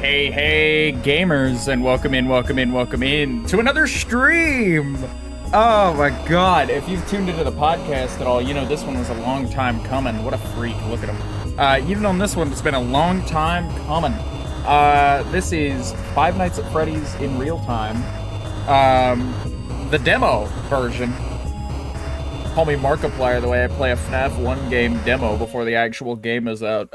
Hey, gamers, and welcome in to another stream Oh my god, if you've tuned into the podcast at all, you know this one was a long time coming. What a freak, look at him. Even on this one, it's been a long time coming. This is Five Nights at Freddy's in real time. The demo version. Call me Markiplier the way I play a FNAF 1 game demo before the actual game is out.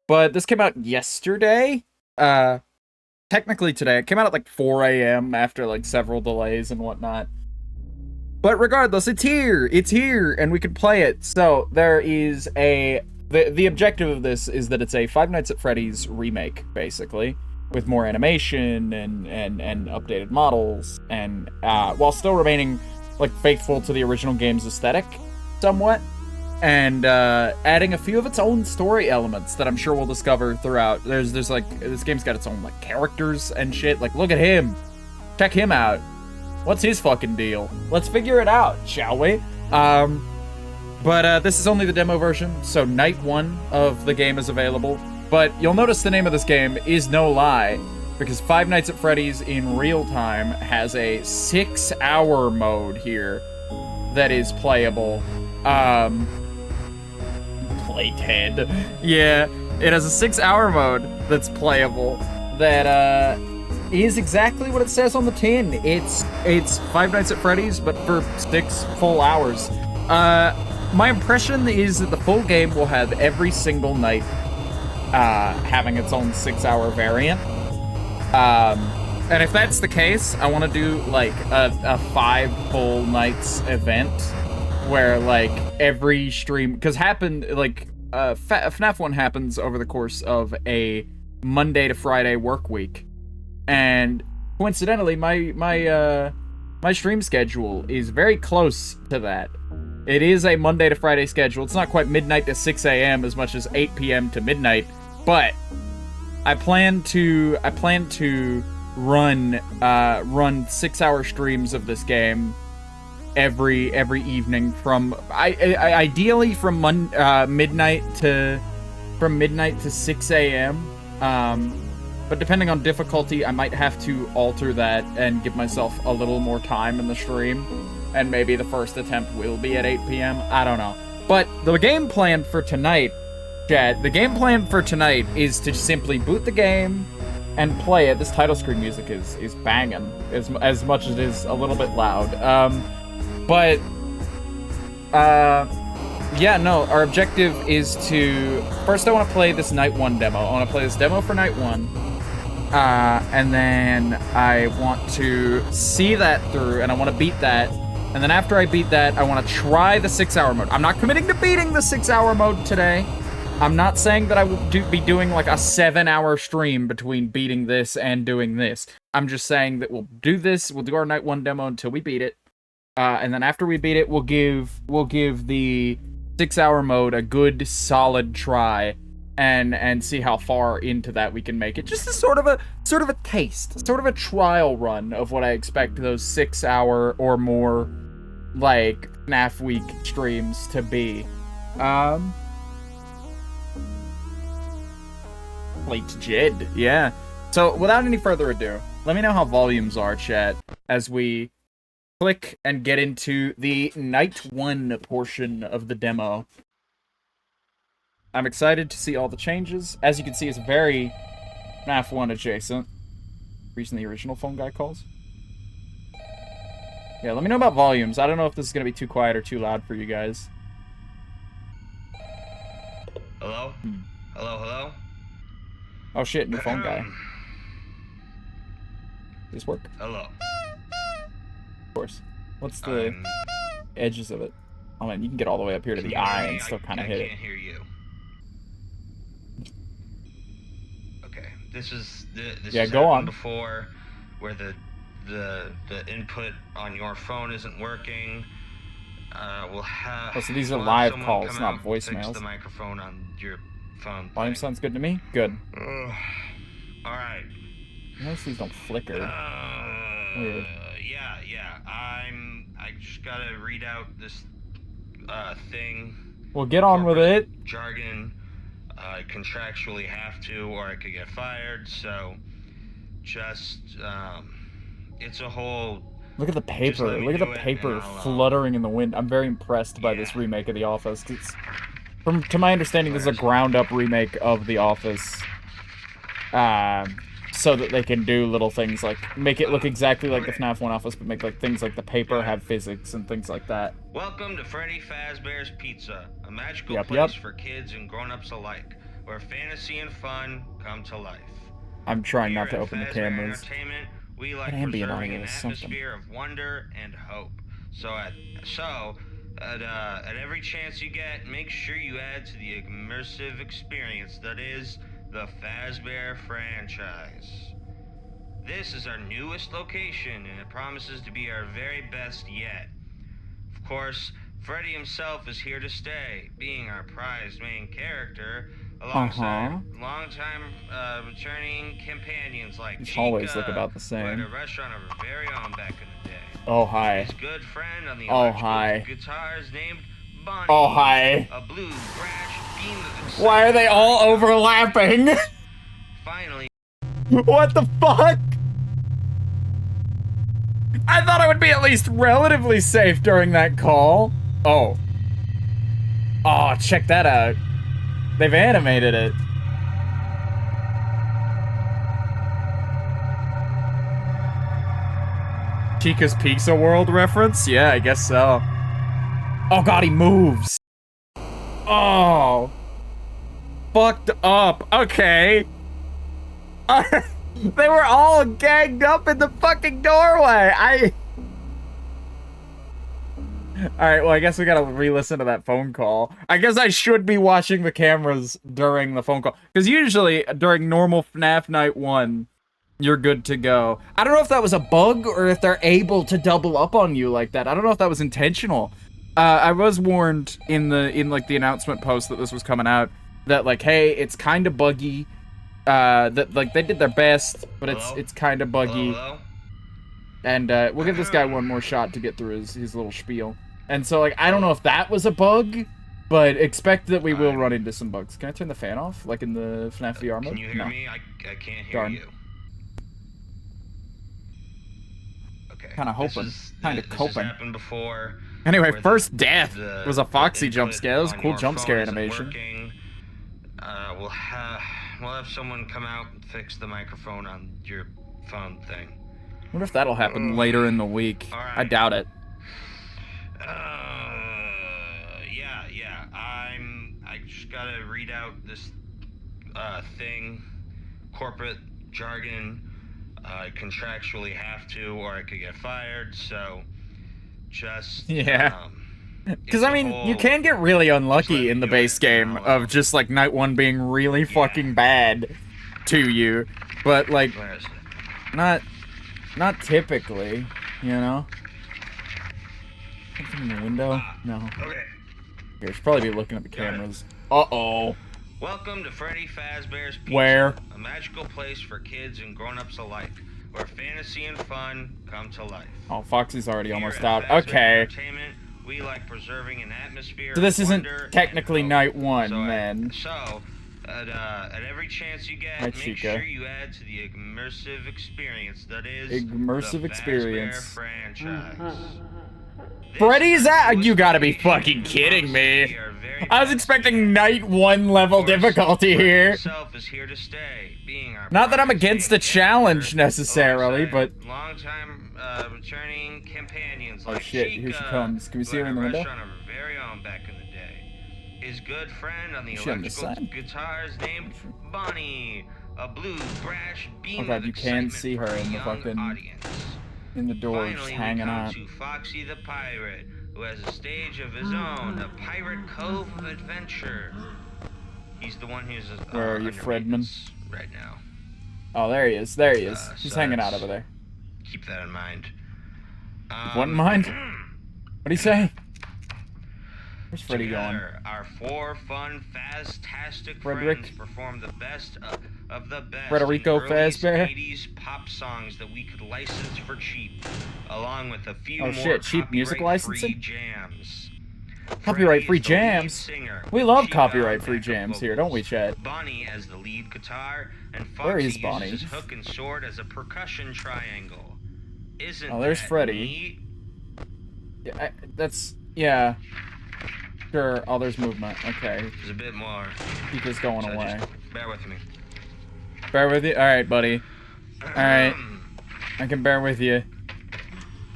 But this came out yesterday. Technically today. It came out at like 4 a.m. after like several delays and whatnot. But regardless, it's here! It's here! And we can play it. So, there is a... The objective of this is that it's a Five Nights at Freddy's remake, basically. With more animation and updated models. And, while still remaining, like, faithful to the original game's aesthetic, somewhat. And, adding a few of its own story elements that I'm sure we'll discover throughout. There's like, this game's got its own, like, characters and shit. Like, look at him! Check him out. What's his fucking deal? Let's figure it out, shall we? But this is only the demo version, so night 1 of the game is available. But you'll notice the name of this game is no lie, because Five Nights at Freddy's in real time has a 6-hour mode here that is playable. Playhead. Yeah, it has a 6-hour mode that's playable that, is exactly what it says on the tin. It's Five Nights at Freddy's, but for 6 full hours. My impression is that the full game will have every single night having its own 6-hour variant. And if that's the case, I want to do like a 5 full nights event where like every stream, because FNAF 1 happens over the course of a Monday to Friday work week. And coincidentally, my stream schedule is very close to that. It is a Monday to Friday schedule. It's not quite midnight to 6 a.m. as much as 8 p.m. to midnight, but I plan to run 6-hour streams of this game every evening from ideally from midnight to 6 a.m. But depending on difficulty, I might have to alter that and give myself a little more time in the stream. And maybe the first attempt will be at 8 p.m. I don't know. But the game plan for tonight, Chad, is to simply boot the game and play it. This title screen music is banging, as much as it is a little bit loud. Yeah, no, our objective is to... First, I want to play this Night 1 demo. I want to play this demo for Night 1. And then I want to see that through, and I want to beat that. And then after I beat that, I want to try the 6-hour mode. I'm not committing to beating the 6-hour mode today. I'm not saying that I will be doing like a 7-hour stream between beating this and doing this. I'm just saying that we'll do this, we'll do our Night 1 demo until we beat it. And then after we beat it, we'll give the 6-hour mode a good, solid try. And see how far into that we can make it. Just a sort of a taste, sort of a trial run of what I expect those 6-hour or more, like, FNAF week streams to be. Late Jed, yeah. So, without any further ado, let me know how volumes are, chat, as we click and get into the Night 1 portion of the demo. I'm excited to see all the changes. As you can see, it's very FNAF 1 adjacent. Reason the original phone guy calls. Yeah, let me know about volumes. I don't know if this is going to be too quiet or too loud for you guys. Hello? Hello? Oh shit, new phone guy. Does this work? Hello. Of course. What's the edges of it? Oh man, you can get all the way up here to the eye and still kind of hit it. I can't hear you. Okay, this yeah, has go on. Before, where the input on your phone isn't working. We'll have. Oh, so these are live calls, not fix voicemails. the microphone on your phone. Volume sounds good to me. Good. All right. Notice these don't flicker. Weird. Yeah. I just gotta read out this thing. Well, get on with it. Jargon. I contractually have to, or I could get fired. So, just it's a whole Look at the paper. Look at the paper fluttering in the wind. I'm very impressed by this remake of The Office. 'Cause to my understanding, this is a ground-up remake of The Office. So that they can do little things like make it look exactly like the FNAF 1 Office, but make like things like the paper have physics and things like that. Welcome to Freddy Fazbear's Pizza, a magical place for kids and grown-ups alike, where fantasy and fun come to life. I'm trying not to open the cameras. We like preserving an atmosphere of wonder and hope. So at every chance you get, make sure you add to the immersive experience that is the Fazbear franchise. This is our newest location, and it promises to be our very best yet. Of course, Freddy himself is here to stay, being our prized main character, alongside longtime returning companions like Chica, always look about the same. who had a restaurant of her very own back in the day. Oh, hi. His good friend on the guitars named Bonnie. Oh, hi. A blue, brash beam of Why are they all overlapping? Finally. What the fuck? I thought I would be at least relatively safe during that call. Oh. Oh, check that out. They've animated it. Chica's Pizza World reference? Yeah, I guess so. Oh god, he moves. Oh. Fucked up. Okay. They were all gagged up in the fucking doorway. Alright, well, I guess we gotta re-listen to that phone call. I guess I should be watching the cameras during the phone call. Because usually, during normal FNAF Night 1, you're good to go. I don't know if that was a bug, or if they're able to double up on you like that. I don't know if that was intentional. I was warned in the announcement post that this was coming out, that, like, hey, it's kind of buggy. That, like, they did their best, but it's kind of buggy. Hello? And, we'll give this guy one more shot to get through his little spiel. And so, like, I don't know if that was a bug, but expect that we will run into some bugs. Can I turn the fan off, like in the FNAF VR mode? Can you hear me? I can't hear Darn. you. Okay. Kind of hoping. Kind of coping. This has happened before. Anyway, first death was a Foxy jump scare. That was a cool jump scare animation. We'll have someone come out and fix the microphone on your phone thing. I wonder if that'll happen later in the week. Right. I doubt it. Yeah. I just gotta read out this thing, corporate jargon. I contractually have to, or I could get fired. So, just because I mean, you can get really unlucky in the base game of just like Night 1 being really fucking bad to you, but like not typically, you know. Something in the window? No. Okay. You should probably be looking at the cameras. Uh-oh. Welcome to Freddy Fazbear's Pizza, Where? A magical place for kids and grown-ups alike, where fantasy and fun come to life. Oh, Foxy's already almost out. Fazbear Okay. Entertainment, we like preserving an atmosphere So this of isn't wonder technically and Night hope. 1, So then. At every chance you get, Hi, make Chica. sure you add to the immersive experience that is Immersive the experience. Fazbear franchise. Freddy's at? You gotta be fucking kidding me. I was expecting Night 1 level difficulty here. Not that I'm against the challenge necessarily, but... Long-time returning companions Oh like shit, here she Chica, comes. Can we see her in the window? restaurant of her very own back in the day. His good friend on the Is she on this electrical side? guitars named Bonnie, a blue, brash beam Okay, of you can excitement see her for a in the young fucking... audience. in the door, just Finally, hanging we come out. to Foxy the Pirate, who has a stage of his own, a Pirate Cove of Adventure. He's the one who's Where are you, under Fredman? maintenance right now. Oh, there he is. There he is. He's So hanging out that's- over there. Keep that in mind. What in mind? What'd he say? Where's Freddy going? Together, our four fun, fantastic Frederick? friends perform the best of the best Frederico in early Fazbear? 80s pop songs that we could license for cheap, along with a few Oh, more shit, cheap music copyright-free licensing? jams. Copyright-free Freddy is the lead jams? singer, We love Chica copyright-free backup jams here, don't we, vocals, Chad? Bonnie as the lead guitar, and Where Foxy is Bonnie? uses his hook and sword as a percussion triangle. Isn't Oh, there's that Freddy. neat? Yeah, yeah. Sure. Oh, there's movement. Okay. There's a bit more. Keep this going So away. just bear with me. Bear with you? Alright, buddy. Alright. I can bear with you.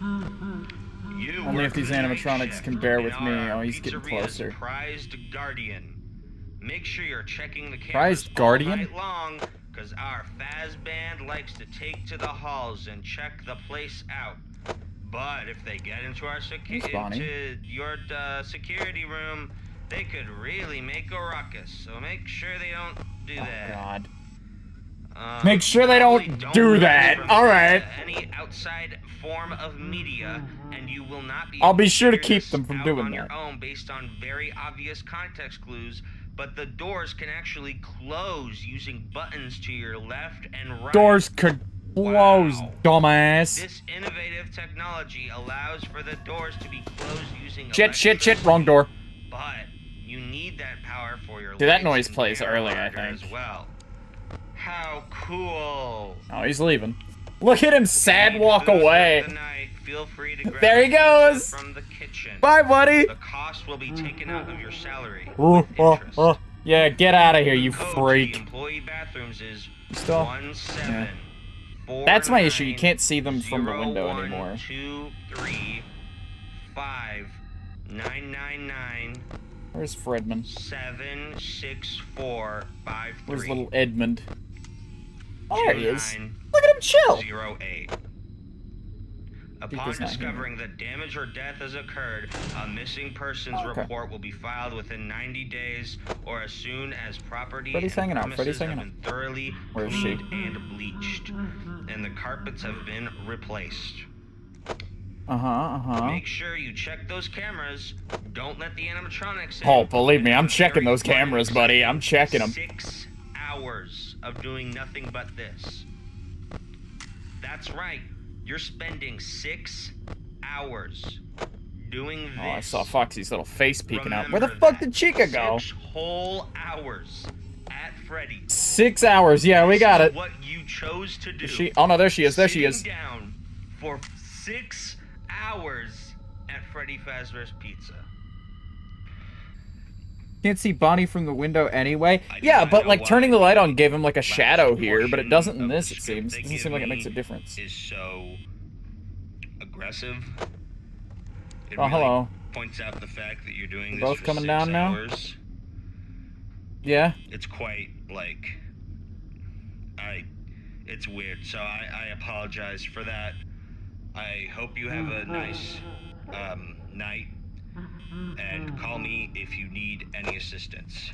You Only if work these the night animatronics shift can bear and with are me. our Oh, he's getting pizzeria's closer. prized guardian. Make sure you're checking the cameras Prized guardian? all night long, because our Faz band likes to take to the halls and check the place out. But if they get into our your security room, they could really make a ruckus. So make sure they don't do that. Oh, God. Make sure they don't do that. All right. Any outside form of media, and you will not be. I'll be sure to keep them from doing on that. your own based on very obvious context clues. But the doors can actually close using buttons to your left and right. Doors could close, dumbass. This innovative technology allows for the doors to be closed using Shit, wrong door. But you need that power for your Dude, that noise plays early, I think. as well. How cool. Oh, he's leaving. Look at him sad walk away. Feel free to grab there he goes. From the kitchen. Bye, buddy. The cost will be taken out of your salary. Yeah, get out of here, you Code freak. to the employee bathrooms is Still? 1749. That's my issue. You can't see them from the window anymore. 2359999. Where's Fredman? 76453. Where's little Edmund? Oh, there he is. Look at him chill. 08. Upon discovering that damage or death has occurred, a missing persons report will be filed within 90 days or as soon as property Freddy's hanging out. Freddy's have hanging been thoroughly Where is she? cleaned and bleached, and the carpets have been replaced. Make sure you check those cameras. Don't let the animatronics in. Oh, believe me, I'm checking those cameras, buddy. I'm checking them. 6 hours of doing nothing but this. That's right. You're spending 6 hours doing this. Oh, I saw Foxy's little face peeking out. Where the fuck did Chica go? 6 whole hours at Freddy's. 6 hours. Yeah, we got it. What you chose to do. Is she? Oh no, there she is. There she is. Sitting down for 6 hours at Freddy Fazbear's Pizza. Can't see Bonnie from the window anyway. Yeah, but like turning the light on gave him like a shadow here, but it doesn't in this, it seems. It doesn't seem like it makes a difference. Is so aggressive. It oh, hello. Points out the fact that you're doing this Both for coming 6 down now? hours. Yeah. It's quite like it's weird. So I apologize for that. I hope you have a nice night. And call me if you need any assistance.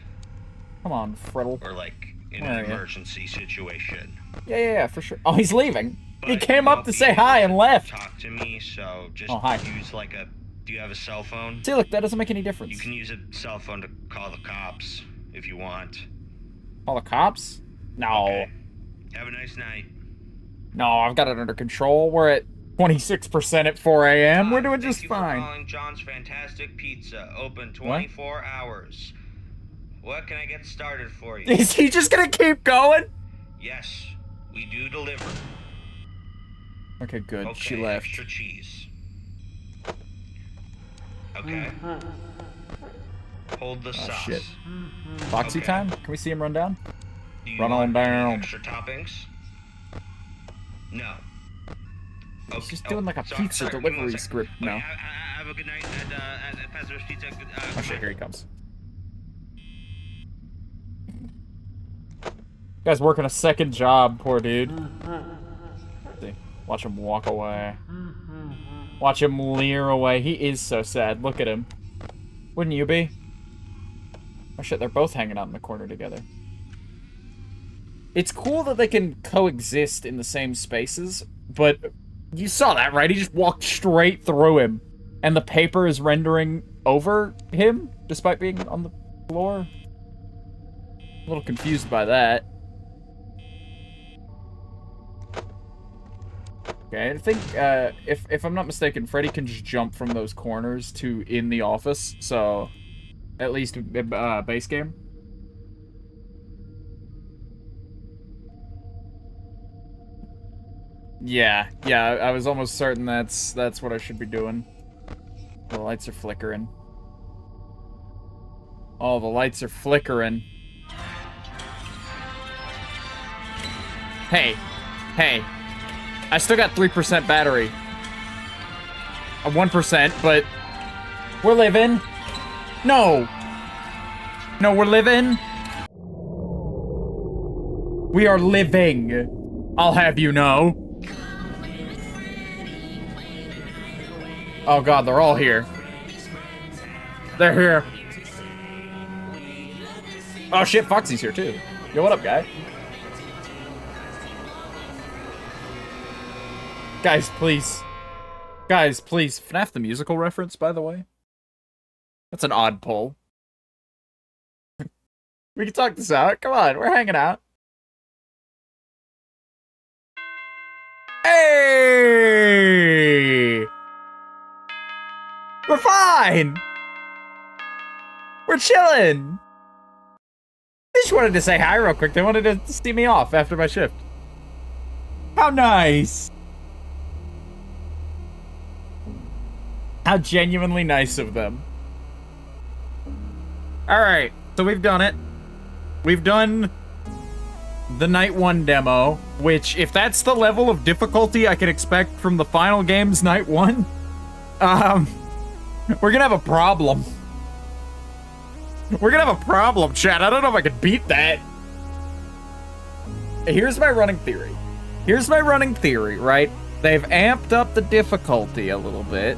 Come on, Freddle. Or like in an emergency situation. Yeah, for sure. Oh, he's leaving. But he came up to say hi and left. Talk to me, so just use like a. Do you have a cell phone? See, look, that doesn't make any difference. You can use a cell phone to call the cops if you want. Call the cops? No. Okay. Have a nice night. No, I've got it under control. We're at 26% at 4 a.m. We're doing just fine. Thank you for calling John's Fantastic Pizza. Open 24 hours. What can I get started for you? Is he just gonna keep going? Yes, we do deliver. Okay, good. Okay, she left. Extra cheese. Okay. Hold the sauce. Shit. Foxy time? Can we see him run down? Do you Run want on down. any extra toppings? No. He's just doing like a pizza delivery script now. Have a good night at Fazbear's Pizza. Oh shit, here he comes. Guy's working a second job, poor dude. See, watch him walk away. Watch him leer away. He is so sad. Look at him. Wouldn't you be? Oh shit, they're both hanging out in the corner together. It's cool that they can coexist in the same spaces, but you saw that, right? He just walked straight through him, and the paper is rendering over him, despite being on the floor. A little confused by that. Okay, I think, if I'm not mistaken, Freddy can just jump from those corners to in the office, so at least base game. Yeah, I was almost certain that's what I should be doing. The lights are flickering. Oh, the lights are flickering. Hey. Hey. I still got 3% battery. 1%, but we're living. No. No, we're living. We are living. I'll have you know. Oh god, they're all here. They're here. Oh shit, Foxy's here too. Yo, what up, guy? Guys, please. Guys, please. FNAF the musical reference, by the way. That's an odd pull. We can talk this out. Come on, we're hanging out. Hey! We're fine! We're chilling! They just wanted to say hi real quick. They wanted to see me off after my shift. How nice! How genuinely nice of them. Alright, so we've done it. We've done the Night 1 demo, which, if that's the level of difficulty I can expect from the final game's Night 1, we're gonna have a problem. We're gonna have a problem, chat. I don't know if I can beat that. Here's my running theory. Here's my running theory, right? They've amped up the difficulty a little bit.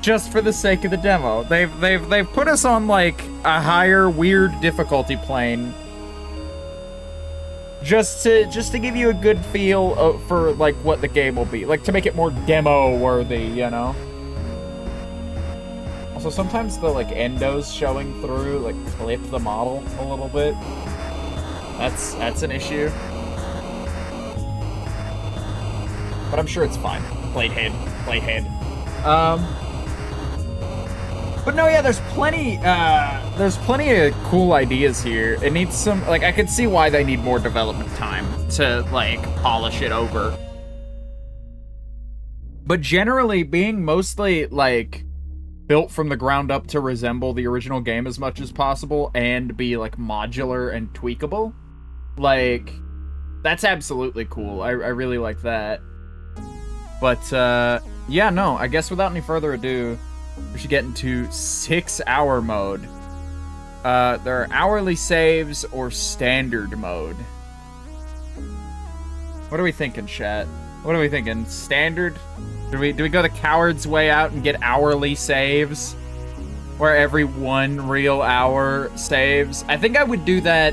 Just for the sake of the demo. They've put us on, like, a higher, weird difficulty plane. Just to give you a good feel for, like, what the game will be. Like, to make it more demo-worthy, you know? Also, sometimes the, like, endos showing through, like, clip the model a little bit. That's an issue. But I'm sure it's fine. Playhead. But no, yeah, there's plenty of cool ideas here. It needs some, like, I could see why they need more development time to, like, polish it over. But generally, being mostly, like, built from the ground up to resemble the original game as much as possible and be, like, modular and tweakable, like, that's absolutely cool. I really like that. But, yeah, no, I guess without any further ado, we should get into 6-hour mode. There are hourly saves or standard mode. What are we thinking, chat? What are we thinking? Standard? Do we go the coward's way out and get hourly saves? Where every 1 real hour saves? I think I would do that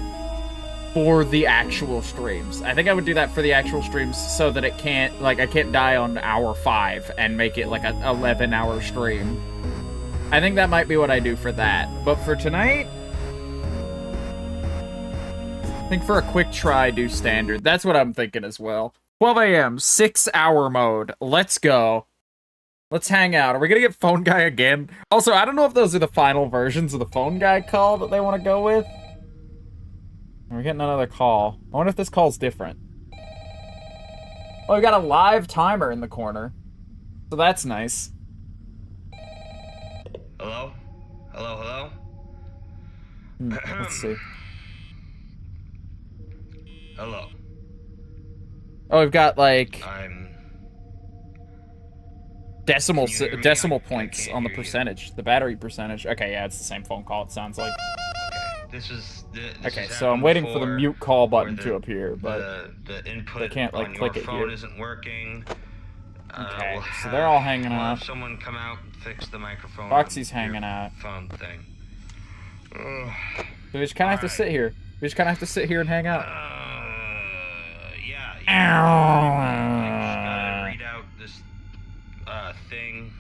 for the actual streams. I think I would do that for the actual streams so that it can't, like, I can't die on hour 5 and make it like an 11-hour stream. I think that might be what I do for that. But for tonight, I think for a quick try, do standard. That's what I'm thinking as well. 12 a.m., 6-hour mode. Let's go. Let's hang out. Are we gonna get Phone Guy again? Also, I don't know if those are the final versions of the Phone Guy call that they want to go with. We're getting another call. I wonder if this call's different. Oh, we got a live timer in the corner. So that's nice. Hello? Hello? Let's see. Hello. Oh, we've got, like, I'm... decimal Can you hear me? I points can't on the hear you. percentage. The battery percentage. Okay, yeah, it's the same phone call, it sounds like. This is... Okay, so I'm waiting for the mute call button to appear, but the input they can't, like, on click your it phone here. isn't working. Okay, We'll so they're all hanging we'll out. have someone come out and fix the microphone. Foxy's on your hanging out. Phone thing. Ugh. So we just kind of have to sit here. We just kind of have to sit here and hang out. Yeah. Ow. Just gotta read out this thing.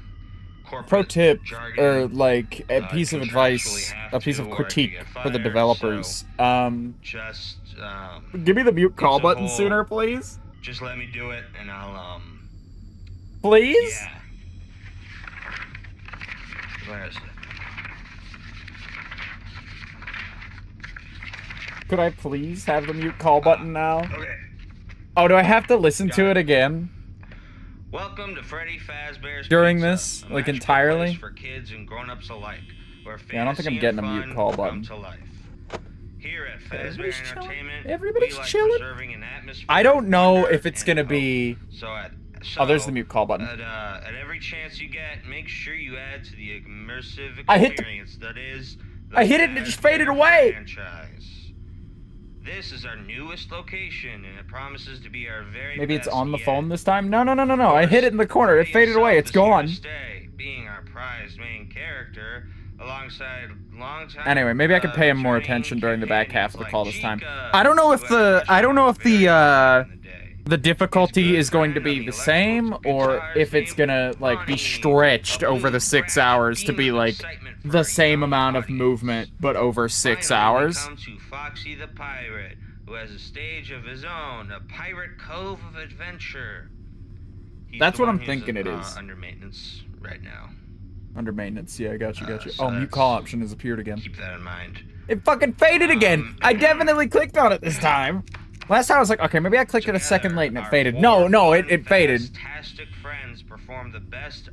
Corporate Pro tip, jargon, or like a piece of contractually advice, have a piece to of or you critique get for the fired, developers. so just Give me the mute call it's a button whole- sooner, please. just let me do it and I'll Please? yeah. Where is it? Could I please have the mute call button now? Okay. Oh, do I have to listen to it again? Welcome to Freddy Fazbear's During Pizza, this, a like, magical entirely? place for kids and grown-ups alike, where Yeah, I don't think I'm fantasy and getting a mute fun call come button. to life. Here at Okay, Fazbear everybody's chilling. Entertainment, Everybody's we like chilling. preserving an atmosphere I don't of know wonder if it's and gonna hope. be... So Oh, there's the mute call button. At every chance you get, make sure you add to the immersive I hit experience that is the I hit it and it just Fazbear faded away. franchise. This is our newest location, and it promises to be our very Maybe it's best on the yet. phone this time? No. I hit it in the corner. It faded away. It's gone. Stay, being our prized main character, alongside longtime. Anyway, maybe I could pay him more returning attention during the back half of the companions call like this time. Chica, I don't know if who had the in the day. the difficulty His is going to good be friend the of the same, electrical or guitars if it's named gonna like be Bonnie, stretched a over the blue 6 brass hours to beam be of like excitement for the our same young amount of audience. movement, but over 6 Finally, hours. we come to Foxy the Pirate, who has a stage of his own, a pirate cove of adventure. He's That's the what one I'm who's, thinking it is. Under maintenance right now. Under maintenance, yeah, got you. So Oh, mute call option has appeared again. Keep that in mind. It fucking faded again! I definitely clicked on it this time! Last time I was like, okay, maybe I clicked it a second late and it faded. No, it faded. Fantastic friends perform the best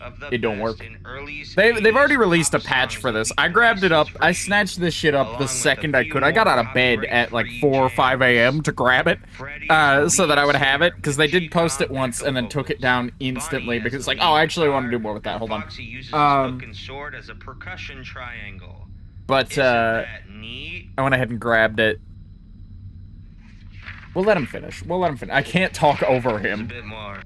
of the It don't best work. in early They've already stages released a pop patch songs for that this. we I can grabbed it up. license for I cheap, snatched this shit up along the with a second I few could. I got more out of bed at like copyright-free 4 or 5 a.m. jams. to grab it, Freddy is the so that I lead would have it, singer because with they did post it Chica once on and then backup took it vocals. down Bonnie instantly has because it's the like, lead oh, I actually want to do guitar, more with that. and Hold on. Foxy uses his hook and sword as a percussion triangle. But Isn't that neat? I went ahead and grabbed it. We'll let him finish. I can't talk over A him. bit more.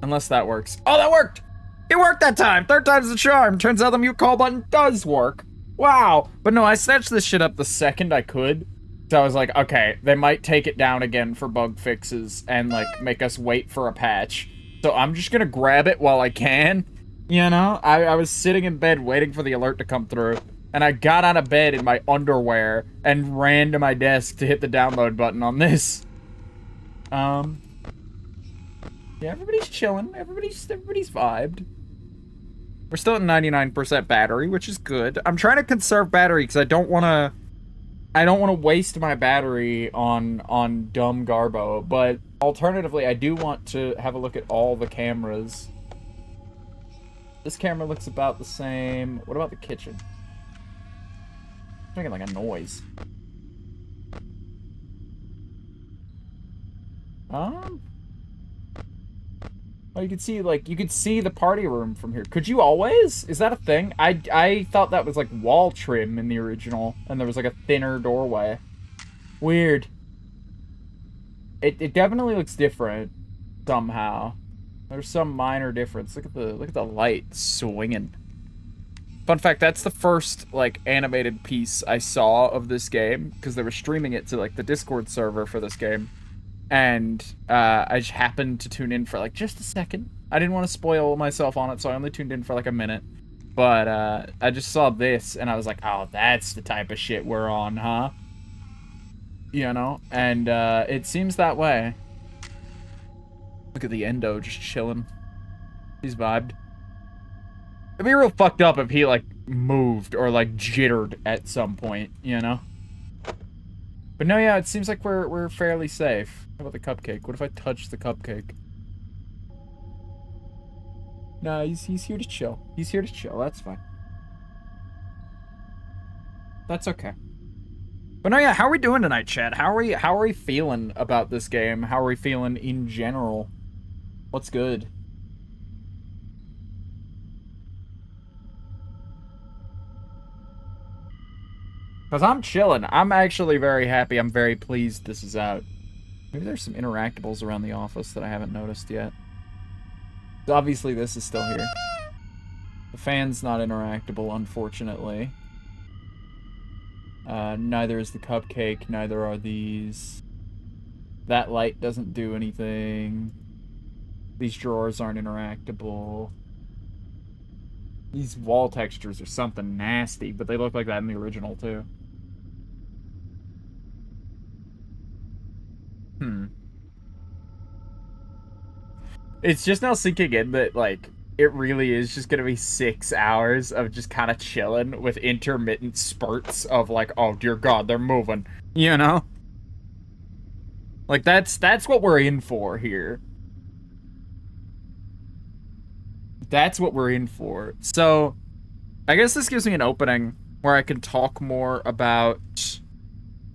Unless that works. Oh, that worked! It worked that time! Third time's the charm! Turns out the mute call button does work. Wow! But no, I snatched this shit up the second I could. So I was like, okay, they might take it down again for bug fixes and, like, make us wait for a patch. So I'm just gonna grab it while I can. You know? I was sitting in bed waiting for the alert to come through. And I got out of bed in my underwear and ran to my desk to hit the download button on this. Yeah, everybody's chilling. Everybody's vibed. We're still at 99% battery, which is good. I'm trying to conserve battery because I don't want to waste my battery on dumb Garbo, but alternatively, I do want to have a look at all the cameras. This camera looks about the same. What about the kitchen? It's making like a noise. Oh, you could see the party room from here. Could you always? Is that a thing? I thought that was like wall trim in the original, and there was like a thinner doorway. Weird. It definitely looks different somehow. There's some minor difference. Look at the light swinging. Fun fact, that's the first like animated piece I saw of this game because they were streaming it to like the Discord server for this game. And I just happened to tune in for like just a second. I didn't want to spoil myself on it, so I only tuned in for like a minute. But I just saw this, and I was like, oh, that's the type of shit we're on, huh? You know? And it seems that way. Look at the Endo just chilling. He's vibed. It'd be real fucked up if he, like, moved or, like, jittered at some point, you know? But no, yeah, it seems like we're fairly safe. How about the cupcake? What if I touch the cupcake? Nah, he's here to chill. He's here to chill. That's fine. That's okay. But no, yeah, how are we doing tonight, chat? How are we feeling about this game? How are we feeling in general? What's good? Because I'm chilling. I'm actually very happy. I'm very pleased this is out. Maybe there's some interactables around the office that I haven't noticed yet. Obviously, this is still here. The fan's not interactable, unfortunately. Neither is the cupcake. Neither are these. That light doesn't do anything. These drawers aren't interactable. These wall textures are something nasty, but they look like that in the original, too. It's just now sinking in that, like, it really is just gonna be 6 hours of just kind of chilling with intermittent spurts of, like, oh, dear God, they're moving. You know? Like, that's what we're in for here. That's what we're in for. So, I guess this gives me an opening where I can talk more about,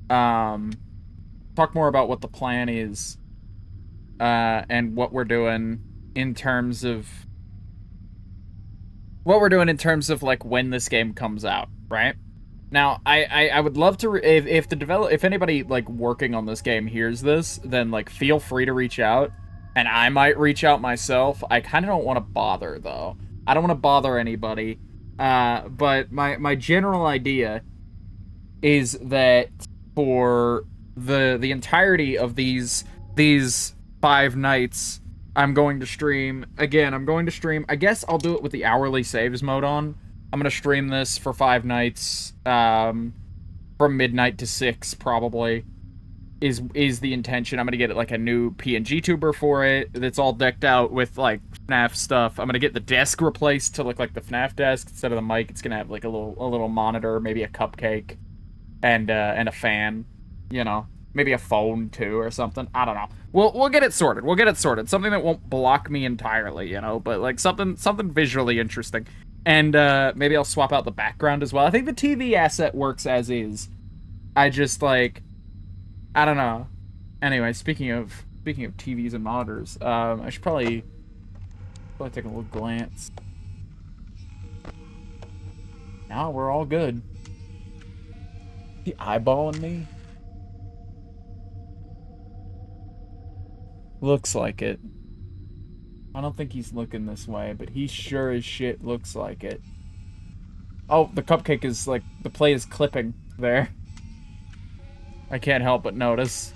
what the plan is, and what we're doing in terms of, like, when this game comes out, right? Now, I would love to, if anybody, like, working on this game hears this, then, like, feel free to reach out, and I might reach out myself. I kind of don't want to bother, though. I don't want to bother anybody, but my general idea is that for the entirety of these 5 nights, I'm going to stream. Again, I guess I'll do it with the hourly saves mode on. I'm gonna stream this for 5 nights, from midnight to 6, probably, is the intention. I'm gonna get like a new PNG tuber for it that's all decked out with like FNAF stuff. I'm gonna get the desk replaced to look like the FNAF desk instead of the mic. It's gonna have like a little monitor, maybe a cupcake, and a fan, you know, maybe a phone too or something. I don't know. We'll get it sorted. Something that won't block me entirely, you know, but like something visually interesting. And maybe I'll swap out the background as well. I think the TV asset works as is. I just like, I don't know. Anyway, speaking of TVs and monitors, I should probably take a little glance. Now we're all good. Is he eyeballing me? Looks like it. I don't think he's looking this way, but he sure as shit looks like it. Oh, the cupcake is like, the play is clipping there. I can't help but notice.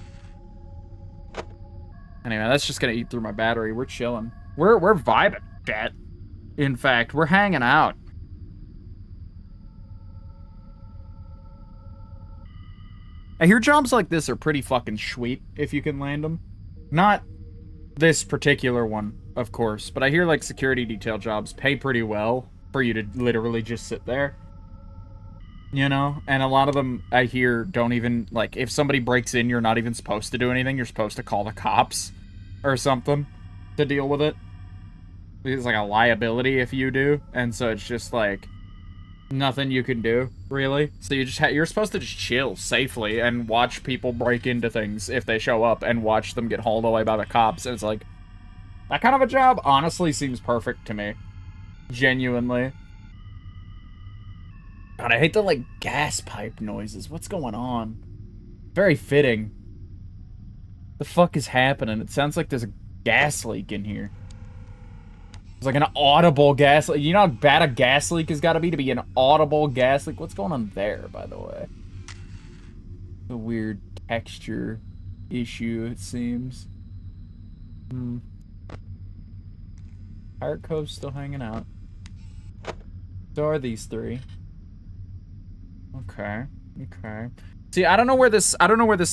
Anyway, that's just gonna eat through my battery. We're chilling. We're vibing, chat. In fact, we're hanging out. I hear jobs like this are pretty fucking sweet if you can land them. Not this particular one, of course, but I hear like security detail jobs pay pretty well for you to literally just sit there. You know? And a lot of them, I hear, don't even, like, if somebody breaks in, you're not even supposed to do anything. You're supposed to call the cops or something to deal with it. It's like a liability if you do, and so it's just like nothing you can do, really. So you just you're supposed to just chill safely and watch people break into things if they show up and watch them get hauled away by the cops. And it's like, that kind of a job honestly seems perfect to me. Genuinely. God, I hate the, like, gas pipe noises. What's going on? Very fitting. The fuck is happening? It sounds like there's a gas leak in here. It's like an audible gas leak. You know how bad a gas leak has got to be an audible gas leak? What's going on there, by the way? A weird texture issue, it seems. Pirate Cove's still hanging out. So are these 3. Okay. See, I don't know where this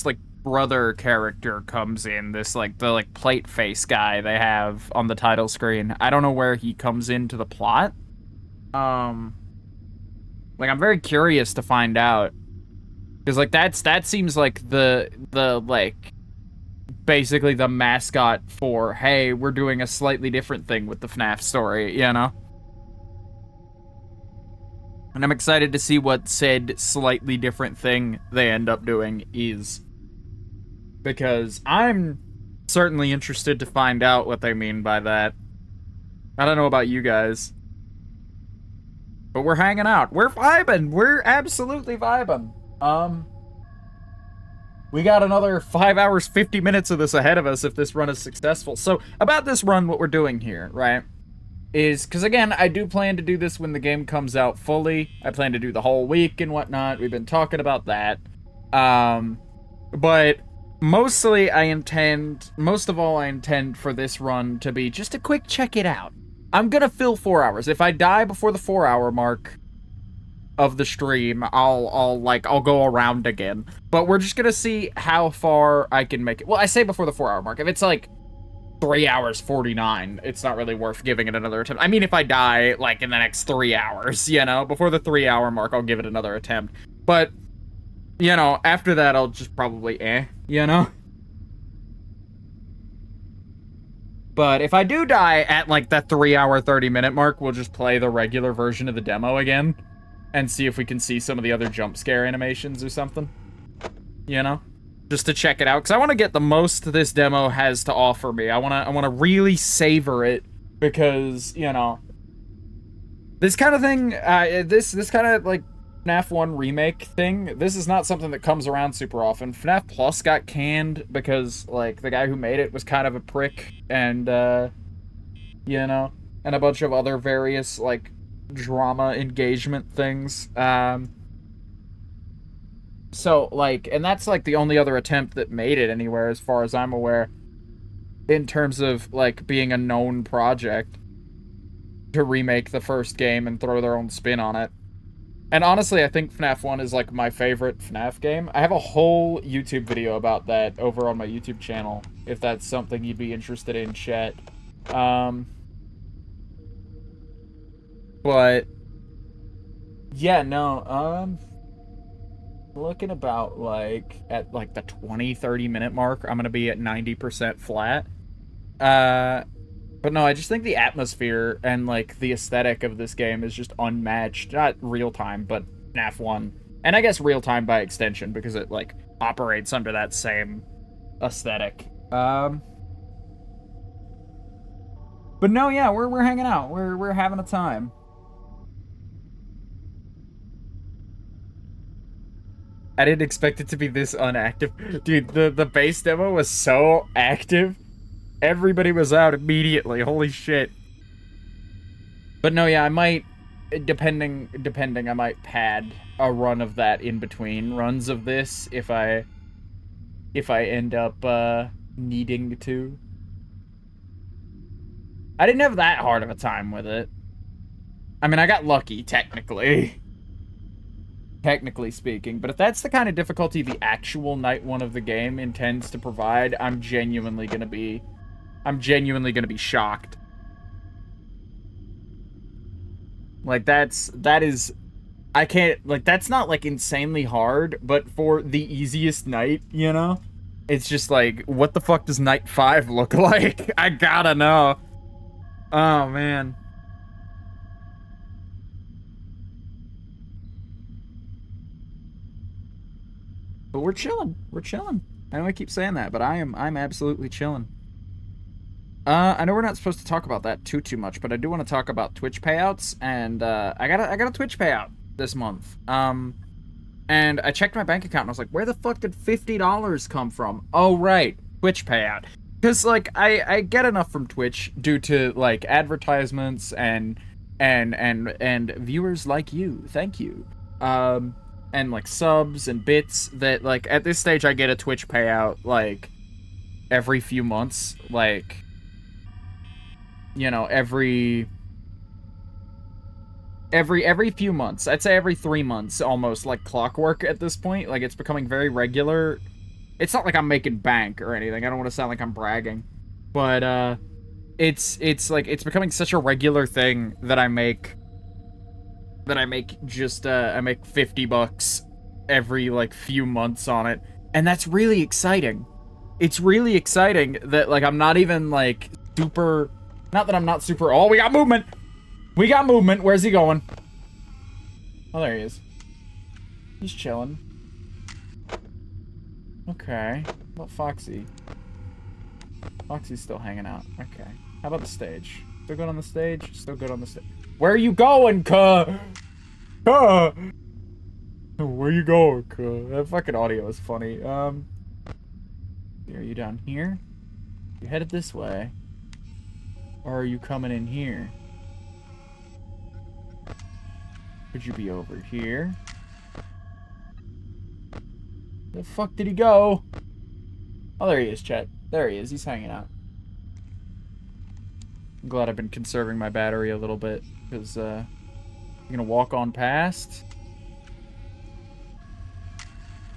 like brother character comes in. This like the like plate face guy they have on the title screen. I don't know where he comes into the plot. Like, I'm very curious to find out, because like that seems like the like basically the mascot for, hey, we're doing a slightly different thing with the FNAF story, you know? And I'm excited to see what said slightly different thing they end up doing is. Because I'm certainly interested to find out what they mean by that. I don't know about you guys. But we're hanging out. We're vibing. We're absolutely vibing. We got another 5 hours, 50 minutes of this ahead of us if this run is successful. So, about this run, what we're doing here, right? Is, because again, I do plan to do this when the game comes out fully. I plan to do the whole week and whatnot. We've been talking about that. But most of all, I intend for this run to be just a quick check it out. I'm gonna fill 4 hours. If I die before the 4-hour mark of the stream, I'll go around again. But we're just gonna see how far I can make it. Well, I say before the 4-hour mark. If it's like 3 hours 49, it's not really worth giving it another attempt. I mean, if I die, like, in the next 3 hours, you know, before the 3-hour mark, I'll give it another attempt. But, you know, after that, I'll just probably, you know? But if I do die at like that 3-hour, 30-minute mark, we'll just play the regular version of the demo again and see if we can see some of the other jump scare animations or something. You know? Just to check it out, because I want to get the most this demo has to offer me. I want to really savor it, because, you know, this kind of thing, this kind of, like, FNAF 1 remake thing, this is not something that comes around super often. FNAF Plus got canned because, like, the guy who made it was kind of a prick, and, you know, and a bunch of other various, like, drama engagement things. So, like, and that's, like, the only other attempt that made it anywhere, as far as I'm aware, in terms of, like, being a known project to remake the first game and throw their own spin on it. And honestly, I think FNAF 1 is, like, my favorite FNAF game. I have a whole YouTube video about that over on my YouTube channel, if that's something you'd be interested in, chat. But, yeah, no, looking about, like, at, like, the 20-30 minute mark, I'm gonna be at 90% flat. But no, I just think the atmosphere and, like, the aesthetic of this game is just unmatched. Not real-time, but FNAF 1. And I guess real-time by extension, because it, like, operates under that same aesthetic. But no, yeah, we're hanging out. We're having a time. I didn't expect it to be this unactive. Dude, the base demo was so active. Everybody was out immediately. Holy shit. But no, yeah, I might, depending, I might pad a run of that in between runs of this if I end up needing to. I didn't have that hard of a time with it. I mean, I got lucky, technically. Technically speaking, but if that's the kind of difficulty the actual night one of the game intends to provide, I'm genuinely gonna be shocked. Like, that is, I can't, like, that's not, like, insanely hard, but for the easiest night, you know? It's just like, what the fuck does night 5 look like? I gotta know. Oh, man. But we're chilling. We're chilling. I know I keep saying that, but I'm absolutely chilling. I know we're not supposed to talk about that too much, but I do want to talk about Twitch payouts, and I got a Twitch payout this month. And I checked my bank account and I was like, where the fuck did $50 come from? Oh right, Twitch payout. Because, like, I get enough from Twitch due to, like, advertisements and viewers like you. Thank you. And, like, subs and bits that, like, at this stage I get a Twitch payout, like, every few months. Like, you know, every few months. I'd say every 3 months, almost, like clockwork at this point. Like, it's becoming very regular. It's not like I'm making bank or anything. I don't want to sound like I'm bragging. But, it's like, it's becoming such a regular thing that I make just, I make $50 every, like, few months on it. And that's really exciting. It's really exciting that, like, I'm not even, like, super, not that I'm not super, oh, we got movement! We got movement, where's he going? Oh, there he is. He's chilling. Okay. How about Foxy? Foxy's still hanging out. Okay. How about the stage? Still good on the stage? Still good on the stage. Where are you going, cuh? Cuh! Where you going, cuh? That fucking audio is funny. Are you down here? You headed this way? Or are you coming in here? Could you be over here? The fuck did he go? Oh, there he is, chat. There he is. He's hanging out. I'm glad I've been conserving my battery a little bit, because, I'm gonna walk on past.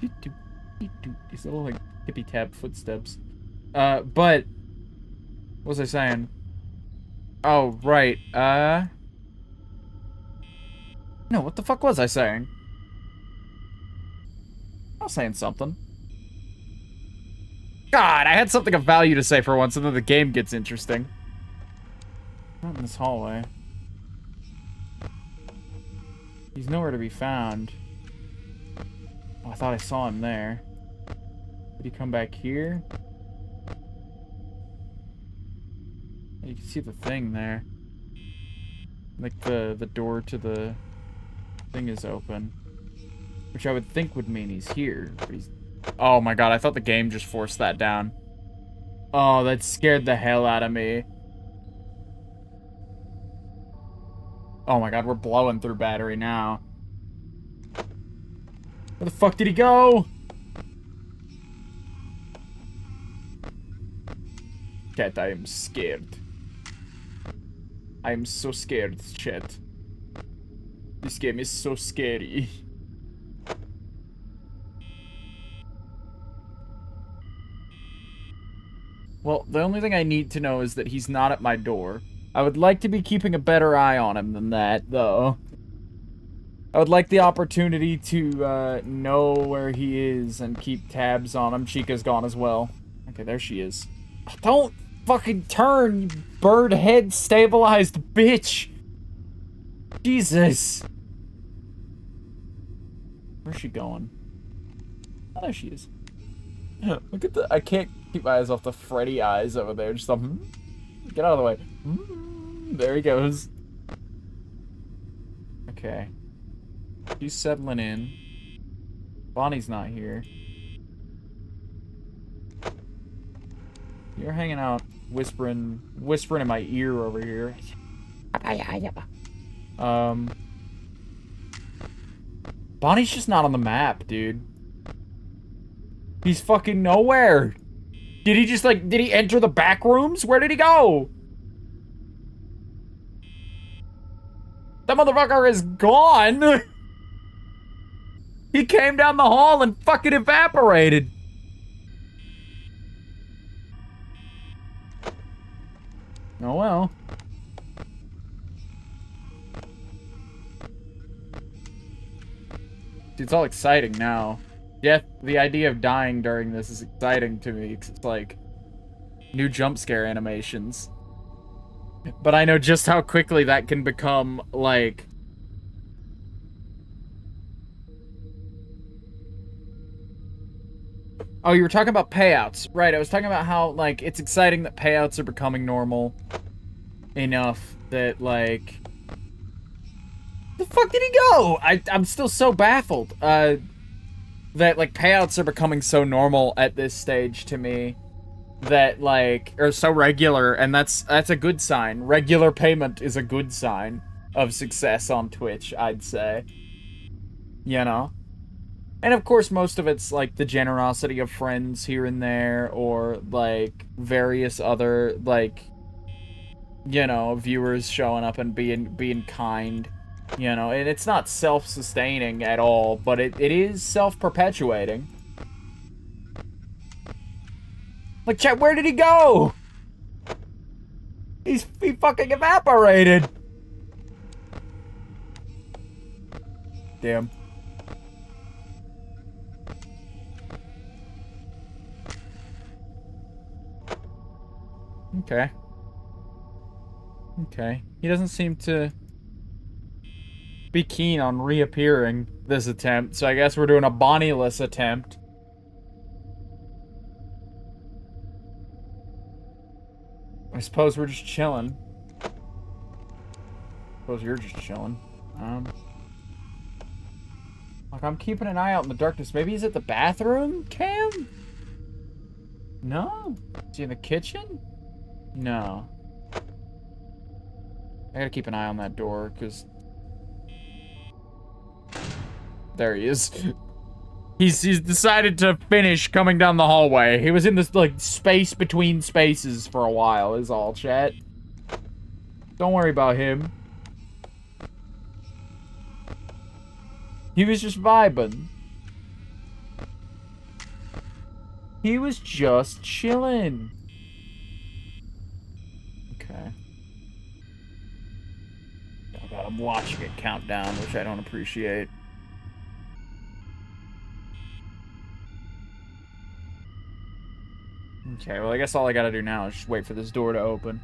These little, like, tippy-tap footsteps. But, what was I saying? Oh, right, no, what the fuck was I saying? I was saying something. God, I had something of value to say for once, and then the game gets interesting. Not in this hallway. He's nowhere to be found. Oh, I thought I saw him there. Did he come back here? You can see the thing there. Like the door to the thing is open. Which I would think would mean he's here. But he's... Oh my god, I thought the game just forced that down. Oh, that scared the hell out of me. Oh my god, we're blowing through battery now. Where the fuck did he go? Chat, I am scared. I am so scared, chat. This game is so scary. Well, the only thing I need to know is that he's not at my door. I would like to be keeping a better eye on him than that, though. I would like the opportunity to know where he is and keep tabs on him. Chica's gone as well. Okay, there she is. Don't fucking turn, you bird head stabilized bitch. Jesus. Where's she going? Oh, there she is. Look at the... I can't keep my eyes off the Freddy eyes over there. Just get out of the way. There he goes. Okay. She's settling in. Bonnie's not here. You're hanging out, whispering in my ear over here. Bonnie's just not on the map, dude. He's fucking nowhere. Did he just, like, did he enter the back rooms? Where did he go? That motherfucker is gone. He came down the hall and fucking evaporated. Oh well. It's all exciting now. Yeah, the idea of dying during this is exciting to me. It's like new jump scare animations. But I know just how quickly that can become, like... Oh, you were talking about payouts. Right, I was talking about how, like, it's exciting that payouts are becoming normal enough that, like... The fuck did he go? I'm still so baffled. That, like, payouts are becoming so normal at this stage to me. That, like, or so regular, and that's a good sign. Regular payment is a good sign of success on Twitch, I'd say. You know? And of course, most of it's, like, the generosity of friends here and there, or, like, various other, like, you know, viewers showing up and being kind. You know, and it's not self-sustaining at all, but it is self-perpetuating. Like, chat, where did he go? He fucking evaporated. Damn. Okay. Okay. He doesn't seem to be keen on reappearing this attempt, so I guess we're doing a Bonnie-less attempt. I suppose we're just chilling. Suppose you're just chilling. Like, I'm keeping an eye out in the darkness. Maybe he's at the bathroom, Cam? No? Is he in the kitchen? No. I gotta keep an eye on that door, because... There he is. He's decided to finish coming down the hallway. He was in this, like, space between spaces for a while, is all, chat. Don't worry about him. He was just vibing. He was just chilling. Okay. Oh god, I'm watching it count down, which I don't appreciate. Okay, well, I guess all I gotta do now is just wait for this door to open.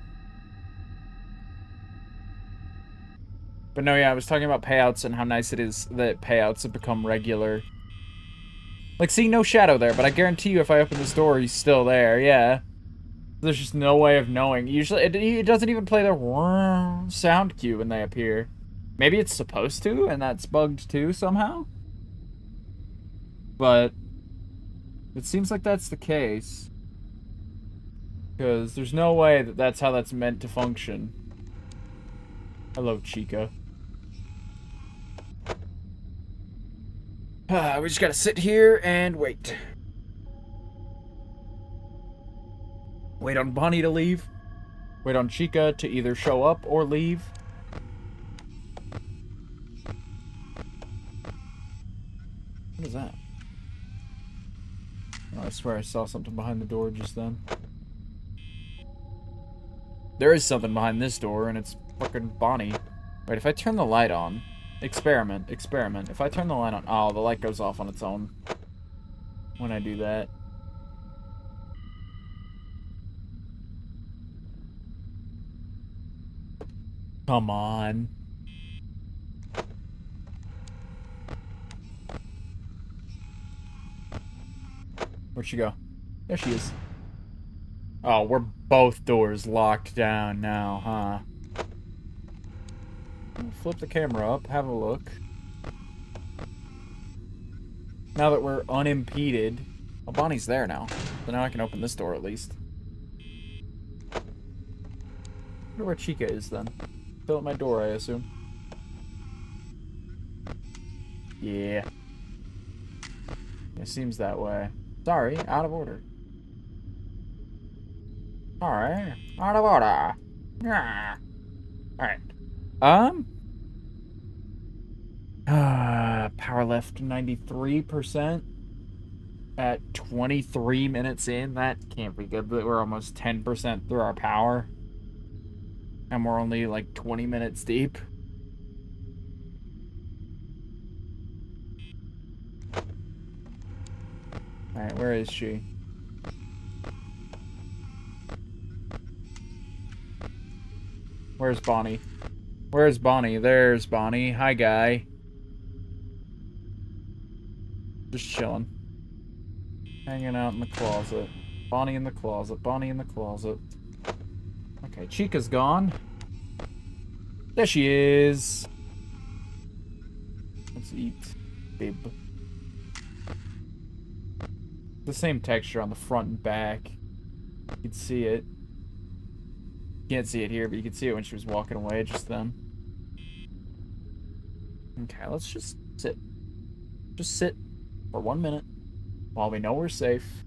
But no, yeah, I was talking about payouts and how nice it is that payouts have become regular. Like, see, no shadow there, but I guarantee you if I open this door, he's still there, yeah. There's just no way of knowing. Usually, it doesn't even play the sound cue when they appear. Maybe it's supposed to, and that's bugged too, somehow? But it seems like that's the case. Because there's no way that that's how that's meant to function. Hello, Chica. We just gotta sit here and wait. Wait on Bonnie to leave. Wait on Chica to either show up or leave. What is that? Oh, I swear I saw something behind the door just then. There is something behind this door, and it's fucking Bonnie. Wait, if I turn the light on... Experiment. If I turn the light on... Oh, the light goes off on its own when I do that. Come on. Where'd she go? There she is. Oh, we're both doors locked down now, huh? Flip the camera up, have a look. Now that we're unimpeded... Well, Bonnie's there now. So now I can open this door at least. I wonder where Chica is then. Still at my door, I assume. Yeah. It seems that way. Sorry, out of order. Alright, out of order. Yeah. Alright. Power left 93% at 23 minutes in. That can't be good, but we're almost 10% through our power. And we're only like 20 minutes deep. Alright, where is she? Where's Bonnie? Where's Bonnie? There's Bonnie. Hi, guy. Just chilling. Hanging out in the closet. Bonnie in the closet. Bonnie in the closet. Okay, Chica's gone. There she is. Let's eat. Bib. The same texture on the front and back. You can see it. You can't see it here, but you can see it when she was walking away just then. Okay, let's just sit. Just sit for 1 minute while we know we're safe.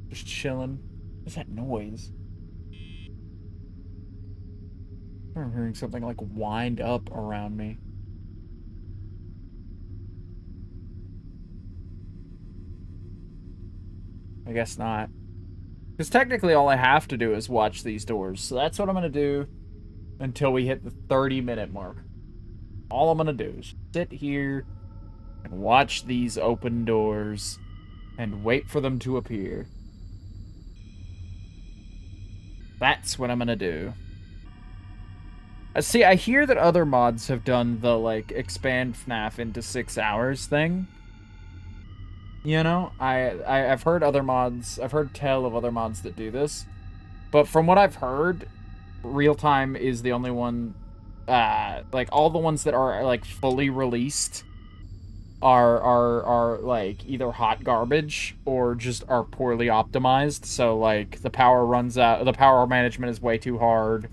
Just chilling. What's that noise? I'm hearing something like wind up around me. I guess not. Because technically all I have to do is watch these doors. So that's what I'm going to do until we hit the 30-minute mark. All I'm going to do is sit here and watch these open doors and wait for them to appear. That's what I'm going to do. See, I hear that other mods have done the, like, expand FNAF into 6 hours thing. You know, I've heard other mods, I've heard tell of other mods that do this. But from what I've heard, Real Time is the only one, like, all the ones that are, like, fully released are like, either hot garbage or just are poorly optimized. So, like, the power runs out, the power management is way too hard,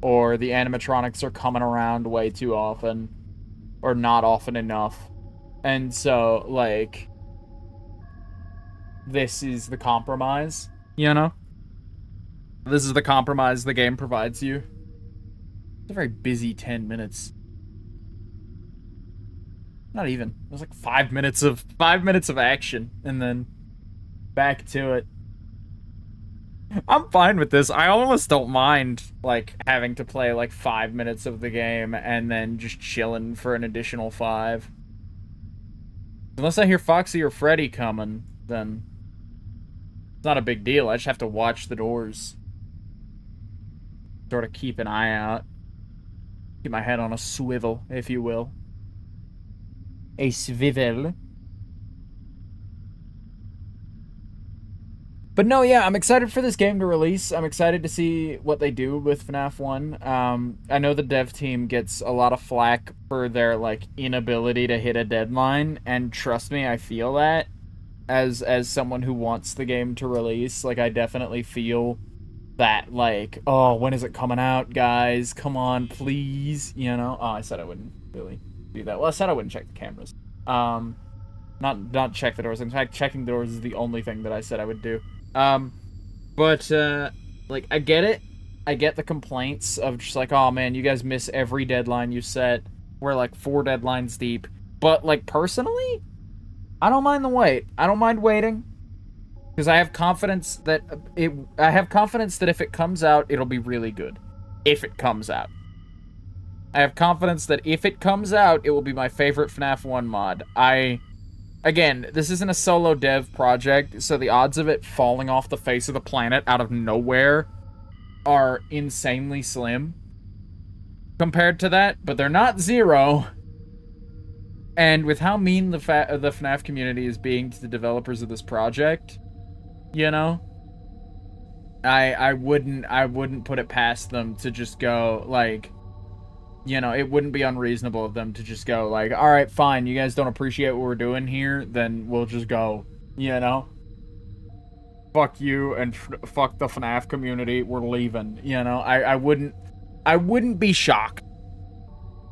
or the animatronics are coming around way too often, or not often enough. And so, like... this is the compromise, you know? This is the compromise the game provides you. It's a very busy 10 minutes. Not even. It was like 5 minutes of action, and then back to it. I'm fine with this. I almost don't mind, like, having to play, like, 5 minutes of the game and then just chilling for an additional 5. Unless I hear Foxy or Freddy coming, then it's not a big deal. I just have to watch the doors. Sort of keep an eye out. Keep my head on a swivel, if you will. A swivel. But no, yeah, I'm excited for this game to release. I'm excited to see what they do with FNAF 1. I know the dev team gets a lot of flack for their, like, inability to hit a deadline, and trust me, I feel that as someone who wants the game to release. Like, I definitely feel that, like, oh, when is it coming out, guys? Come on, please, you know? Oh, I said I wouldn't really do that. Well, I said I wouldn't check the cameras. Not check the doors. In fact, checking the doors is the only thing that I said I would do. But, like, I get it. I get the complaints of just like, oh man, you guys miss every deadline you set. We're like 4 deadlines deep. But, like, personally, I don't mind the wait. I don't mind waiting. Because I have confidence that if it comes out, it'll be really good. If it comes out. I have confidence that if it comes out, it will be my favorite FNAF 1 mod. Again, this isn't a solo dev project, so the odds of it falling off the face of the planet out of nowhere are insanely slim compared to that, but they're not zero. And with how mean the FNAF community is being to the developers of this project, you know, I wouldn't put it past them to just go, like, you know, it wouldn't be unreasonable of them to just go, like, all right, fine, you guys don't appreciate what we're doing here, then we'll just go, you know? Fuck you and fuck the FNAF community, we're leaving, you know? I wouldn't be shocked.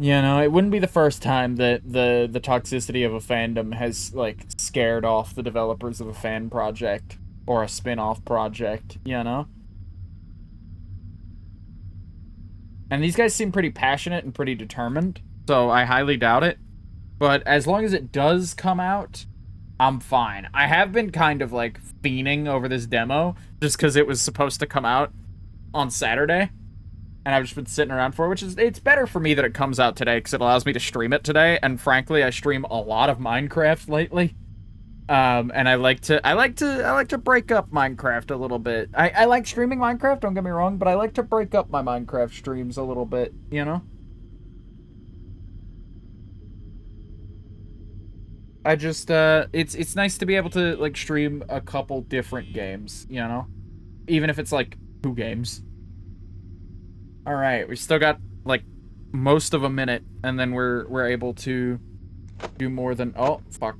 You know, it wouldn't be the first time that the toxicity of a fandom has, like, scared off the developers of a fan project or a spin-off project, you know? And these guys seem pretty passionate and pretty determined, so I highly doubt it. But as long as it does come out, I'm fine. I have been kind of, like, fiending over this demo, just because it was supposed to come out on Saturday. And I've just been sitting around for it, which is, it's better for me that it comes out today, because it allows me to stream it today, and frankly, I stream a lot of Minecraft lately. And I like to break up Minecraft a little bit. I like streaming Minecraft, don't get me wrong, but I like to break up my Minecraft streams a little bit, you know? I just, it's nice to be able to, like, stream a couple different games, you know? Even if it's, like, 2 games. Alright, we still got, like, most of a minute, and then we're able to do more than, oh, fuck.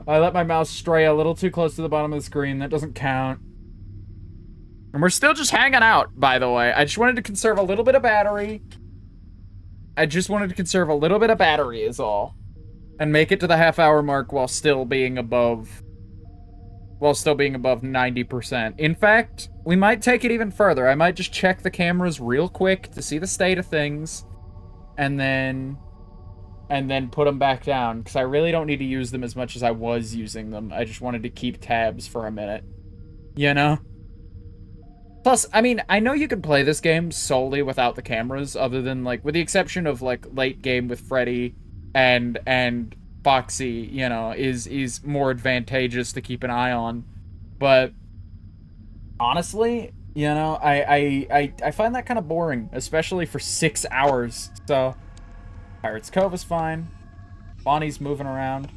I let my mouse stray a little too close to the bottom of the screen. That doesn't count. And we're still just hanging out, by the way. I just wanted to conserve a little bit of battery. Is all. And make it to the half-hour mark while still being above 90%. In fact, we might take it even further. I might just check the cameras real quick to see the state of things. And then put them back down, because I really don't need to use them as much as I was using them. I just wanted to keep tabs for a minute. You know? Plus, I mean, I know you could play this game solely without the cameras, other than, like, with the exception of, like, late game with Freddy and Foxy, you know, is more advantageous to keep an eye on. But, honestly, you know, I find that kind of boring, especially for 6 hours, so... Pirates Cove is fine. Bonnie's moving around.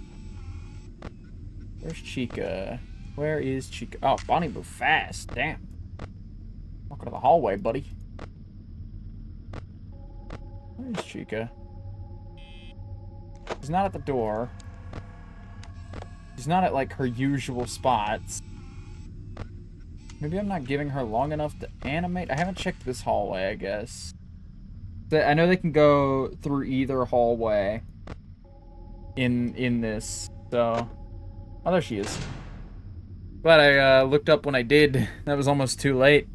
Where's Chica? Where is Chica? Oh, Bonnie moved fast. Damn. Welcome to the hallway, buddy. Where's Chica? She's not at the door. She's not at, like, her usual spots. Maybe I'm not giving her long enough to animate. I haven't checked this hallway, I guess. I know they can go through either hallway in this, so... Oh, there she is. Glad I looked up when I did. That was almost too late.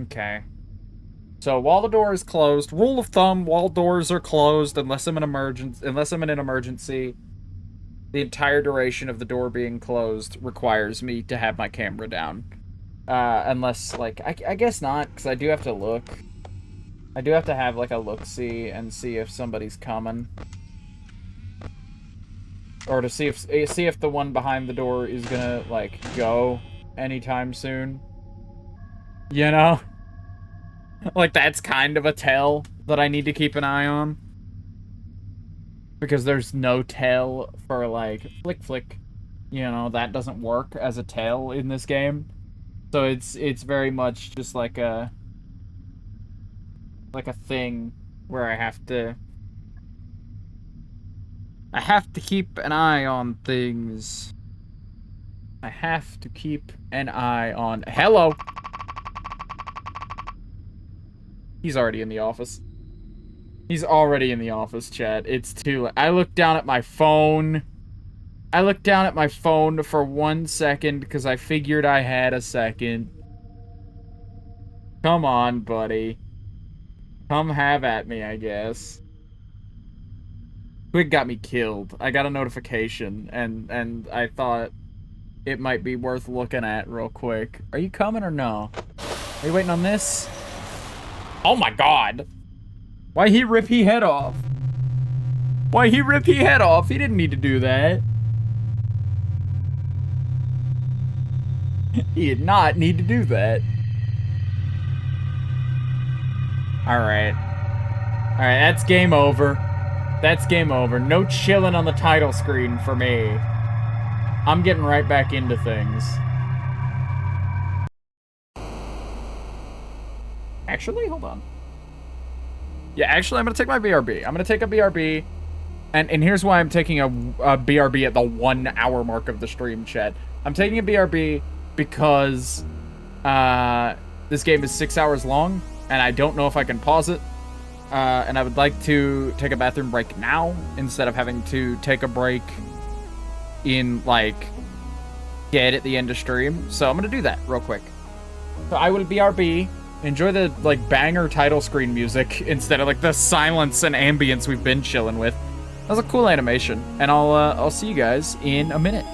Okay. So while the door is closed, rule of thumb, while doors are closed, unless I'm in an emergency, the entire duration of the door being closed requires me to have my camera down. Unless, like, I guess not, because I do have to look. I do have to have, like, a look-see and see if somebody's coming. Or to see if the one behind the door is gonna, like, go anytime soon. You know? Like, that's kind of a tell that I need to keep an eye on. Because there's no tell for, like, flick flick. You know, that doesn't work as a tell in this game. So it's very much just like a thing where I have to keep an eye on things. I have to keep an eye on... Hello! He's already in the office. He's already in the office, chat. It's too late. I looked down at my phone. I looked down at my phone for 1 second because I figured I had a second. Come on, buddy. Come have at me, I guess. Twig got me killed. I got a notification, and I thought it might be worth looking at real quick. Are you coming or no? Are you waiting on this? Oh my god! Why he rip he head off? Why he rip he head off? He didn't need to do that. He did not need to do that. Alright. Alright, that's game over. That's game over. No chilling on the title screen for me. I'm getting right back into things. Actually, hold on. Yeah, actually, I'm gonna take my BRB. I'm gonna take a BRB. And here's why I'm taking a BRB at the 1 hour mark of the stream, chat. I'm taking a BRB because this game is 6 hours long, and I don't know if I can pause it. And I would like to take a bathroom break now, instead of having to take a break in, like, dead at the end of stream. So I'm gonna do that real quick. So I will BRB. Enjoy the, like, banger title screen music instead of, like, the silence and ambience we've been chilling with. That was a cool animation, and I'll see you guys in a minute.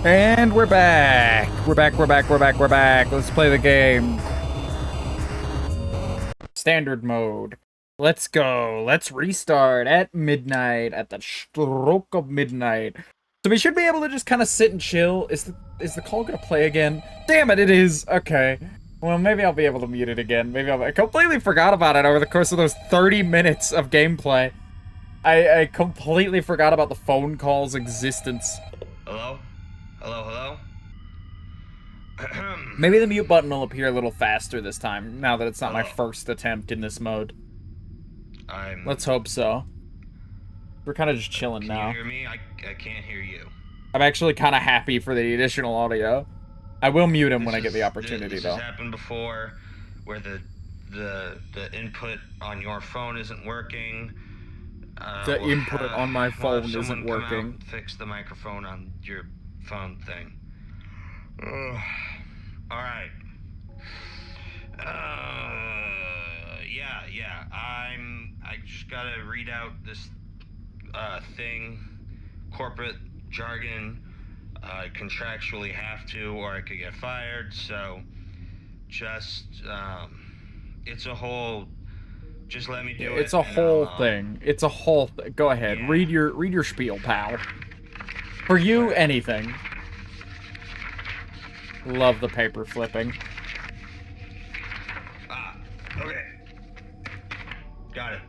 And we're back. We're back. Let's play the game. Standard mode. Let's go. Let's restart at midnight, at the stroke of midnight. So we should be able to just kind of sit and chill. Is the call gonna play again? Damn it, it is. Okay. Well, maybe I'll be able to mute it again. I completely forgot about it over the course of those 30 minutes of gameplay. I completely forgot about the phone call's existence. Hello? Hello? Maybe the mute button will appear a little faster this time, now that it's not my first attempt in this mode. Let's hope so. We're kind of just chilling now. Can you hear me? I can't hear you. I'm actually kind of happy for the additional audio. I will mute him when I get the opportunity, though. This has happened before, where the input on your phone isn't working. The input on my phone isn't working. Come out, fix the microphone on your phone thing. All right. Yeah. I just gotta read out this thing, corporate jargon. I contractually have to, or I could get fired. So, just it's a whole. Just let me do it. It's a whole thing. It's a whole. Go ahead. Yeah. Read your spiel, pal. For you, anything. Love the paper flipping. Okay. Got it.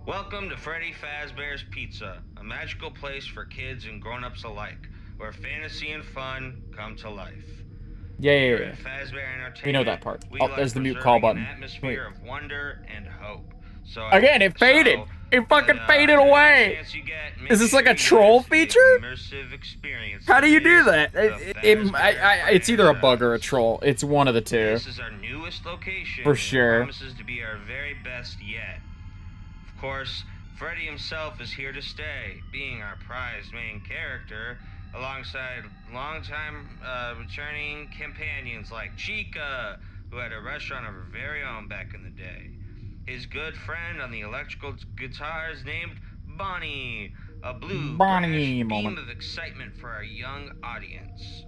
Welcome to Freddy Fazbear's Pizza, a magical place for kids and grown-ups alike, where fantasy and fun come to life. Yeah. We know that part. Oh, there's the mute call button. An atmosphere of wonder and hope. So again, it faded. It fucking faded away. Is this like a troll feature? How do you do that? It's either a bug or a troll. It's one of the two. This is our newest location. For sure. It promises to be our very best yet. Of course, Freddy himself is here to stay, being our prized main character, alongside longtime returning companions like Chica, who had a restaurant of her very own back in the day. His good friend on the electrical guitar is named Bonnie, a blue beam of excitement for our young audience.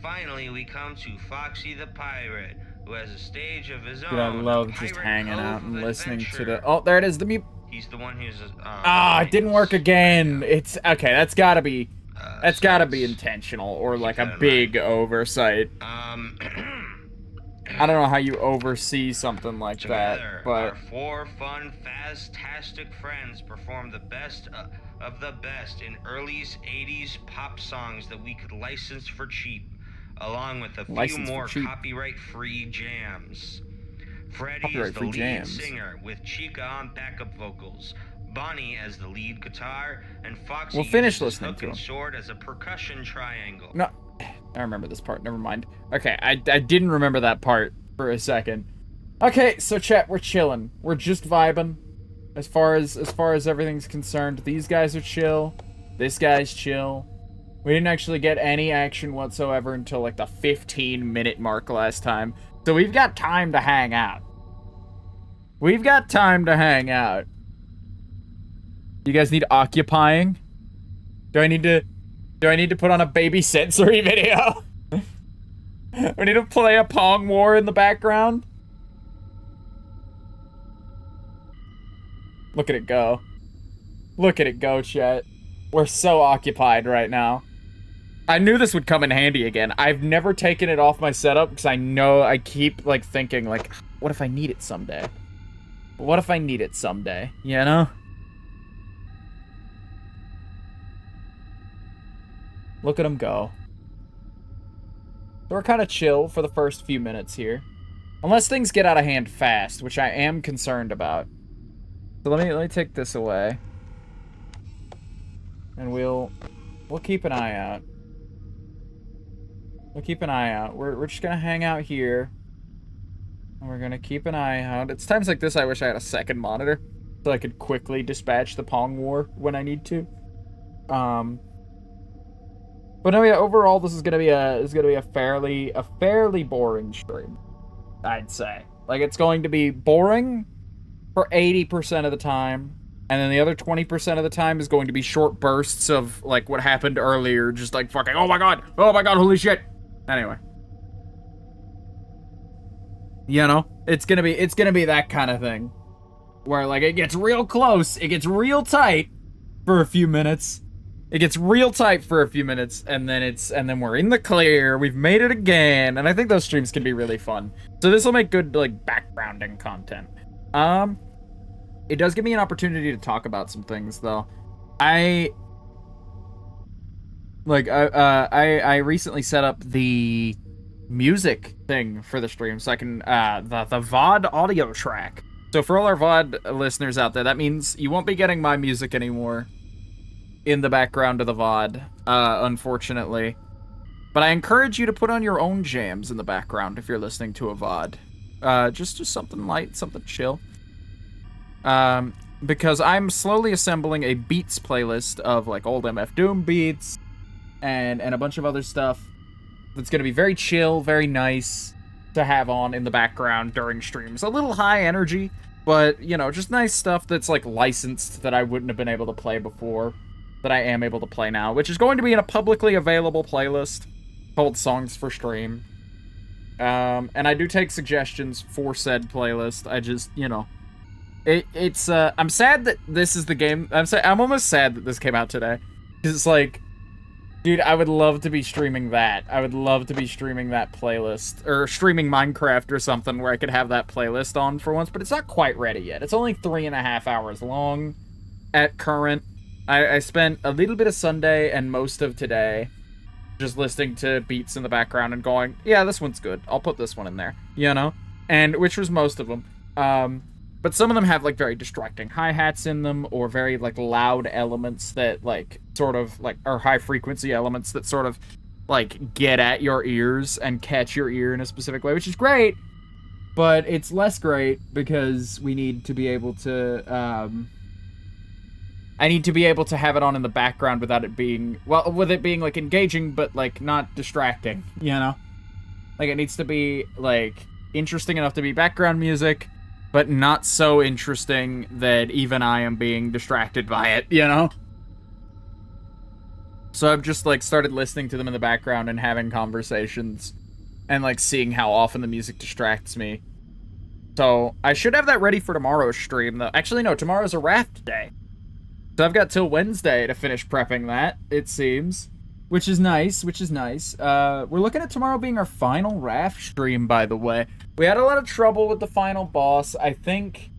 Finally, we come to Foxy the Pirate, who has a stage of his own. Dude, I love just hanging out and listening to the... Oh, there it is, the mute. He's the one who's... it didn't work again. It's... Okay, that's gotta be... That's gotta be intentional, or like a big oversight. I don't know how you oversee something like that, but... Our four fun, fast-tastic friends perform the best of the best in early 80s pop songs that we could license for cheap, along with a few more copyright-free jams. Freddy is the lead singer, with Chica on backup vocals, Bonnie as the lead guitar, and Foxy uses hook and sword as a percussion triangle. No, I remember this part. Never mind. Okay, I didn't remember that part for a second. Okay, so chat, we're chilling. We're just vibing. As far as everything's concerned, these guys are chill. This guy's chill. We didn't actually get any action whatsoever until like the 15-minute mark last time. So we've got time to hang out. You guys need occupying? Do I need to put on a baby sensory video? We need to play a Pong War in the background? Look at it go. Look at it go, chat. We're so occupied right now. I knew this would come in handy again. I've never taken it off my setup because I keep like thinking like, what if I need it someday? What if I need it someday, you know? Look at him go. So we're kind of chill for the first few minutes here. Unless things get out of hand fast, which I am concerned about. So let me take this away. And we'll keep an eye out. We're just gonna hang out here. And we're gonna keep an eye out. It's times like this I wish I had a second monitor, so I could quickly dispatch the Pong War when I need to. But no, yeah, overall this is gonna be a fairly boring stream, I'd say. Like, it's going to be boring for 80% of the time, And then the other 20% of the time is going to be short bursts of, like, what happened earlier. Just like, fucking, oh my god, holy shit. Anyway. You know? It's gonna be that kind of thing. Where, like, it gets real close, it gets real tight for a few minutes. It gets real tight for a few minutes, and then we're in the clear, we've made it again, and I think those streams can be really fun. So this will make good, like, backgrounding content. It does give me an opportunity to talk about some things, though. I recently set up the music thing for the stream, so I can, the VOD audio track. So for all our VOD listeners out there, that means you won't be getting my music anymore in the background of the VOD, unfortunately. But I encourage you to put on your own jams in the background if you're listening to a VOD. Just something light, something chill. Because I'm slowly assembling a beats playlist of, like, old MF Doom beats and a bunch of other stuff that's gonna be very chill, very nice to have on in the background during streams. A little high energy, but, you know, just nice stuff that's, like, licensed that I wouldn't have been able to play before, that I am able to play now, which is going to be in a publicly available playlist called Songs for Stream. And I do take suggestions for said playlist. I just, you know, I'm sad that this is the game. I'm almost sad that this came out today. Because it's like, dude, I would love to be streaming that. I would love to be streaming that playlist. Or streaming Minecraft or something where I could have that playlist on for once. But it's not quite ready yet. It's only 3.5 hours long at current. I spent a little bit of Sunday and most of today just listening to beats in the background and going, yeah, this one's good. I'll put this one in there. You know? And which was most of them. But some of them have, like, very distracting hi-hats in them, or very, like, loud elements that, like, sort of, like, are high-frequency elements that sort of, like, get at your ears and catch your ear in a specific way, which is great, but it's less great because we need to be able to, I need to be able to have it on in the background without it being, well, with it being, like, engaging, but, like, not distracting, you know? Like, it needs to be, like, interesting enough to be background music, but not so interesting that even I am being distracted by it, you know? So I've just, like, started listening to them in the background and having conversations and, like, seeing how often the music distracts me. So I should have that ready for tomorrow's stream, though. Actually, no, tomorrow's a raft day. So I've got till Wednesday to finish prepping that, it seems. Which is nice, We're looking at tomorrow being our final raft stream, by the way. We had a lot of trouble with the final boss. I think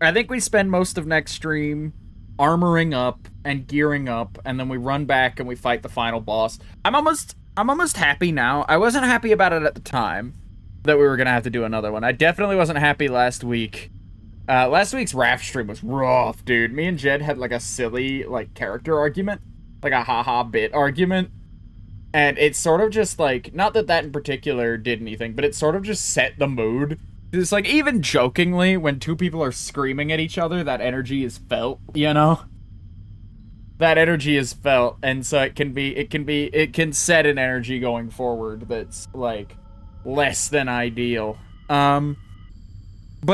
we spend most of next stream armoring up and gearing up, and then we run back and we fight the final boss. I'm almost happy now. I wasn't happy about it at the time that we were gonna have to do another one. I definitely wasn't happy last week. Last week's raft stream was rough, dude. Me and Jed had, like, a silly, like, character argument. Like a haha bit argument. And it's sort of just, like, not that that in particular did anything, but it sort of just set the mood. It's like, even jokingly, when two people are screaming at each other, that energy is felt, you know? That energy is felt, and so it can set an energy going forward that's, like, less than ideal. But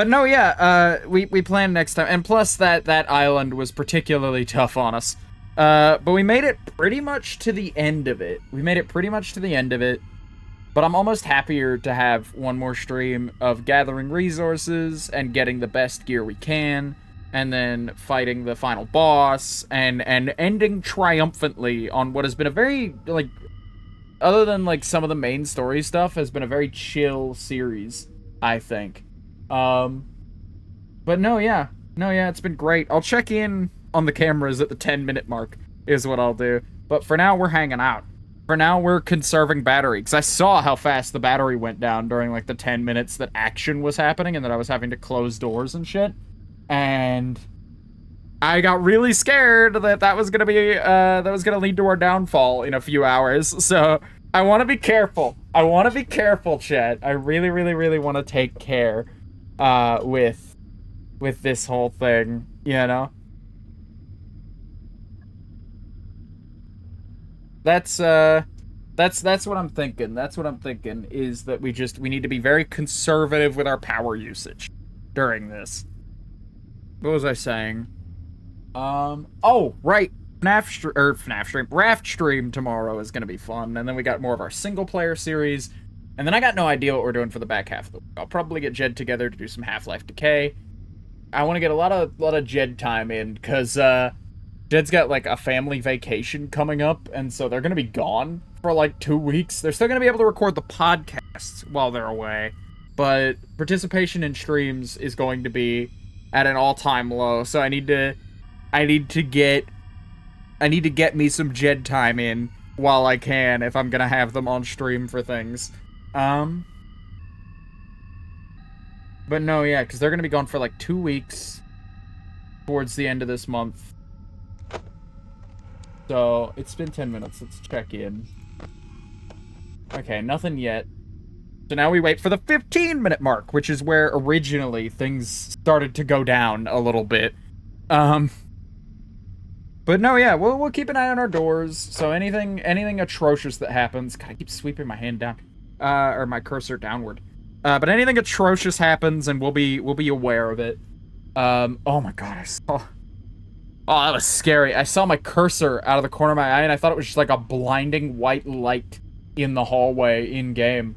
no, yeah, we plan next time, and plus that island was particularly tough on us. But we made it pretty much to the end of it. But I'm almost happier to have one more stream of gathering resources and getting the best gear we can, and then fighting the final boss, and ending triumphantly on what has been a very, like, other than, like, some of the main story stuff, has been a very chill series, I think. But no, yeah, it's been great. I'll check in on the cameras at the 10-minute mark, is what I'll do. But for now, we're hanging out. For now, we're conserving battery, because I saw how fast the battery went down during, like, the 10 minutes that action was happening, and that I was having to close doors and shit. And I got really scared that was gonna be, that was gonna lead to our downfall in a few hours. So I want to be careful. Chat. I really, really, really want to take care, with this whole thing, you know? That's what I'm thinking. Is that we need to be very conservative with our power usage during this. What was I saying? Oh, right. FNAF stream. Raft stream tomorrow is gonna be fun, and then we got more of our single player series, and then I got no idea what we're doing for the back half of the week. I'll probably get Jed together to do some Half-Life Decay. I want to get a lot of Jed time in, because Jed's got like a family vacation coming up, and so they're gonna be gone for like 2 weeks. They're still gonna be able to record the podcasts while they're away, but participation in streams is going to be at an all-time low. So I need to get me some Jed time in while I can, if I'm gonna have them on stream for things. But no, yeah, because they're gonna be gone for like 2 weeks towards the end of this month. So it's been 10 minutes. Let's check in. Okay, nothing yet. So now we wait for the 15-minute mark, which is where originally things started to go down a little bit. But no, yeah, we'll keep an eye on our doors. So anything atrocious that happens, God, I keep sweeping my hand down, or my cursor downward. But anything atrocious happens, and we'll be aware of it. Oh my God, I saw. Oh, that was scary. I saw my cursor out of the corner of my eye, and I thought it was just like a blinding white light in the hallway in game.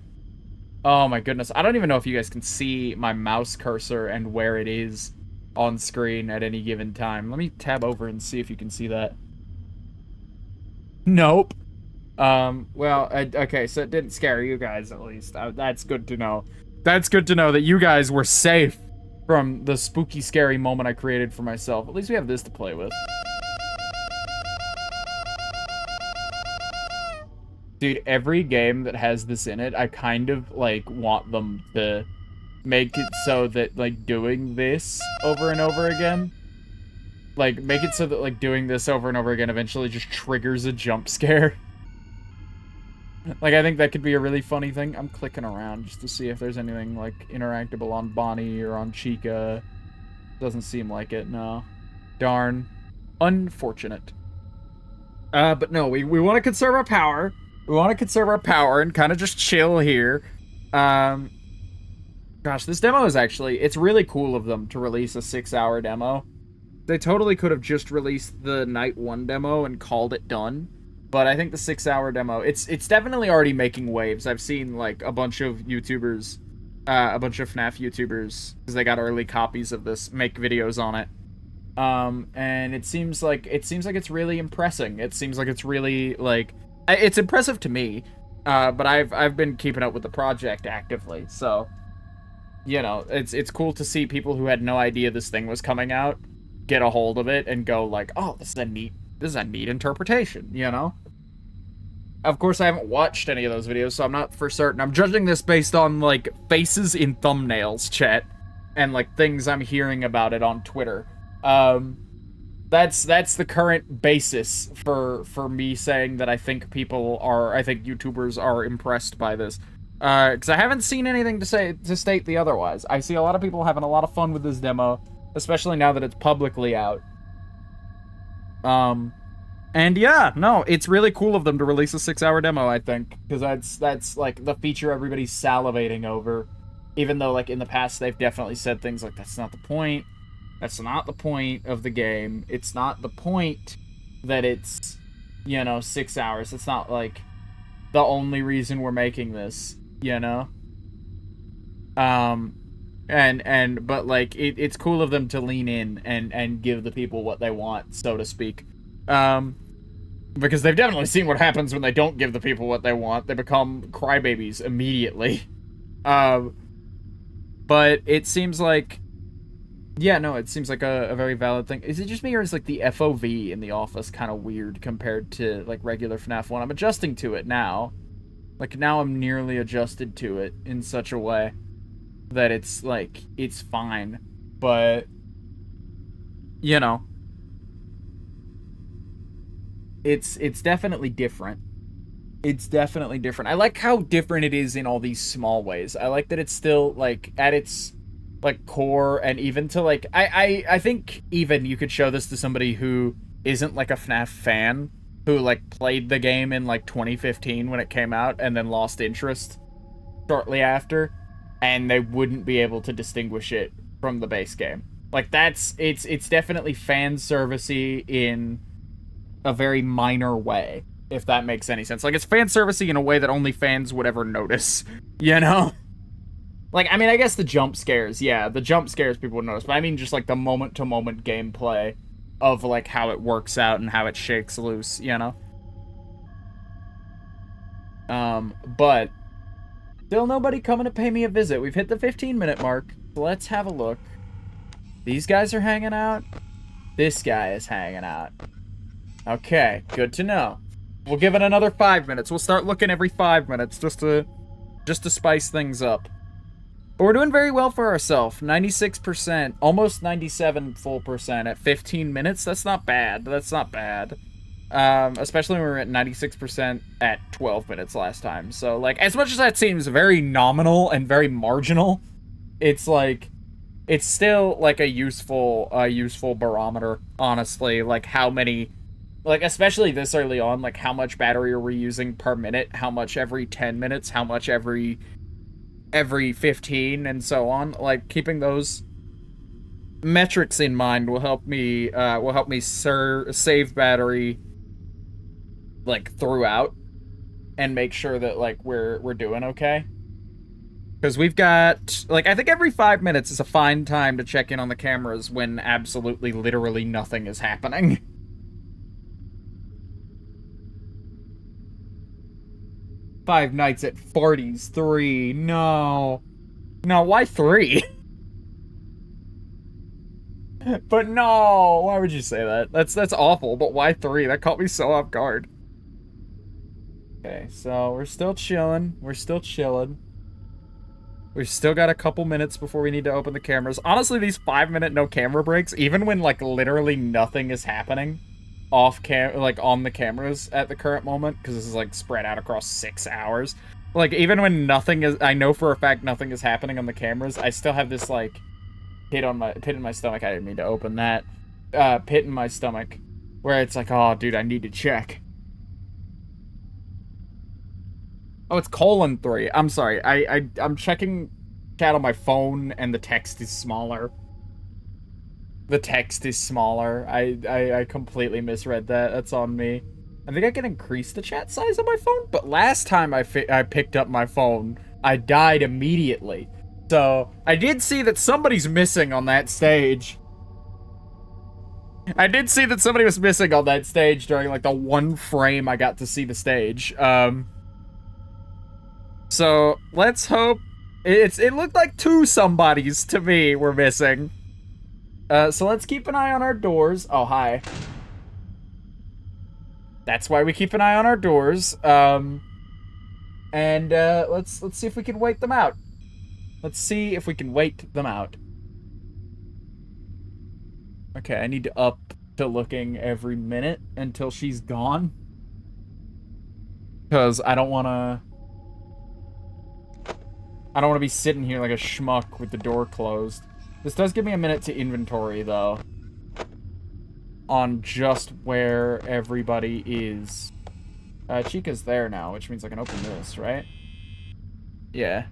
Oh my goodness. I don't even know if you guys can see my mouse cursor and where it is on screen at any given time. Let me tab over and see if you can see that. Nope. Well, okay, so it didn't scare you guys, at least. That's good to know. That's good to know that you guys were safe from the spooky, scary moment I created for myself. At least we have this to play with. Dude, every game that has this in it, I kind of, like, want them to make it so that, like, doing this over and over again, like, make it so that, like, doing this over and over again eventually just triggers a jump scare. Like, I think that could be a really funny thing. I'm clicking around just to see if there's anything, like, interactable on Bonnie or on Chica. Doesn't seem like it, no. Darn. Unfortunate. But no, we want to conserve our power. We want to conserve our power and kind of just chill here. Gosh, this demo is actually, it's really cool of them to release a 6-hour demo. They totally could have just released the Night 1 demo and called it done. But I think the 6-hour demo, it's definitely already making waves. I've seen, like, a bunch of YouTubers, a bunch of FNAF YouTubers, because they got early copies of this, make videos on it. And it seems like it's really impressing. It seems like it's really, like, it's impressive to me, but I've been keeping up with the project actively, so, you know, it's cool to see people who had no idea this thing was coming out get a hold of it and go like, oh, this is a neat interpretation, you know? Of course, I haven't watched any of those videos, so I'm not for certain. I'm judging this based on, like, faces in thumbnails, chat, and, like, things I'm hearing about it on Twitter. That's the current basis for me saying that I think YouTubers are impressed by this. Because I haven't seen anything to state the otherwise. I see a lot of people having a lot of fun with this demo, especially now that it's publicly out. And yeah, no, it's really cool of them to release a 6-hour demo, I think, because that's like the feature everybody's salivating over. Even though, like, in the past they've definitely said things like, that's not the point. That's not the point of the game. It's not the point that it's, you know, 6 hours. It's not, like, the only reason we're making this, you know? But, like, it's cool of them to lean in and give the people what they want, so to speak. Because they've definitely seen what happens when they don't give the people what they want. They become crybabies immediately. But it seems like... Yeah, no, it seems like a very valid thing. Is it just me, or is, like, the FOV in the office kind of weird compared to, like, regular FNAF 1? I'm adjusting to it now. Like, now I'm nearly adjusted to it in such a way that it's, like, it's fine. But, you know, it's definitely different. It's definitely different. I like how different it is in all these small ways. I like that it's still, like, at its... like, core, and even to, like, I think even you could show this to somebody who isn't, like, a FNAF fan, who, like, played the game in, like, 2015 when it came out, and then lost interest shortly after, and they wouldn't be able to distinguish it from the base game. Like it's definitely fan servicey in a very minor way, if that makes any sense. Like it's fan servicey in a way that only fans would ever notice, you know? Like, I mean, I guess the jump scares, yeah, the jump scares people would notice, but I mean just like the moment to moment gameplay of like how it works out and how it shakes loose, you know? But still nobody coming to pay me a visit. We've hit the 15-minute mark. So let's have a look. These guys are hanging out. This guy is hanging out. Okay, good to know. We'll give it another 5 minutes. We'll start looking every 5 minutes just to spice things up. But we're doing very well for ourselves. 96%, almost 97 full percent at 15 minutes. That's not bad. That's not bad. Especially when we were at 96% at 12 minutes last time. So, like, as much as that seems very nominal and very marginal, it's like, it's still like a useful barometer, honestly. Like how many, like especially this early on, like how much battery are we using per minute, how much every 10 minutes, how much every 15, and so on. Like keeping those metrics in mind will help me save battery like throughout and make sure that like we're doing okay. Because we've got, like, I think every 5 minutes is a fine time to check in on the cameras when absolutely, literally nothing is happening. Five Nights at Freddy's 3. No. No, why 3? But no, why would you say that? That's awful, but why 3? That caught me so off guard. Okay, so we're still chilling. We're still chilling. We've still got a couple minutes before we need to open the cameras. Honestly, these 5-minute no camera breaks, even when like literally nothing is happening like on the cameras at the current moment, because this is like spread out across 6 hours. Like even when nothing is, I know for a fact nothing is happening on the cameras, I still have this like pit in my stomach. I didn't mean to open that. Pit in my stomach where it's like, oh dude, I need to check. Oh, it's :3. I'm sorry. I'm checking chat on my phone, and the text is smaller. The text is smaller. I completely misread that. That's on me. I think I can increase the chat size on my phone, but last time I picked up my phone, I died immediately. So, I did see that somebody's missing on that stage. I did see that somebody was missing on that stage during, like, the one frame I got to see the stage. So let's hope it looked like 2 somebodies to me were missing. So let's keep an eye on our doors. Oh, hi. That's why we keep an eye on our doors. And let's see if we can wait them out. Let's see if we can wait them out. Okay, I need to up to looking every minute until she's gone. Because I don't want to be sitting here like a schmuck with the door closed. This does give me a minute to inventory, though. On just where everybody is. Chica's there now, which means I can open this, right? Yeah.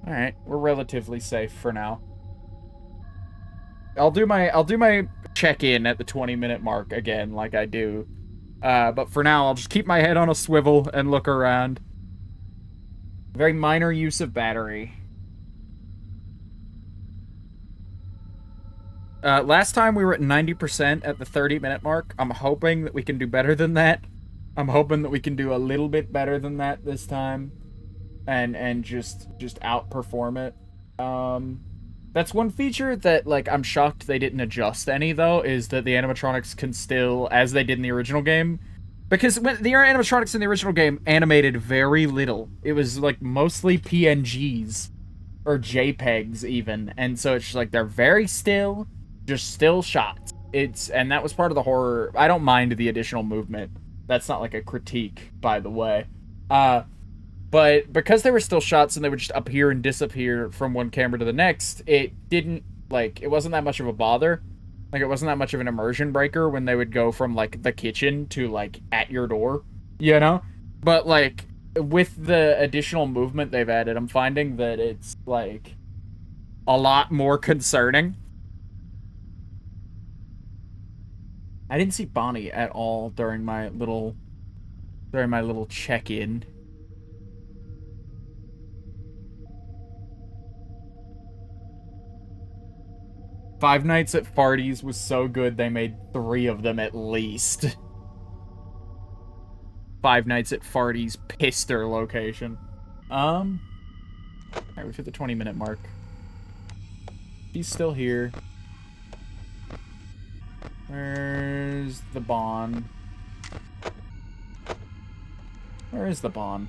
Alright, we're relatively safe for now. I'll do my check-in at the 20-minute mark again, like I do. But for now, I'll just keep my head on a swivel and look around. Very minor use of battery. Last time we were at 90% at the 30-minute mark. I'm hoping that we can do better than that. I'm hoping that we can do a little bit better than that this time. And just outperform it. That's one feature that, like, I'm shocked they didn't adjust any, though, is that the animatronics can still, as they did in the original game, because when the animatronics in the original game animated very little. It was, like, mostly PNGs. Or JPEGs, even. And so it's just, like, they're very still. Just still shots. And that was part of the horror. I don't mind the additional movement. That's not, like, a critique, by the way. But because they were still shots and they would just appear and disappear from one camera to the next, it didn't, like, it wasn't that much of a bother. Like, it wasn't that much of an immersion breaker when they would go from, like, the kitchen to, like, at your door, you know? But, like, with the additional movement they've added, I'm finding that it's, like, a lot more concerning. I didn't see Bonnie at all during my little check-in. Five Nights at Freddy's was so good they made 3 of them at least. Five Nights at Freddy's Pister location. Alright, we've hit the 20-minute mark. She's still here. Where's the Bon? Where is the Bon?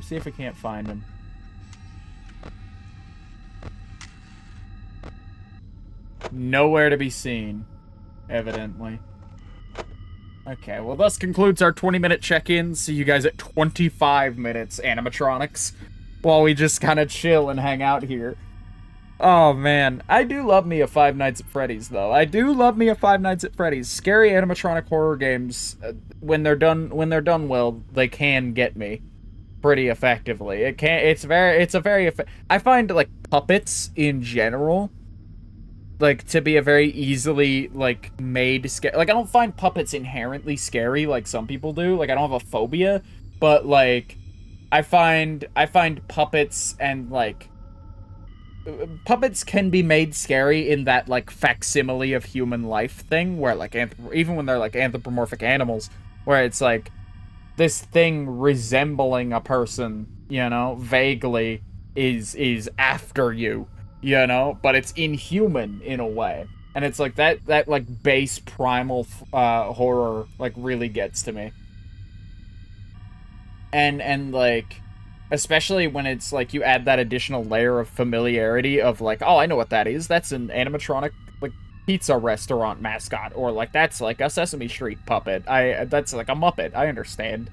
See if we can't find him. Nowhere to be seen, evidently. Okay, well, thus concludes our 20-minute check-in. See you guys at 25 minutes, animatronics, while we just kind of chill and hang out here. Oh, man. I do love me a Five Nights at Freddy's, though. I do love me a Five Nights at Freddy's. Scary animatronic horror games, when they're done well, they can get me pretty effectively. I find, like, puppets in general, like, to be a very easily, like, made scary. Like, I don't find puppets inherently scary like some people do. Like, I don't have a phobia, but, like, I find puppets and, like, puppets can be made scary in that, like, facsimile of human life thing, where, like, even when they're, like, anthropomorphic animals, where it's, like, this thing resembling a person, you know, vaguely is after you. You know, but it's inhuman in a way, and it's like that like base primal horror like really gets to me, and like especially when it's like you add that additional layer of familiarity of like, oh, I know what that is. That's an animatronic like pizza restaurant mascot, or like that's like a Sesame Street puppet. That's like a Muppet. I understand,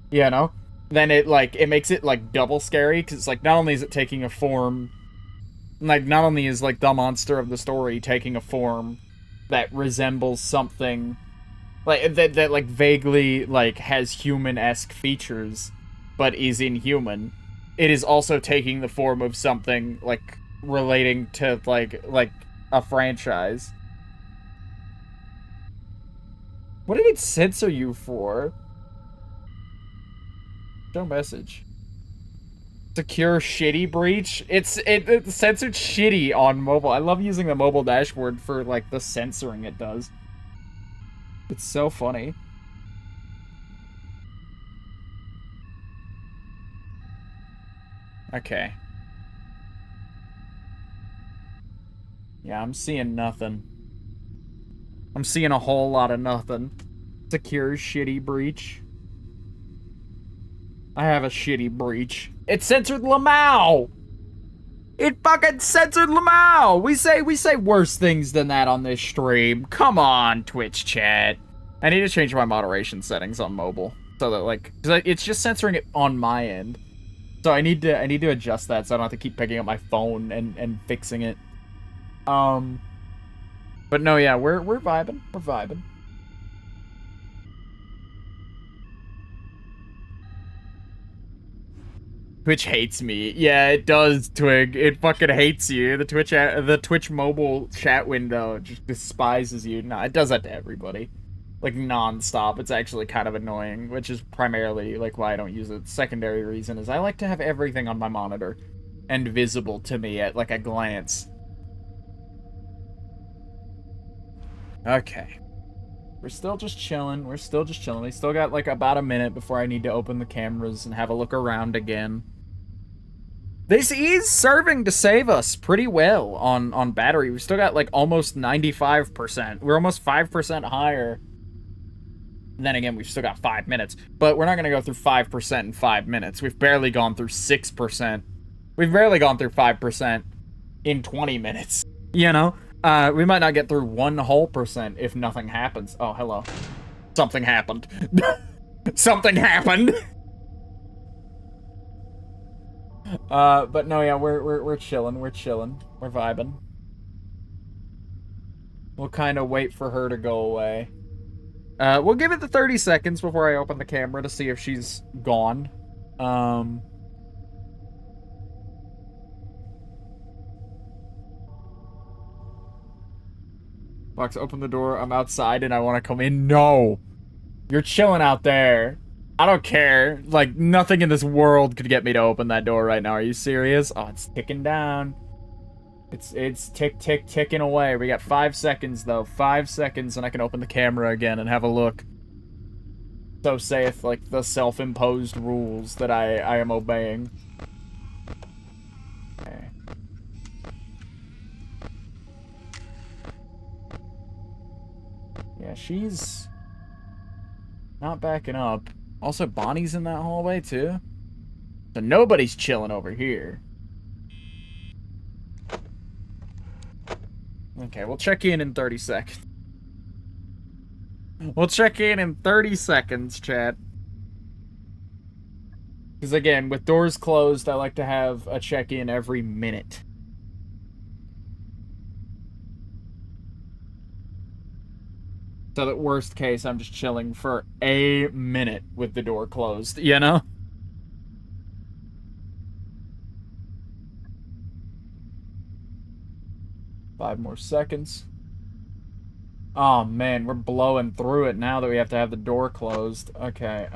you know. Then it makes it like double scary because it's like not only is it taking a form. Like, not only is, like, the monster of the story taking a form that resembles something, like, that like, vaguely, like, has human-esque features, but is inhuman, it is also taking the form of something, like, relating to, like, a franchise. What did it censor you for? No message. Secure shitty breach. It censored shitty on mobile. I love using the mobile dashboard for like the censoring it does. It's so funny. Okay. Yeah, I'm seeing nothing. I'm seeing a whole lot of nothing. Secure shitty breach. I have a shitty breach. It censored Lamau! It fucking censored Lamau! We say worse things than that on this stream. Come on, Twitch chat. I need to change my moderation settings on mobile. So that, like, cause it's just censoring it on my end. So I need to adjust that so I don't have to keep picking up my phone and fixing it. But no, yeah, we're vibing. We're vibing. Twitch hates me. Yeah, it does, Twig. It fucking hates you. The Twitch mobile chat window just despises you. Nah, it does that to everybody. Like, non-stop. It's actually kind of annoying, which is primarily, like, why I don't use it. Secondary reason is I like to have everything on my monitor and visible to me at, like, a glance. Okay. We're still just chilling. We still got, like, about a minute before I need to open the cameras and have a look around again. This is serving to save us pretty well on battery. We've still got, like, almost 95%. We're almost 5% higher. And then again, we've still got 5 minutes. But we're not going to go through 5% in 5 minutes. We've barely gone through 6%. We've barely gone through 5% in 20 minutes. You know? We might not get through 1 whole percent if nothing happens. Oh, hello. Something happened. Something happened! But no, yeah, we're chilling. We're chilling. We're vibing. We'll kind of wait for her to go away. We'll give it the 30 seconds before I open the camera to see if she's gone. Fox, open the door. I'm outside and I want to come in. No. You're chilling out there. I don't care. Like, nothing in this world could get me to open that door right now. Are you serious? Oh, it's ticking down. It's ticking away. We got 5 seconds, though. 5 seconds and I can open the camera again and have a look. So saith, like, the self-imposed rules that I am obeying. Okay. Yeah, she's not backing up. Also, Bonnie's in that hallway, too. So nobody's chilling over here. Okay, we'll check in 30 seconds. We'll check in 30 seconds, chat. Because again, with doors closed, I like to have a check-in every minute. So that worst case, I'm just chilling for a minute with the door closed, you know? Five more seconds. Oh man, we're blowing through it now that we have to have the door closed. Okay,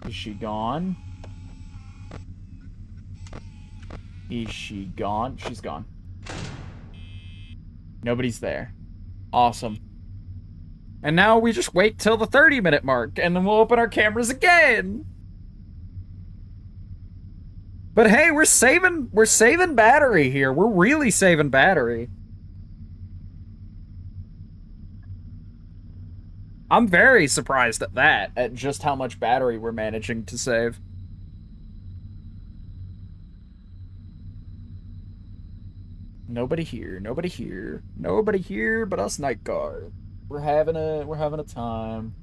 is she gone? Is she gone? She's gone. Nobody's there. Awesome. And now we just wait till the 30-minute mark, and then we'll open our cameras again. But hey, we're saving battery here. We're really saving battery. I'm very surprised at that, at just how much battery we're managing to save. Nobody here, nobody here, nobody here but us night guard. We're having a time.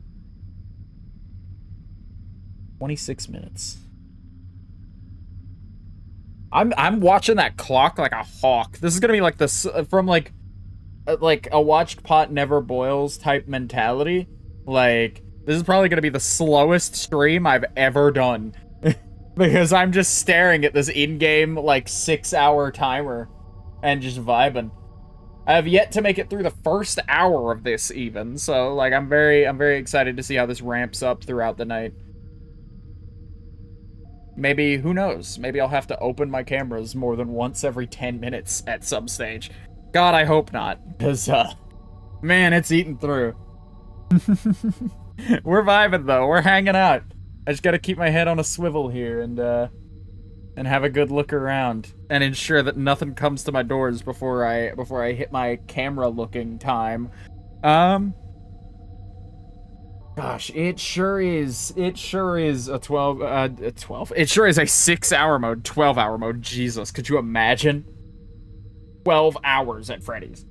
26 minutes. I'm watching that clock like a hawk. This is gonna be like this from like a watched pot never boils type mentality. Like, this is probably gonna be the slowest stream I've ever done. Because I'm just staring at this in-game, like, 6-hour timer and just vibing. I have yet to make it through the first hour of this, even. So, like, I'm very excited to see how this ramps up throughout the night. Maybe, who knows? Maybe I'll have to open my cameras more than once every 10 minutes at some stage. God, I hope not. Because, man, it's eating through. We're vibing, though. We're hanging out. I just gotta keep my head on a swivel here and have a good look around and ensure that nothing comes to my doors before I hit my camera looking time. Gosh, it sure is a 12 it sure is a 6-hour mode, 12-hour mode. Jesus, could you imagine? 12 hours at Freddy's.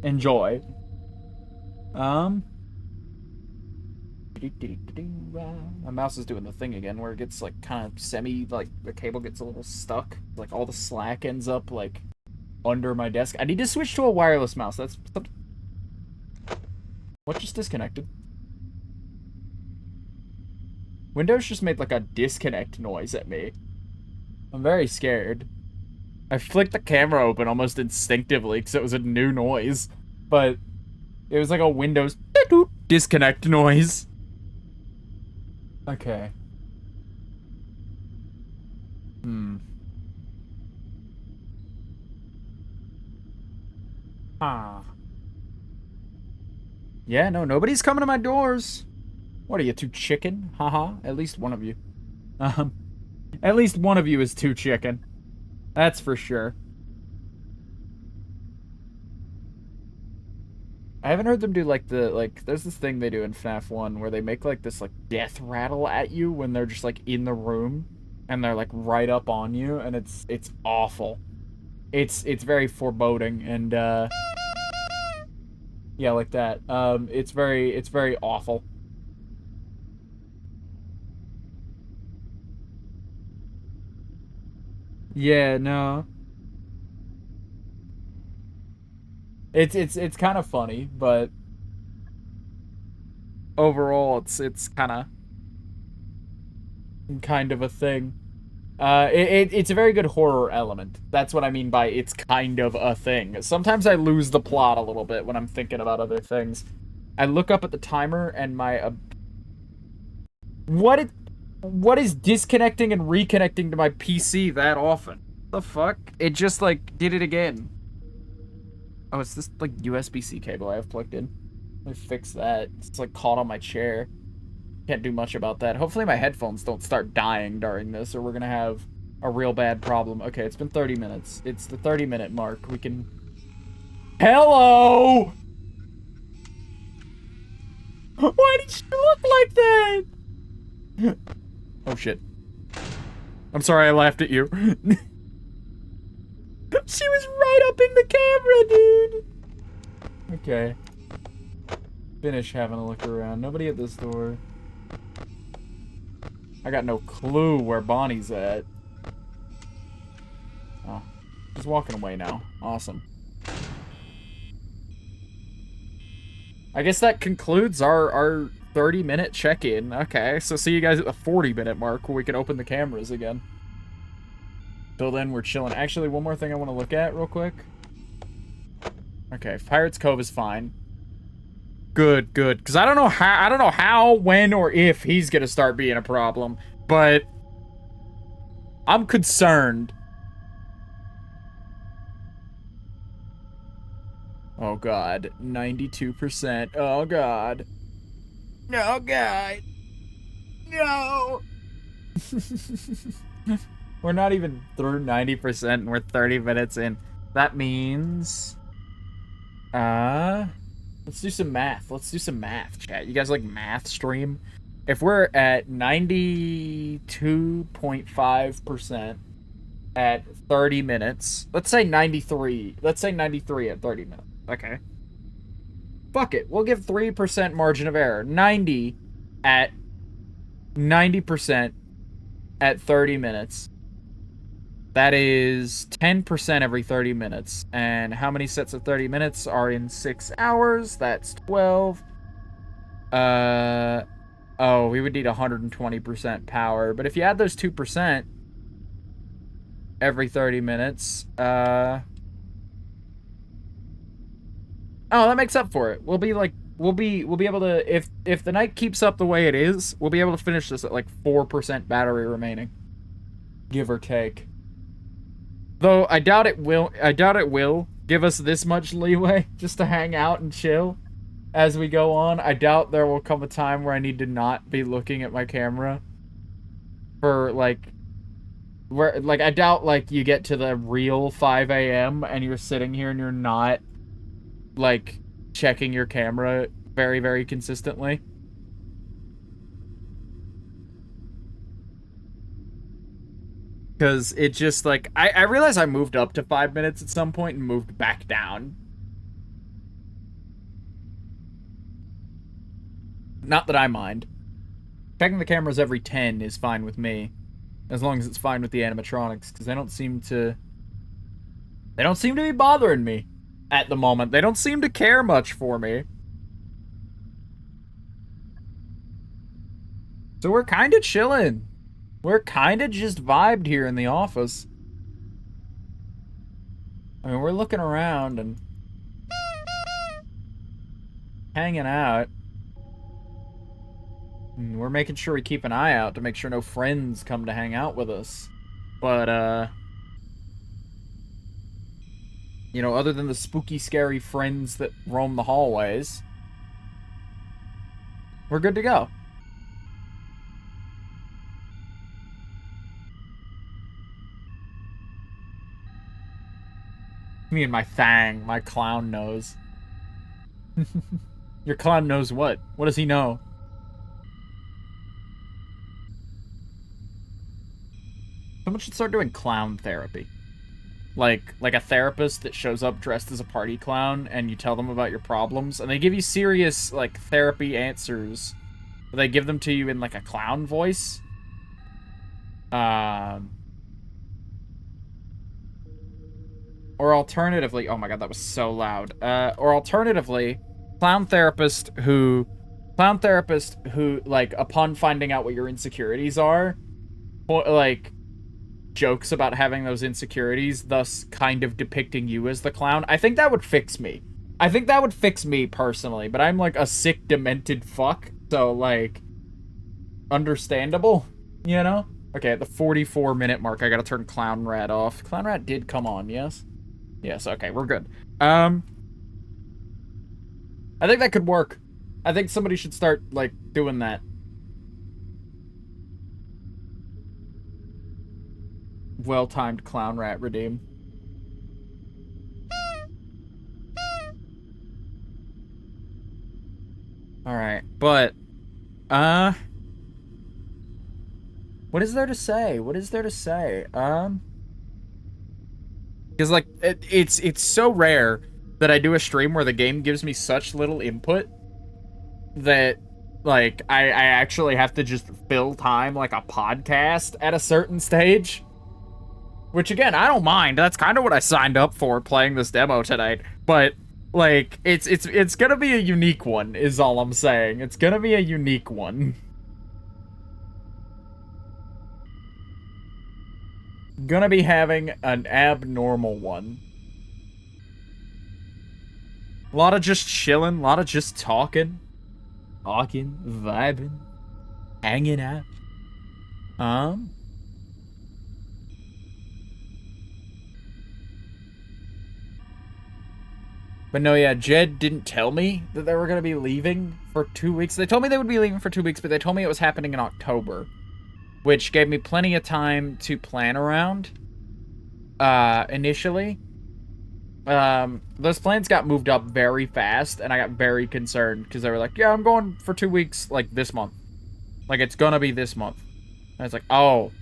Enjoy. My mouse is doing the thing again where it gets like kind of like the cable gets a little stuck. Like all the slack ends up like under my desk. I need to switch to a wireless mouse. That's what just disconnected? Windows just made like a disconnect noise at me. I'm very scared. I flicked the camera open almost instinctively because it was a new noise, but it was like a Windows disconnect noise. Okay. Yeah, no, nobody's coming to my doors. What are you, too chicken? Haha, at least one of you. At least one of you is too chicken. That's for sure. I haven't heard them do like there's this thing they do in FNAF 1 where they make like this like death rattle at you when they're just like in the room and they're like right up on you, and it's awful. It's very foreboding and yeah, like that. It's very awful. Yeah, no. It's kind of funny, but overall it's kind of a thing. It's a very good horror element. That's what I mean by it's kind of a thing. Sometimes I lose the plot a little bit when I'm thinking about other things. I look up at the timer and my what it what is disconnecting and reconnecting to my PC that often? The fuck? It just like did it again. Oh, it's this like USB-C cable I have plugged in. Let me fix that. It's like caught on my chair. Can't do much about that. Hopefully my headphones don't start dying during this, or we're gonna have a real bad problem. Okay, it's been 30 minutes. It's the 30-minute mark. We can... Hello! Why did you look like that? Oh, shit. I'm sorry I laughed at you. She was right up in the camera, dude! Okay. Finish having a look around. Nobody at this door. I got no clue where Bonnie's at. Oh. She's walking away now. Awesome. I guess that concludes our 30-minute check-in. Okay, so see you guys at the 40-minute mark where we can open the cameras again. Till then, we're chilling. Actually, one more thing I want to look at real quick. Okay, Pirates Cove is fine. Good, good. Because I don't know how, when, or if he's gonna start being a problem. But I'm concerned. Oh god, 92%. Oh god. No, God. No. We're not even through 90% and we're 30 minutes in. That means... let's do some math. Let's do some math, chat. You guys like math stream? If we're at 92.5% at 30 minutes, let's say 93. Let's say 93 at 30 minutes. Okay. Fuck it. We'll give 3% margin of error. 90 at 90% at 30 minutes. That is 10% every 30 minutes. And how many sets of 30 minutes are in 6 hours? That's 12. Oh, we would need 120% power. But if you add those 2% every 30 minutes, oh, that makes up for it. We'll be like, we'll be able to, if the night keeps up the way it is, we'll be able to finish this at like 4% battery remaining. Give or take. Though I doubt it will give us this much leeway just to hang out and chill as we go on. I doubt there will come a time where I need to not be looking at my camera for like I doubt like you get to the real 5 a.m. and you're sitting here and you're not like checking your camera very, very consistently. Because it just, like, I realize I moved up to 5 minutes at some point and moved back down. Not that I mind. Checking the cameras every 10 is fine with me. As long as it's fine with the animatronics, because they don't seem to be bothering me at the moment. They don't seem to care much for me. So we're kind of chilling. We're kind of just vibed here in the office. I mean, we're looking around and hanging out. And we're making sure we keep an eye out to make sure no friends come to hang out with us. But, you know, other than the spooky, scary friends that roam the hallways, we're good to go. Me and my thang, my clown nose. Your clown knows what? What does he know? Someone should start doing clown therapy. Like a therapist that shows up dressed as a party clown and you tell them about your problems and they give you serious, like, therapy answers. They give them to you in, like, a clown voice. Or alternatively, oh my god, that was so loud. Or alternatively, clown therapist who, like, upon finding out what your insecurities are, like, jokes about having those insecurities, thus kind of depicting you as the clown, I think that would fix me. I think that would fix me personally, but I'm like a sick, demented fuck, so like, understandable, you know? Okay, at the 44-minute mark, I gotta turn Clown Rat off. Clown Rat did come on, yes? Yes, okay, we're good. I think that could work. I think somebody should start, like, doing that. Well-timed Clown Rat redeem. Alright, but, what is there to say? What is there to say? Because, like, it's so rare that I do a stream where the game gives me such little input that, like, I actually have to just fill time like a podcast at a certain stage. Which, again, I don't mind. That's kind of what I signed up for playing this demo tonight. But, like, it's gonna be a unique one, is all I'm saying. It's gonna be a unique one. Gonna be having an abnormal one. A lot of just chilling, a lot of just talking. Talking, vibing, hanging out. But no, yeah, Jed didn't tell me that they were going to be leaving for 2 weeks. They told me they would be leaving for 2 weeks, but they told me it was happening in October, which gave me plenty of time to plan around, initially. Those plans got moved up very fast, and I got very concerned, because they were like, yeah, I'm going for 2 weeks, like, this month. Like, it's gonna be this month. And I was like, oh,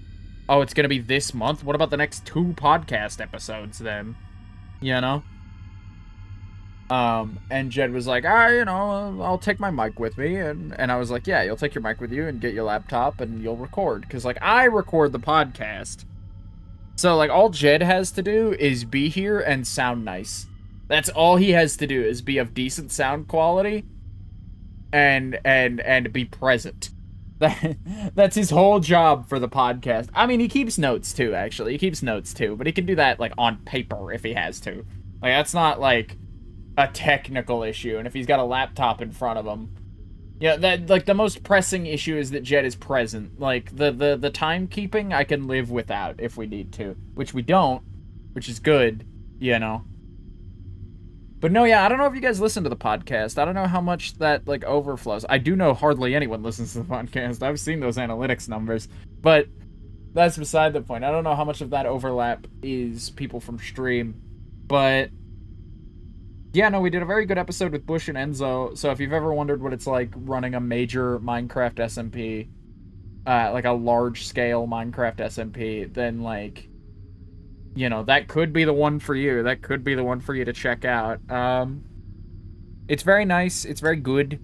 it's gonna be this month? What about the next 2 podcast episodes, then? You know? And Jed was like, you know, I'll take my mic with me, and I was like, yeah, you'll take your mic with you and get your laptop and you'll record, because, like, I record the podcast. So, like, all Jed has to do is be here and sound nice. That's all he has to do, is be of decent sound quality and be present. That's his whole job for the podcast. I mean, he keeps notes too, actually. He keeps notes too, but he can do that, like, on paper if he has to. Like, that's not, like, a technical issue, and if he's got a laptop in front of him, yeah, that, like, the most pressing issue is that Jed is present. Like, the timekeeping I can live without if we need to, which we don't, which is good, you know. But no, yeah, I don't know if you guys listen to the podcast. I don't know how much that, like, overflows. I do know hardly anyone listens to the podcast. I've seen those analytics numbers, but that's beside the point. I don't know how much of that overlap is people from stream, but yeah, no, we did a very good episode with Bush and Enzo, so if you've ever wondered what it's like running a major Minecraft SMP, like a large-scale Minecraft SMP, then, like, you know, that could be the one for you. That could be the one for you to check out. It's very nice. It's very good.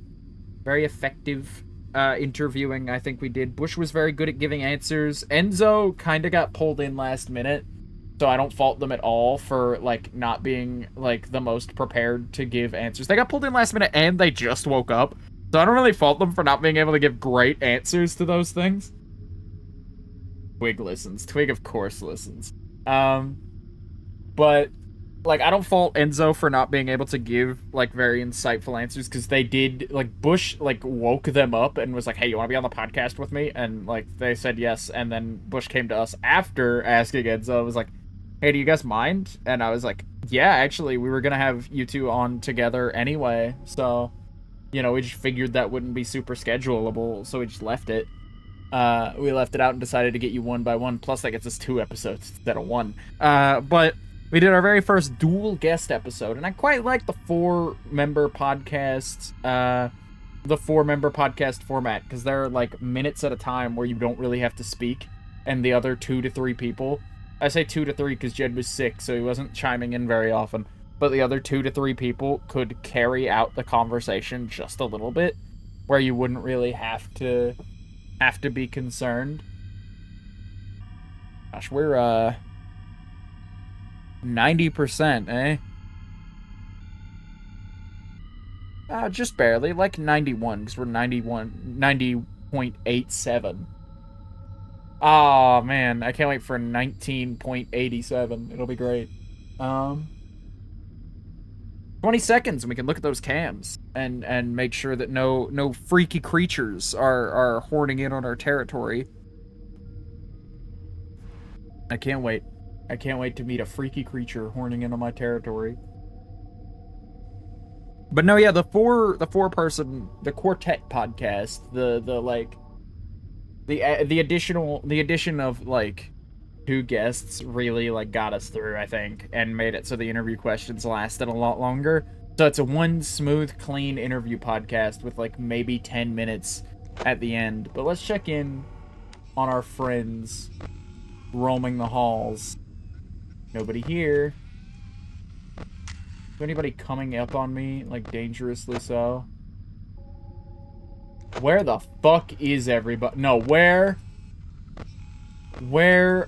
Very effective interviewing, I think we did. Bush was very good at giving answers. Enzo kind of got pulled in last minute, so I don't fault them at all for, like, not being, like, the most prepared to give answers. They got pulled in last minute and they just woke up, so I don't really fault them for not being able to give great answers to those things. Twig listens. Twig, of course, listens. But, like, I don't fault Enzo for not being able to give, like, very insightful answers, because they did, like, Bush, like, woke them up and was like, hey, you want to be on the podcast with me? And, like, they said yes, and then Bush came to us after asking Enzo, was like, hey, do you guys mind? And I was like, yeah, actually, we were gonna have you two on together anyway, so, you know, we just figured that wouldn't be super schedulable, so we just left it. We left it out and decided to get you one by one, plus that gets us 2 episodes instead of 1. But we did our very first dual guest episode, and I quite like the 4-member podcast, format, because they're, like, minutes at a time where you don't really have to speak, and the other 2 to 3 people, I say 2 to 3 because Jed was sick, so he wasn't chiming in very often, but the other 2 to 3 people could carry out the conversation just a little bit, where you wouldn't really have to be concerned. Gosh, we're, 90%, eh? Just barely, like 91, because we're 90.87. Oh man, I can't wait for 19.87. It'll be great. Um, 20 seconds and we can look at those cams and make sure that no freaky creatures are horning in on our territory. I can't wait. I can't wait to meet a freaky creature horning in on my territory. But no, yeah, the quartet podcast, the like the addition of like two guests really like got us through, I think, and made it so the interview questions lasted a lot longer. So it's a one smooth, clean interview podcast with like maybe 10 minutes at the end. But let's check in on our friends roaming the halls. Nobody here. Is anybody coming up on me, like, dangerously so? Where the fuck is everybody? No, where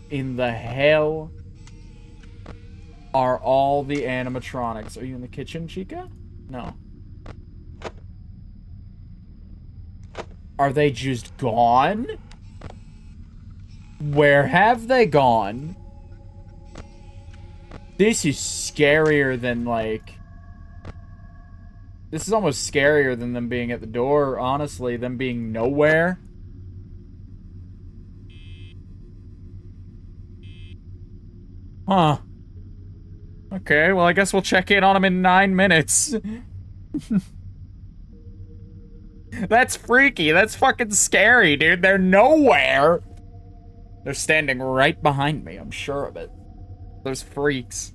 in the hell are all the animatronics? Are you in the kitchen, Chica? No. Are they just gone? Where have they gone? This is scarier than, like... This is almost scarier than them being at the door, honestly. Them being nowhere. Huh. Okay, well, I guess we'll check in on them in 9 minutes. That's freaky. That's fucking scary, dude. They're nowhere. They're standing right behind me. I'm sure of it. Those freaks.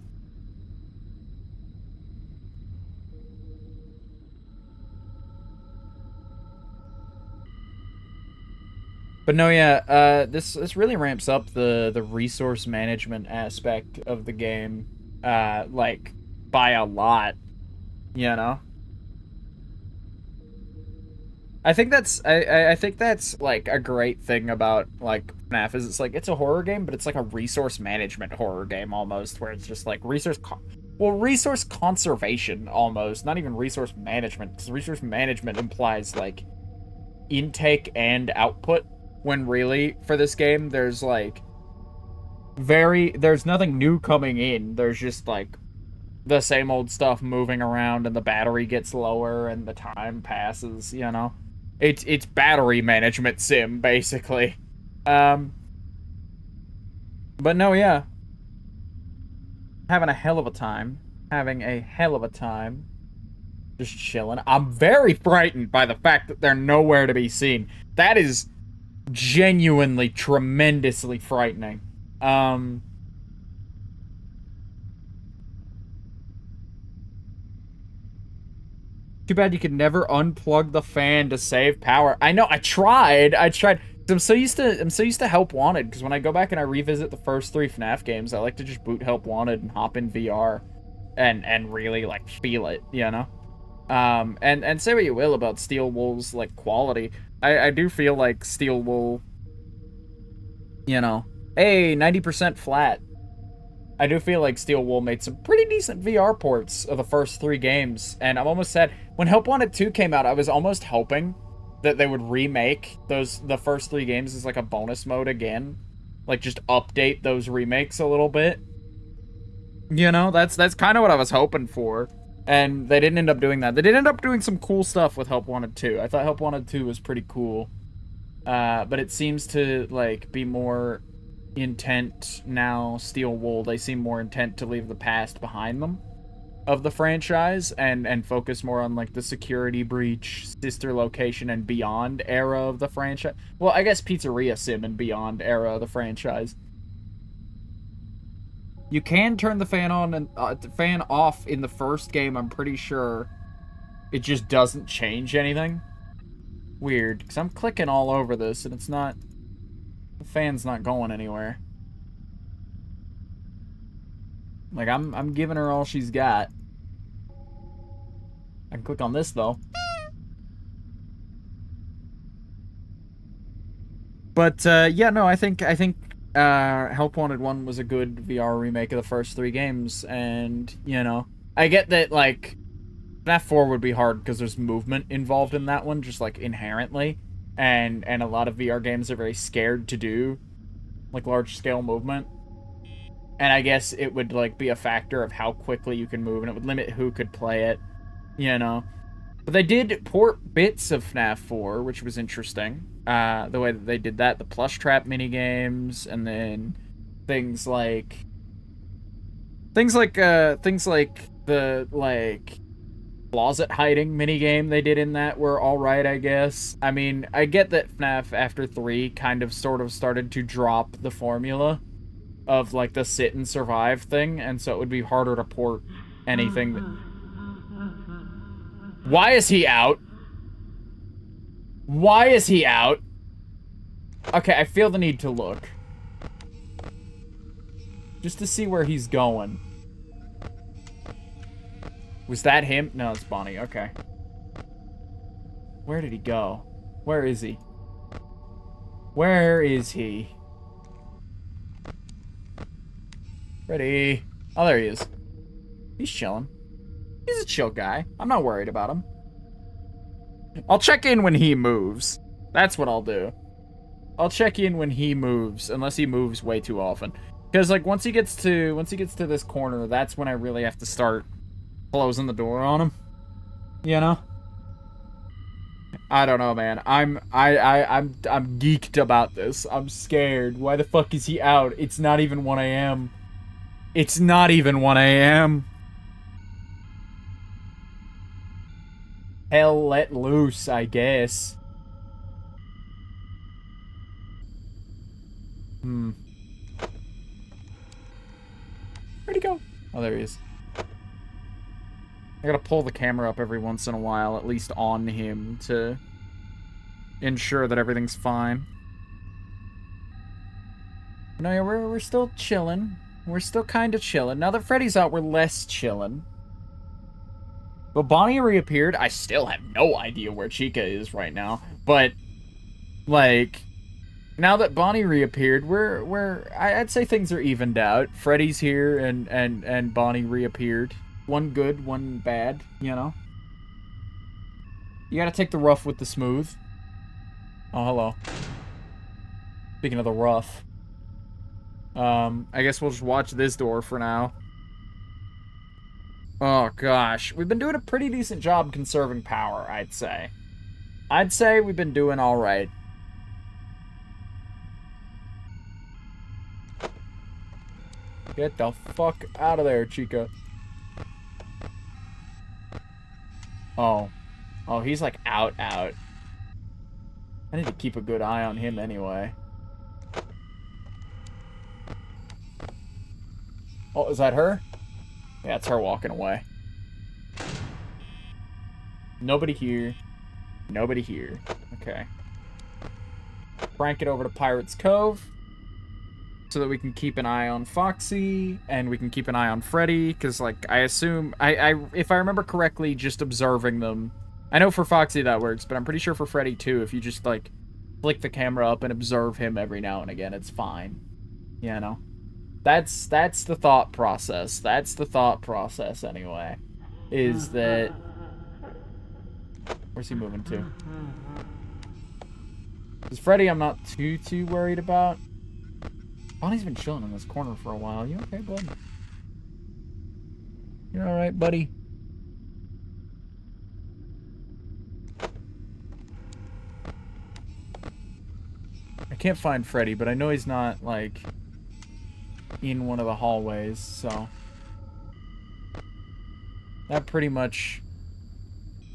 But no, yeah, this really ramps up the resource management aspect of the game, like by a lot, you know. I think that's like a great thing about like FNAF is it's like it's a horror game, but it's like a resource management horror game almost, where it's just like resource conservation almost, not even resource management, because resource management implies like intake and output, when really for this game there's like there's nothing new coming in. There's just like the same old stuff moving around and the battery gets lower and the time passes, you know. It's battery management sim basically. Um but no, yeah. Having a hell of a time. Having a hell of a time. Just chilling. I'm very frightened by the fact that they're nowhere to be seen. That is genuinely tremendously frightening. Too bad you could never unplug the fan to save power. I know, I tried. I'm so used to Help Wanted, because when I go back and I revisit the first 3 FNAF games, I like to just boot Help Wanted and hop in VR and really like feel it, you know? And say what you will about Steel Wool's like quality. I do feel like Steel Wool, you know, hey, 90% flat. I do feel like Steel Wool made some pretty decent VR ports of the first 3 games, and I'm almost sad. When Help Wanted 2 came out, I was almost hoping that they would remake the first 3 games as like a bonus mode again. Like just update those remakes a little bit. You know, that's kind of what I was hoping for. And they didn't end up doing that. They did end up doing some cool stuff with Help Wanted 2. I thought Help Wanted 2 was pretty cool. But it seems to like be more intent now. Steel Wool, they seem more intent to leave the past behind them of the franchise and focus more on like the Security Breach, Sister Location, and Beyond era of the franchise. Well, I guess Pizzeria Sim and Beyond era of the franchise. You can turn the fan on and fan off in the first game, I'm pretty sure. It just doesn't change anything. Weird, because I'm clicking all over this and it's not... The fan's not going anywhere. Like, I'm giving her all she's got. I can click on this, though. But, yeah, no, I think Help Wanted 1 was a good VR remake of the first 3 games, and, you know, I get that, like, FNAF 4 would be hard because there's movement involved in that one, just, like, inherently, and a lot of VR games are very scared to do like large scale movement. And I guess it would like be a factor of how quickly you can move, and it would limit who could play it, you know. But they did port bits of FNAF 4, which was interesting. The way that they did that, the plush trap mini games, and then things like the like closet hiding mini game they did in that were all right, I guess. I mean, I get that FNAF after 3 kind of sort of started to drop the formula of like the sit and survive thing, and so it would be harder to port anything that... Why is he out? Why is he out? Okay, I feel the need to look. Just to see where he's going. Was that him? No, it's Bonnie. Okay. Where did he go? Where is he? Where is he? Freddy. Oh, there he is. He's chilling. He's a chill guy. I'm not worried about him. I'll check in when he moves. That's what I'll do. I'll check in when he moves, unless he moves way too often. Because like once he gets to this corner, that's when I really have to start closing the door on him. You know? I don't know, man. I'm geeked about this. I'm scared. Why the fuck is he out? It's not even 1 a.m. It's not even 1 a.m. Hell let loose, I guess. Where'd he go? Oh, there he is. I gotta pull the camera up every once in a while, at least on him, to ensure that everything's fine. No, yeah, we're still chilling. We're still kind of chilling. Now that Freddy's out, we're less chilling. But Bonnie reappeared. I still have no idea where Chica is right now. But, like, now that Bonnie reappeared, I'd say things are evened out. Freddy's here and Bonnie reappeared. One good, one bad, you know? You gotta take the rough with the smooth. Oh, hello. Speaking of the rough. I guess we'll just watch this door for now. Oh, gosh. We've been doing a pretty decent job conserving power, I'd say. I'd say we've been doing alright. Get the fuck out of there, Chica. Oh. Oh, he's like out. I need to keep a good eye on him anyway. Oh, is that her? Yeah, it's her walking away. Nobody here. Nobody here. Okay. Crank it over to Pirate's Cove. So that we can keep an eye on Foxy, and we can keep an eye on Freddy, because, like, I assume... if I remember correctly, just observing them... I know for Foxy that works, but I'm pretty sure for Freddy, too, if you just, like, flick the camera up and observe him every now and again, it's fine. You know? That's the thought process. That's the thought process, anyway. Is that... Where's he moving to? Because Freddy, I'm not too worried about. Bonnie's been chilling in this corner for a while. You okay, bud? You alright, buddy? I can't find Freddy, but I know he's not, like, in one of the hallways, so... That pretty much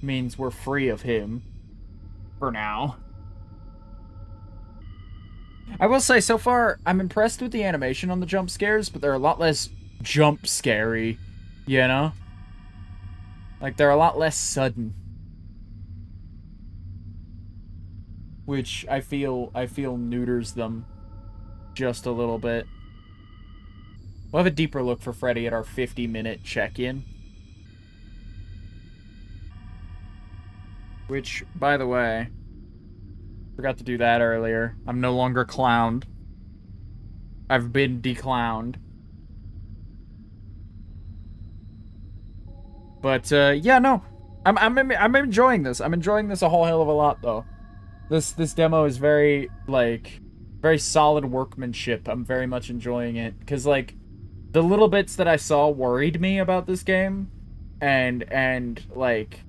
means we're free of him. For now. I will say, so far, I'm impressed with the animation on the jump scares, but they're a lot less jump scary, you know? Like, they're a lot less sudden. Which I feel neuters them just a little bit. We'll have a deeper look for Freddy at our 50-minute check-in. Which, by the way... Forgot to do that earlier. I'm no longer clowned. I've been declowned. But yeah, no. I'm enjoying this. I'm enjoying this a whole hell of a lot, though. This demo is very, like, Very solid workmanship. I'm very much enjoying it. Because, like, the little bits that I saw worried me about this game. And like,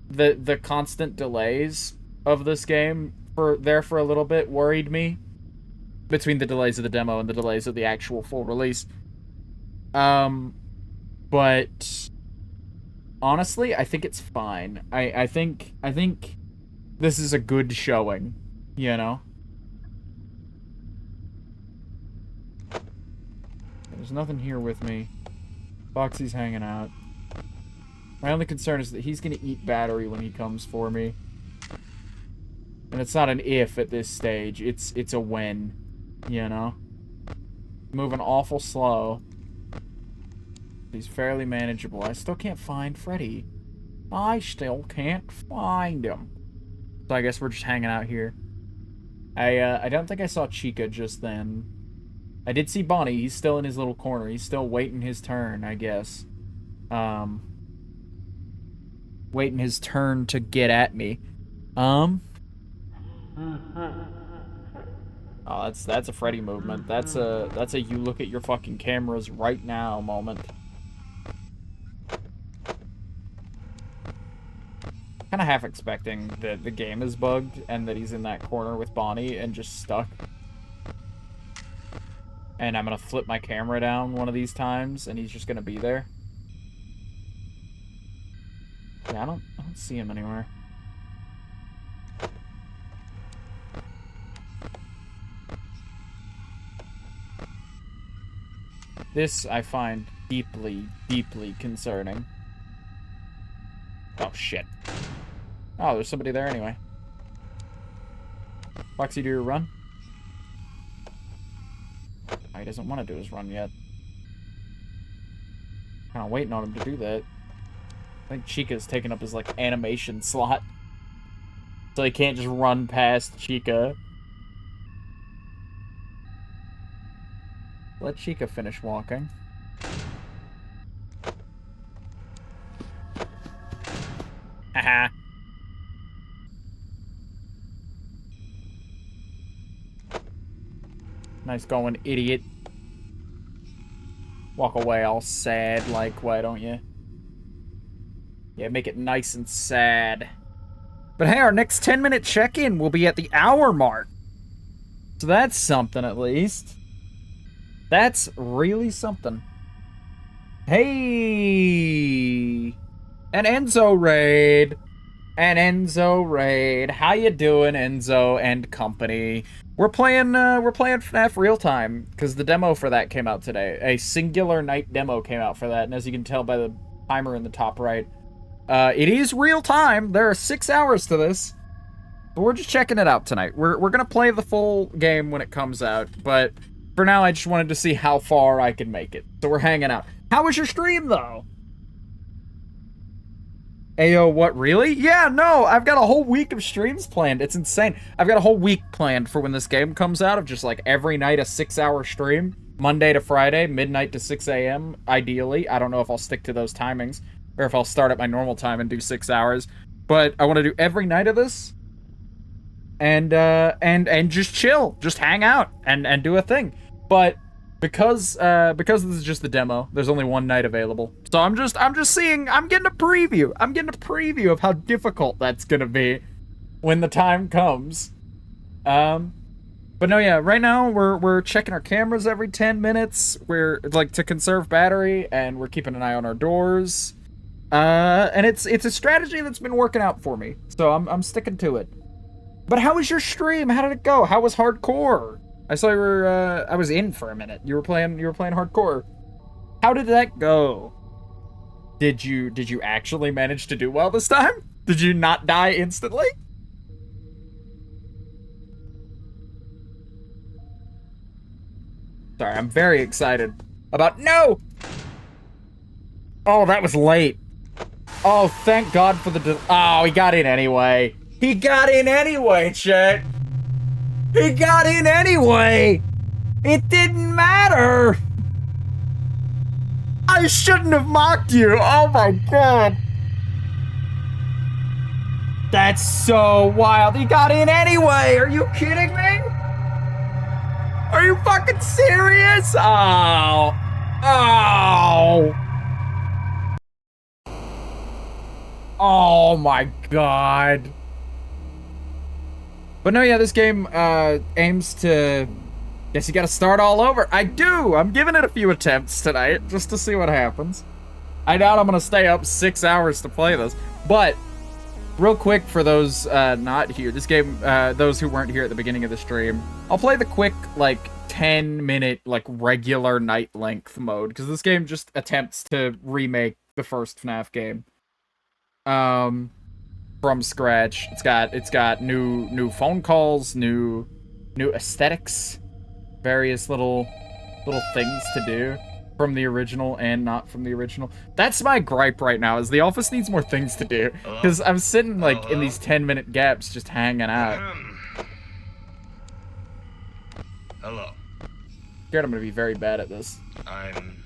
the constant delays of this game for a little bit worried me. Between the delays of the demo and the delays of the actual full release. But honestly, I think it's fine. I think this is a good showing, you know? There's nothing here with me. Foxy's hanging out. My only concern is that he's gonna eat battery when he comes for me. And it's not an if at this stage, it's a when, you know? Moving awful slow. He's fairly manageable. I still can't find Freddy. I still can't find him. So I guess we're just hanging out here. I don't think I saw Chica just then. I did see Bonnie. He's still in his little corner. He's still waiting his turn, I guess. Waiting his turn to get at me. Oh, that's a Freddy movement. That's a you look at your fucking cameras right now moment. Kind of half expecting that the game is bugged and that he's in that corner with Bonnie and just stuck. And I'm gonna flip my camera down one of these times and he's just gonna be there. Yeah, I don't see him anywhere. This I find deeply, deeply concerning. Oh, shit. Oh, there's somebody there anyway. Foxy, do your run. Oh, he doesn't want to do his run yet. Kind of waiting on him to do that. I think Chica's taking up his, like, animation slot. So he can't just run past Chica. Let Chica finish walking. Haha. Nice going, idiot. Walk away all sad, like, why don't you? Yeah, make it nice and sad. But hey, our next 10-minute check-in will be at the hour mark. So that's something, at least. That's really something. Hey! An Enzo raid! An Enzo raid. How you doing, Enzo and company? We're playing FNAF Real Time, because the demo for that came out today. A singular night demo came out for that, and as you can tell by the timer in the top right, it is real time. There are 6 hours to this. But we're just checking it out tonight. We're gonna play the full game when it comes out, but for now I just wanted to see how far I could make it. So we're hanging out. How was your stream, though? Ayo, what, really? Yeah, no, I've got a whole week of streams planned. It's insane. I've got a whole week planned for when this game comes out of just, like, every night a 6-hour stream. Monday to Friday, midnight to 6 a.m., ideally. I don't know if I'll stick to those timings, or if I'll start at my normal time and do 6 hours. But I want to do every night of this, and just chill. Just hang out, and do a thing. But because this is just the demo, there's only one night available. So I'm just seeing, I'm getting a preview. I'm getting a preview of how difficult that's gonna be when the time comes. But no, yeah, right now we're checking our cameras every 10 minutes. We're like to conserve battery, and we're keeping an eye on our doors. And it's a strategy that's been working out for me. So I'm sticking to it. But how was your stream? How did it go? How was hardcore? I saw you were, I was in for a minute. You were playing hardcore. How did that go? Did you actually manage to do well this time? Did you not die instantly? Sorry, I'm very excited about, no! Oh, that was late. Oh, thank God for the, oh, he got in anyway. He got in anyway, chat. He got in anyway! It didn't matter! I shouldn't have mocked you! Oh my God! That's so wild! He got in anyway! Are you kidding me? you fucking serious? Oh. Oh. Oh my god. But no, yeah, this game aims to... Guess you gotta start all over. I do! I'm giving it a few attempts tonight, just to see what happens. I doubt I'm gonna stay up 6 hours to play this. But, real quick for those not here, this game, those who weren't here at the beginning of the stream, I'll play the quick, like, 10-minute, like, regular night length mode, because this game just attempts to remake the first FNAF game. From scratch. It's got new phone calls, new aesthetics, various little things to do from the original and not from the original. That's my gripe right now, is The Office needs more things to do. Because I'm sitting, like, in these 10-minute gaps just hanging out. Hello. Scared I'm gonna be very bad at this. I'm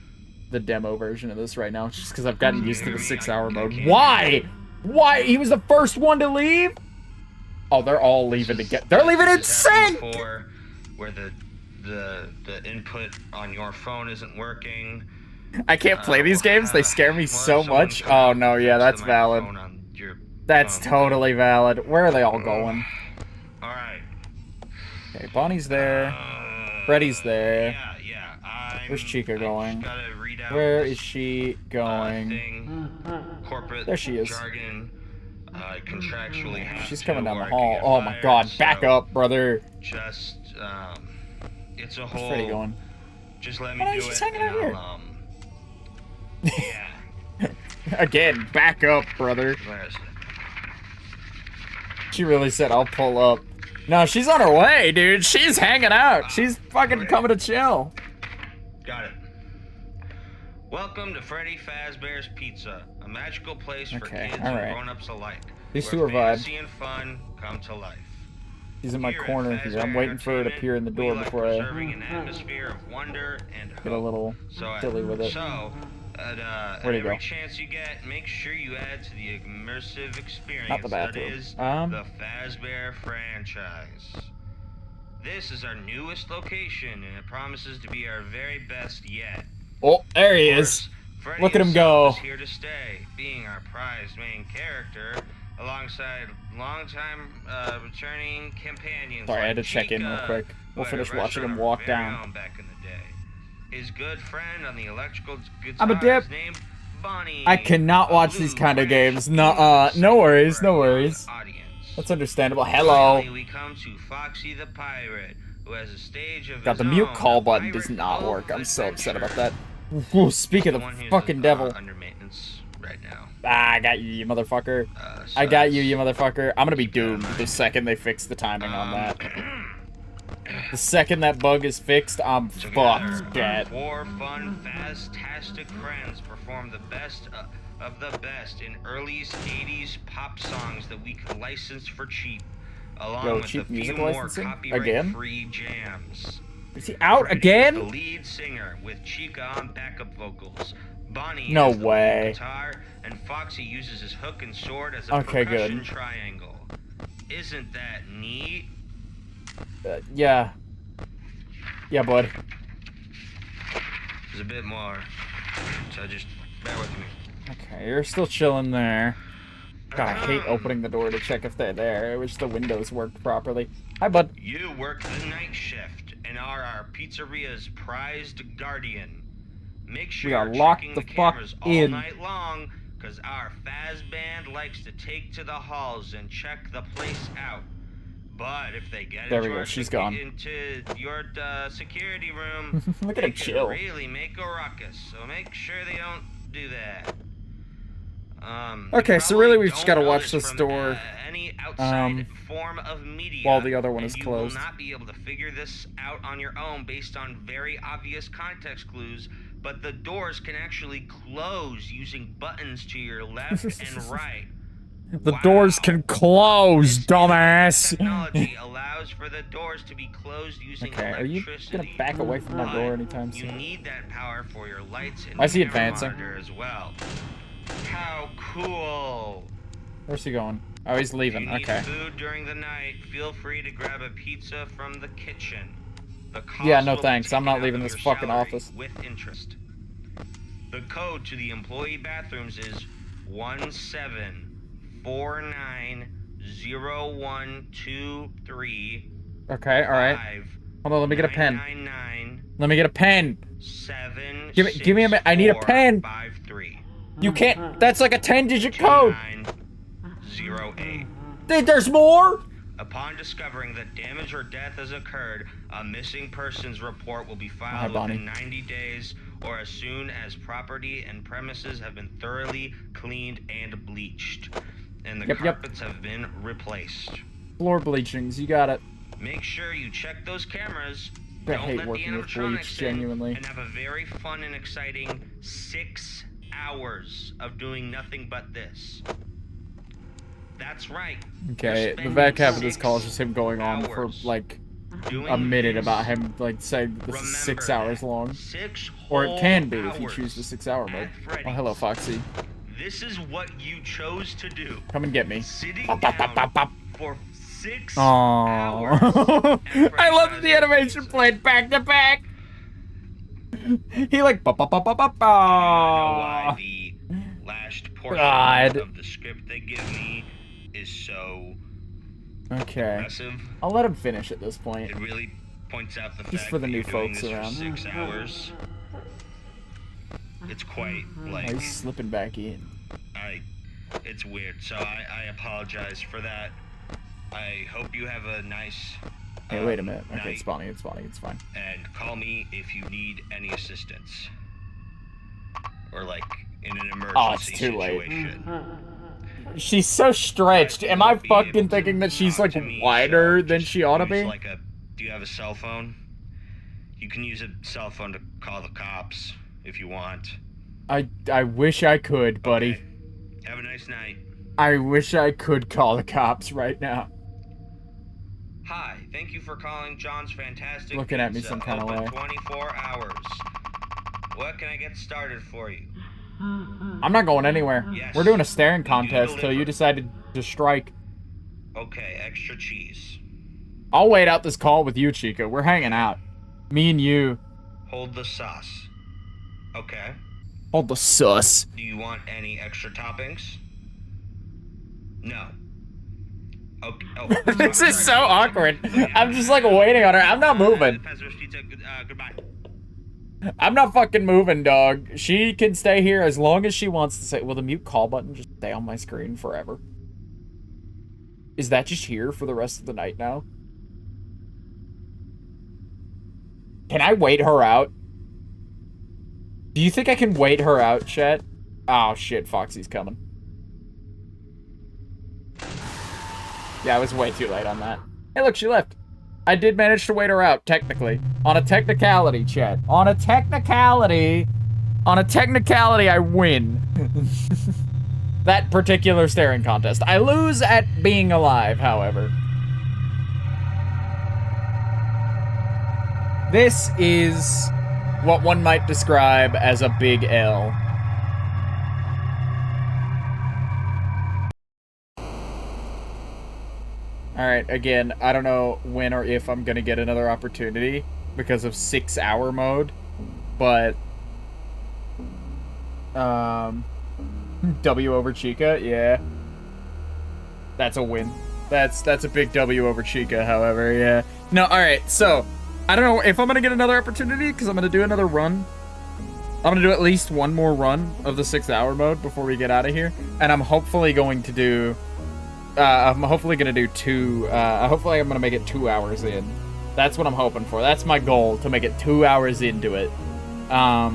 the demo version of this right now, just because I've gotten used to the 6-hour mode. Why? Why? He was the first one to leave? Oh, they're all leaving to get. They're leaving in sync! Where the input on your phone isn't working. I can't play these games. They scare me so much. Oh no, yeah, that's valid. That's totally valid. Where are they all going? Alright. Okay, Bonnie's there. Freddy's there. Yeah. Where's Chica going? Where is she going? There she is. She's coming down the hall. Oh my god, back up, brother. Just, it's a Where's whole... Freddy going? Just let me do it. She's hanging out here. Yeah. Again, back up, brother. Where is it? She really said, I'll pull up. No, she's on her way, dude. She's hanging out. She's fucking coming to chill. Got it. Welcome to Freddy Fazbear's Pizza, a magical place for kids and grown-ups alike. These two are vibes. Fantasy and fun come to life. She's in my corner here. I'm waiting for her to appear in the door before I an atmosphere of wonder and get a little silly with it. So, at every chance you get, make sure you add to the immersive experience Not the bathroom. that is the Fazbear franchise. This is our newest location, and it promises to be our very best yet. Oh, there he is. Freddy Look at him go. Is here to stay, being our prized main character, alongside longtime returning companions. Sorry, like I had to check in real quick. We'll finish watching him walk down. Back in the day. His good friend on the electrical guitar I'm a dip. named Bonnie. I cannot watch these kind of games. No, no worries, no worries. That's understandable. Hello. Finally, we come to Foxy the Pirate, who has a stage of God, the his mute own, call the button does pirate not full work. I'm so upset about adventure. that. Ooh, speak of the One who's, fucking devil. under maintenance right now. Ah, I got you, you motherfucker. I got you, you motherfucker. I'm gonna be doomed the second they fix the timing on that. The second that bug is fixed, I'm fucked, Dad. Four fun, fantastic friends perform the best of the best in early 80s pop songs that we could license for cheap, along with cheap a few music more licensing? copyright-free jams. Is he out Freddy again? is the lead singer with Chica on backup vocals. Bonnie No has the lead way. guitar, and Foxy uses his hook and sword as a Okay, percussion good. triangle. Isn't that neat? Yeah. Yeah, bud. There's a bit more, so just bear with me. Okay, you're still chilling there. God, I hate opening the door to check if they're there. I wish the windows worked properly. Hi, bud. You work the night shift and are our pizzeria's prized guardian. Make sure are you're locked checking the the fuck cameras all in. night long, cause our Faz band likes to take to the halls and check the place out. But if they get There we into go, our she's gone. into your security room, Look at they him chill. can really make a ruckus. So make sure they don't do that. Okay, so really we've just gotta watch this door, any outside form of media, while the other one is and closed. You will not be able to figure this out on your own based on very obvious context clues, but the doors can actually close using buttons to your left and right. The doors can close, This dumbass! technology allows for the doors to be closed using Okay, are you electricity. gonna back away from that door anytime You soon? need that power for your lights and Why is he camera advancing? monitor as well. How cool! Where's he going? Oh, he's leaving. If you need Okay. food during the night, feel free to grab a pizza from the kitchen. The cost Yeah, no will be thanks. I'm taken not out leaving of this your fucking salary office. with interest. The code to the employee bathrooms is 17490123. Okay, alright. Hold on, let me get a pen. 999 Let me get a pen. 7 Give me a minute. I need a pen. 53 You can't. That's like a 10-digit code. 2908. There's more? Upon discovering that damage or death has occurred, a missing persons report will be Hi, filed Bonnie. within 90 days or as soon as property and premises have been thoroughly cleaned and bleached, and the carpets have been replaced. Floor bleachings, you got it. Make sure you check those cameras. I Don't hate let the working with animatronics bleach, in, genuinely. and have a very fun and exciting 6 hours of doing nothing but this. That's right. Okay, the back half of this call is just him going on for like a minute about him like saying this is 6 hours long. Or it can be if you choose the 6-hour mode. Oh, hello, Foxy. This is what you chose to do. Come and get me. Sitting Bop, bop, bop, bop, bop. for 6 hours. I love that the animation played back to back. He like ba ba ba ba ba ba. I know why the last portion of the script they give me is so impressive. I'll let him finish at this point. It really points out the Just fact for the that new you're doing folks this around. for 6 hours. It's quite like Oh, he's slipping back in. it's weird. So I apologize for that. I hope you have a nice Hey, wait a minute. Okay, night, it's spawning, it's fine. and call me if you need any assistance. Or like in an emergency too late. situation. She's so stretched. Am I fucking thinking that she's like wider than she ought to be? Do you have a cell phone? You can use a cell phone to call the cops if you want. I wish I could, buddy. Okay. Have a nice night. I wish I could call the cops right now. Hi, thank you for calling John's Fantastic Looking at me Pizza, some kind of open way. 24 hours. What can I get started for you? I'm not going anywhere. Yes. We're doing a staring We do contest till you deliver. decided to strike. Okay, extra cheese. I'll wait out this call with you, Chica. We're hanging out. Me and you. Hold the sauce. Okay. Hold the sus. Do you want any extra toppings? No. Okay. Oh, This is so awkward. I'm just like waiting on her. I'm not moving. Goodbye. I'm not fucking moving, dog. She can stay here as long as she wants to say. Will the mute call button just stay on my screen forever? Is that just here for the rest of the night now? Can I wait her out? Do you think I can wait her out, chat? Oh shit, Foxy's coming. Yeah, I was way too late on that. Hey, look, she left. I did manage to wait her out, technically. On a technicality, chat. On a technicality, I win. That particular staring contest. I lose at being alive, however. This is what one might describe as a big L. Alright, again, I don't know when or if I'm gonna get another opportunity because of 6-hour mode, but W over Chica, yeah. That's a win. That's a big W over Chica, however, yeah. No, alright, so I don't know if I'm gonna get another opportunity because I'm gonna do another run. I'm gonna do at least one more run of the 6-hour mode before we get out of here, and I'm hopefully going to do hopefully I'm gonna make it 2 hours in. That's what I'm hoping for. That's my goal, to make it 2 hours into it. But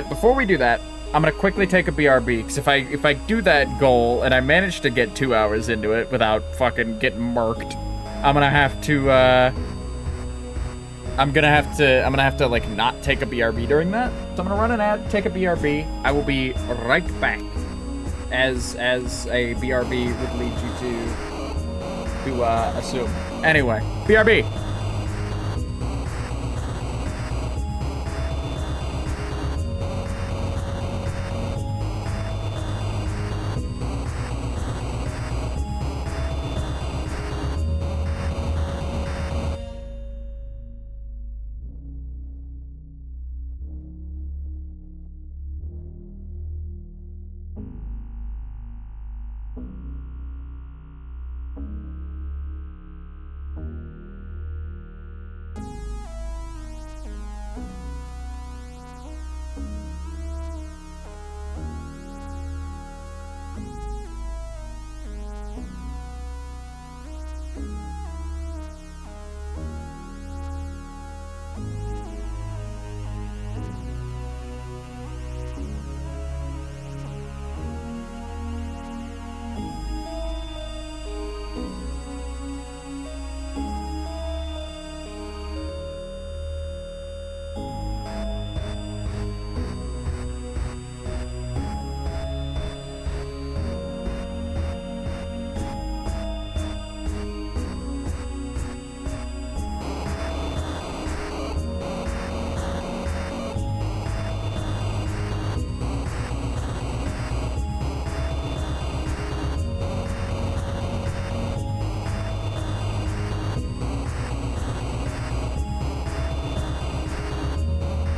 before we do that, I'm gonna quickly take a BRB, because if I do that goal and I manage to get 2 hours into it without fucking getting murked, I'm gonna have to like not take a BRB during that. So I'm gonna run an ad, take a BRB. I will be right back. As a BRB would lead you to assume. Anyway, BRB.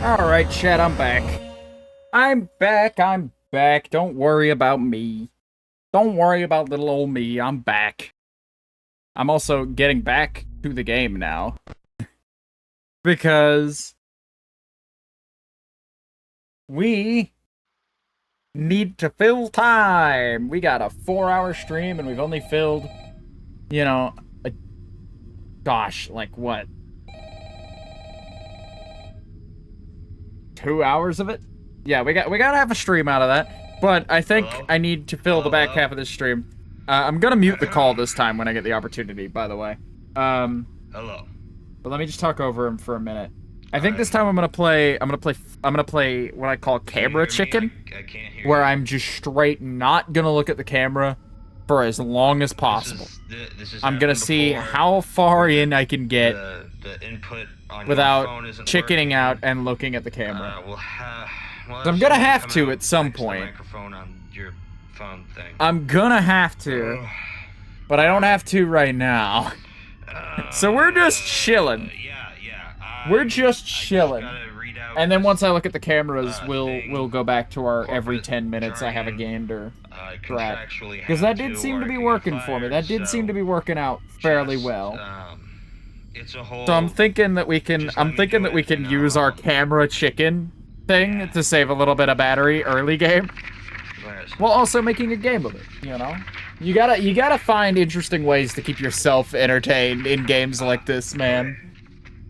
Alright, chat, I'm back. I'm back. Don't worry about me. Don't worry about little old me, I'm back. I'm also getting back to the game now. Because we need to fill time. We got a 4-hour stream and we've only filled, you know, gosh, like what? 2 hours of it? Yeah, we gotta have a stream out of that. But I think I need to fill the back half of this stream. I'm gonna mute the call this time when I get the opportunity, by the way. Hello. But let me just talk over him for a minute. I think this time I'm gonna play what I call camera chicken, I can't hear where you. I'm just straight not gonna look at the camera for as long as possible. This is I'm gonna see how far in I can get the input on without your phone isn't chickening working. out and looking at the camera. Well, So I'm gonna someone have come to out at some next to the point. microphone on your phone thing. I'm gonna have to, but I don't have to right now. So we're just chilling. We're just chilling. And then once I look at the cameras, we'll go back to our every 10 minutes I have a gander strat. Because that did seem to be working for me. That did seem to be working out fairly well. So I'm thinking that we can use our camera chicken thing to save a little bit of battery early game. While also making a game of it, you know? You gotta find interesting ways to keep yourself entertained in games like this, man.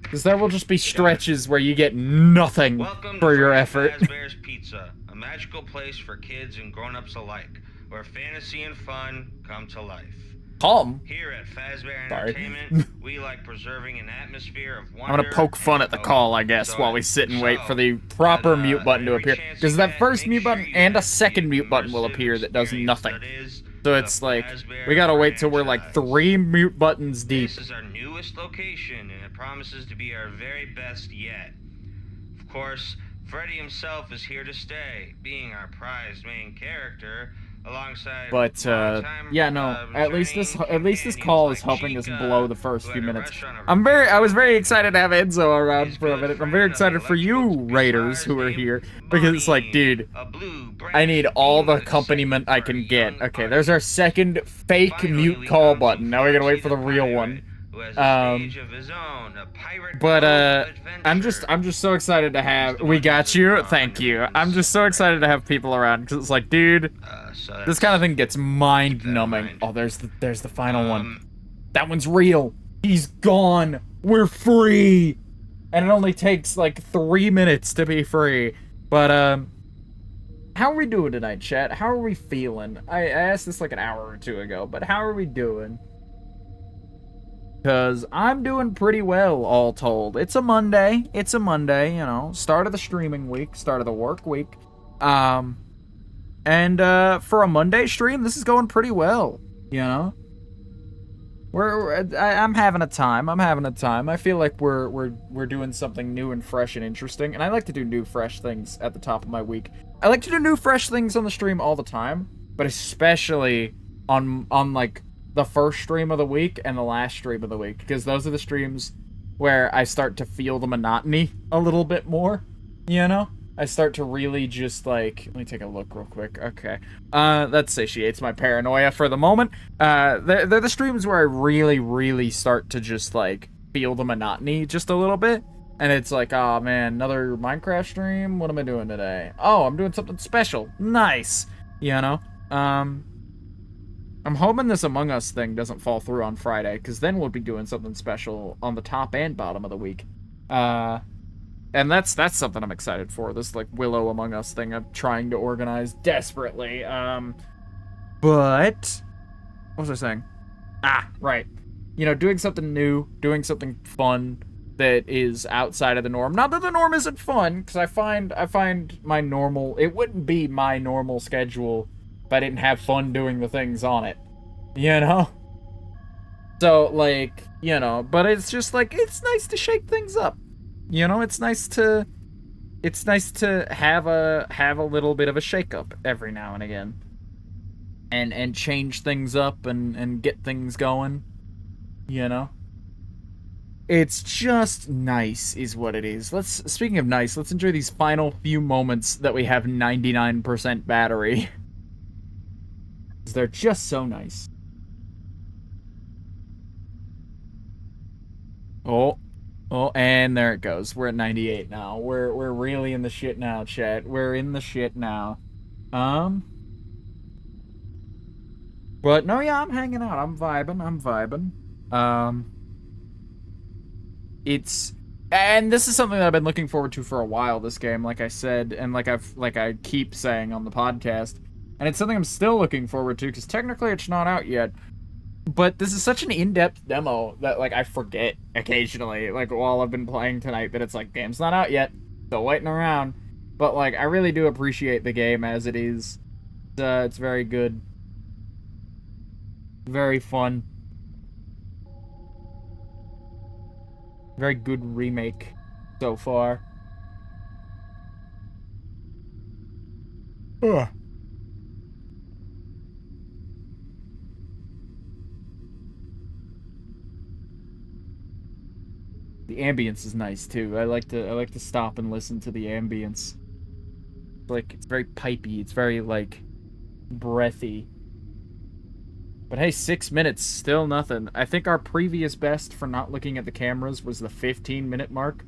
Because there will just be stretches where you get nothing for your effort. Fazbear's Pizza, a magical place for kids and grown-ups alike, where fantasy and fun come to life. Calm. Here at Fazbear Entertainment, we like preserving an atmosphere of wonder. I'm gonna poke fun at the call, I guess, while we sit and wait for the proper mute button to appear. Because that first mute button and a second mute button will appear that does nothing. So it's like, we gotta wait till we're like 3 mute buttons deep. This is our newest location, and it promises to be our very best yet. Of course, Freddy himself is here to stay, being our prized main character, alongside. But yeah, no. At least this call is helping us blow the first few minutes. I was very excited to have Enzo around for a minute. I'm very excited for you Raiders who are here, because it's like, dude, I need all the accompaniment I can get. Okay, there's our second fake mute call button. Now we gotta wait for the real one. But I'm just so excited to have. We got you. Thank you. I'm just so excited to have people around, because it's like, dude, this kind of thing gets mind-numbing. Oh, there's the final one. That one's real. He's gone. We're free. And it only takes like 3 minutes to be free. But how are we doing tonight, chat? How are we feeling? I asked this like an hour or two ago, but how are we doing? Because I'm doing pretty well, all told. It's a Monday. It's a Monday, you know. Start of the streaming week. Start of the work week. And for a Monday stream, this is going pretty well, you know? I'm having a time. I'm having a time. I feel like we're doing something new and fresh and interesting. And I like to do new, fresh things at the top of my week. I like to do new, fresh things on the stream all the time. But especially on like the first stream of the week and the last stream of the week, because those are the streams where I start to feel the monotony a little bit more, you know? I start to really just like, let me take a look real quick. Okay. That satiates my paranoia for the moment. They're the streams where I really start to just like feel the monotony just a little bit. And it's like, oh man, another Minecraft stream? What am I doing today? Oh, I'm doing something special. Nice. You know? I'm hoping this Among Us thing doesn't fall through on Friday, because then we'll be doing something special on the top and bottom of the week. And that's something I'm excited for, this like Willow Among Us thing I'm trying to organize desperately. But what was I saying? Right. You know, doing something new, doing something fun that is outside of the norm. Not that the norm isn't fun, because I find my normal, it wouldn't be my normal schedule if I didn't have fun doing the things on it, you know? So, like, you know, but it's just, like, it's nice to shake things up, you know? It's nice to have a little bit of a shake-up every now and again. And change things up and get things going, you know? It's just nice is what it is. Speaking of nice, let's enjoy these final few moments that we have 99% battery. They're just so nice. Oh, and there it goes. We're at 98 now. We're really in the shit now, chat. We're in the shit now. But no, yeah, I'm hanging out. I'm vibing. It's and this is something that I've been looking forward to for a while, this game, like I said, and like I keep saying on the podcast. And it's something I'm still looking forward to, because technically it's not out yet. But this is such an in-depth demo that, like, I forget occasionally, like, while I've been playing tonight, that it's like, game's not out yet, still waiting around. But, like, I really do appreciate the game as it is. It's very good. Very fun. Very good remake so far. Ugh. The ambience is nice too. I like to stop and listen to the ambience. Like, it's very pipey. It's very, like, breathy. But hey, 6 minutes, still nothing. I think our previous best for not looking at the cameras was the 15-minute mark.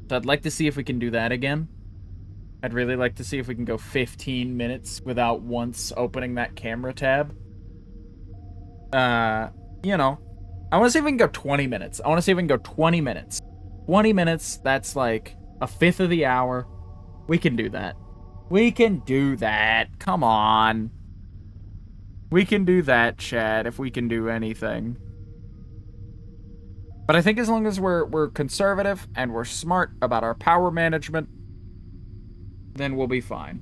So I'd like to see if we can do that again. I'd really like to see if we can go 15 minutes without once opening that camera tab. You know. I want to see if we can go 20 minutes. I want to see if we can go 20 minutes. 20 minutes, that's like a fifth of the hour. We can do that. We can do that. Come on. We can do that, chat, if we can do anything. But I think as long as we're conservative and we're smart about our power management, then we'll be fine.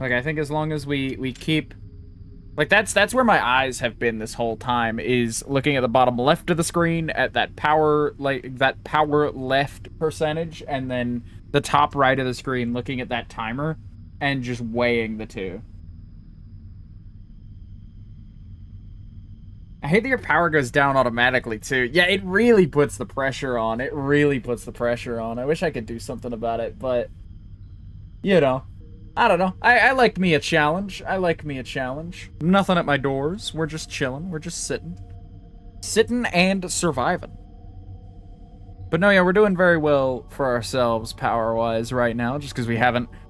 Like, I think as long as we keep... Like, that's where my eyes have been this whole time, is looking at the bottom left of the screen at that power, like, that power left percentage, and then the top right of the screen looking at that timer, and just weighing the two. I hate that your power goes down automatically, too. Yeah, it really puts the pressure on. It really puts the pressure on. I wish I could do something about it, but... You know. I don't know. I like me a challenge. I like me a challenge. Nothing at my doors. We're just chilling. We're just sitting. Sitting and surviving. But no, yeah, we're doing very well for ourselves power-wise right now, just because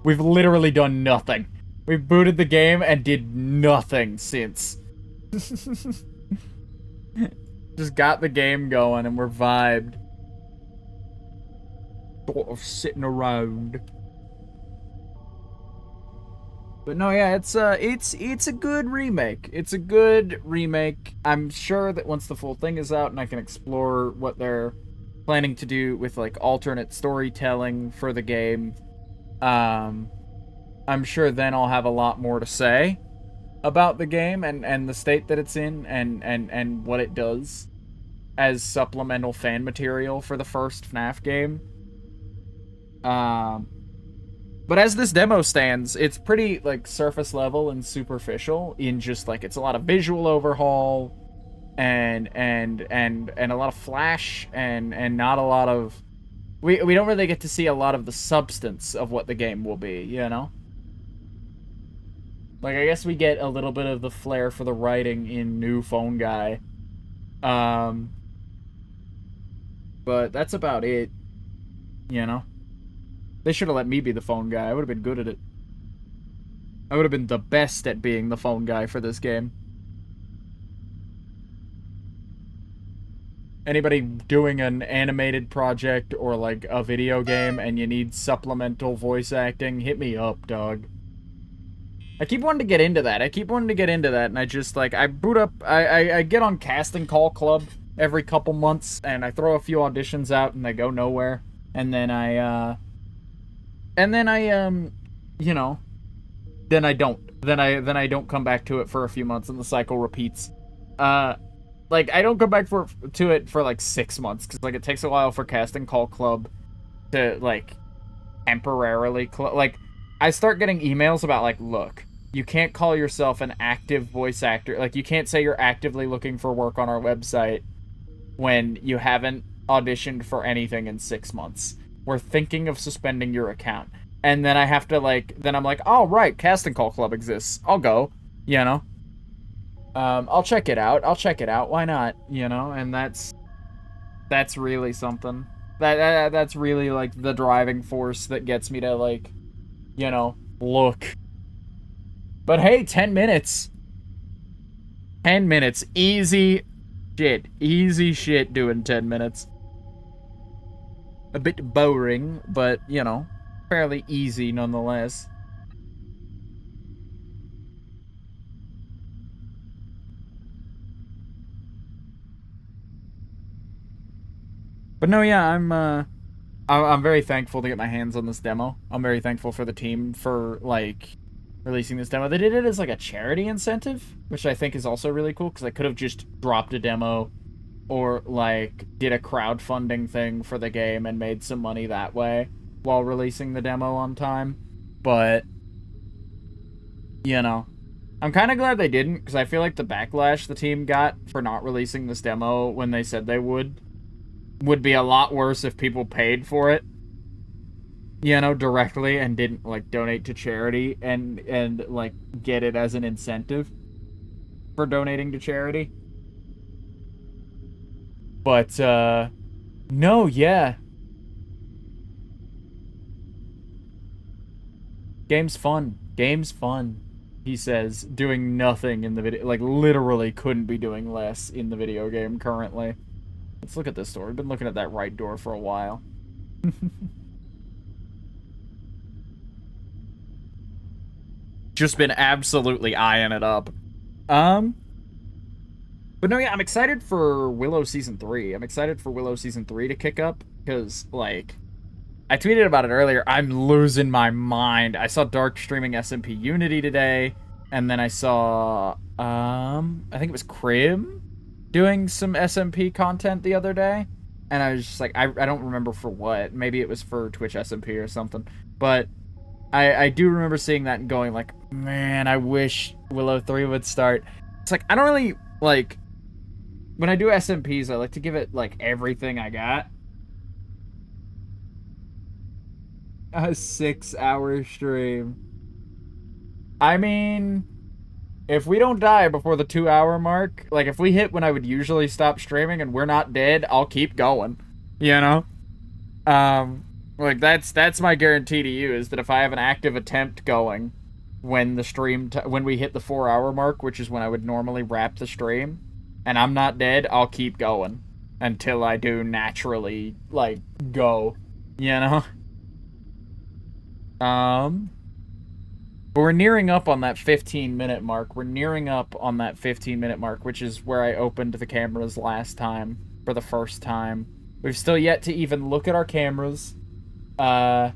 we've literally done nothing. We've booted the game and did nothing since. Just got the game going and we're vibed. Sort of sitting around. But no, yeah, it's a good remake. It's a good remake. I'm sure that once the full thing is out and I can explore what they're planning to do with, like, alternate storytelling for the game, I'm sure then I'll have a lot more to say about the game and the state that it's in and what it does as supplemental fan material for the first FNAF game. But as this demo stands, it's pretty, like, surface level and superficial in just, like, it's a lot of visual overhaul and a lot of flash and not a lot of... We don't really get to see a lot of the substance of what the game will be, you know? Like, I guess we get a little bit of the flair for the writing in New Phone Guy. But that's about it, you know? They should have let me be the phone guy. I would have been good at it. I would have been the best at being the phone guy for this game. Anybody doing an animated project or, like, a video game and you need supplemental voice acting, hit me up, dog. I keep wanting to get into that. And I just, like, I boot up... I get on Casting Call Club every couple months, and I throw a few auditions out, and they go nowhere. And then you know, then I don't. Then I don't come back to it for a few months and the cycle repeats. Like, I don't come back to it for, like, 6 months, because, like, it takes a while for Casting Call Club to, like, temporarily... like, I start getting emails about, like, look, you can't call yourself an active voice actor. Like, you can't say you're actively looking for work on our website when you haven't auditioned for anything in 6 months. We're thinking of suspending your account. And then I have to, like, then I'm like, oh, right, Casting Call Club exists. I'll go, you know? I'll check it out. Why not? You know? And that's really something. That's really, like, the driving force that gets me to, like, you know, look. But hey, 10 minutes. 10 minutes. Easy shit. Easy shit doing 10 minutes. A bit boring, but, you know, fairly easy nonetheless. But no, yeah, I'm very thankful to get my hands on this demo. I'm very thankful for the team for, like, releasing this demo. They did it as, like, a charity incentive, which I think is also really cool, because I could have just dropped a demo or, like, did a crowdfunding thing for the game and made some money that way while releasing the demo on time. But, you know, I'm kind of glad they didn't, because I feel like the backlash the team got for not releasing this demo when they said they would be a lot worse if people paid for it, you know, directly and didn't, like, donate to charity and like, get it as an incentive for donating to charity. But, no, yeah. Game's fun. Game's fun, he says, doing nothing in the video. Like, literally couldn't be doing less in the video game currently. Let's look at this door. We've been looking at that right door for a while. Just been absolutely eyeing it up. But no, yeah, I'm excited for Willow Season 3. I'm excited for Willow Season 3 to kick up, because, like, I tweeted about it earlier. I'm losing my mind. I saw Dark streaming SMP Unity today, and then I saw, I think it was Crim doing some SMP content the other day, and I was just like, I don't remember for what. Maybe it was for Twitch SMP or something, but I do remember seeing that and going like, man, I wish Willow 3 would start. It's like, I don't really, like, when I do SMPs, I like to give it, like, everything I got. A 6-hour stream. I mean, if we don't die before the 2-hour mark, like, if we hit when I would usually stop streaming and we're not dead, I'll keep going, you know? Like, that's my guarantee to you, is that if I have an active attempt going when the stream, when we hit the 4-hour mark, which is when I would normally wrap the stream, and I'm not dead, I'll keep going until I do naturally, like, go, you know? But we're nearing up on that 15-minute mark. We're nearing up on that 15-minute mark, which is where I opened the cameras last time for the first time. We've still yet to even look at our cameras. But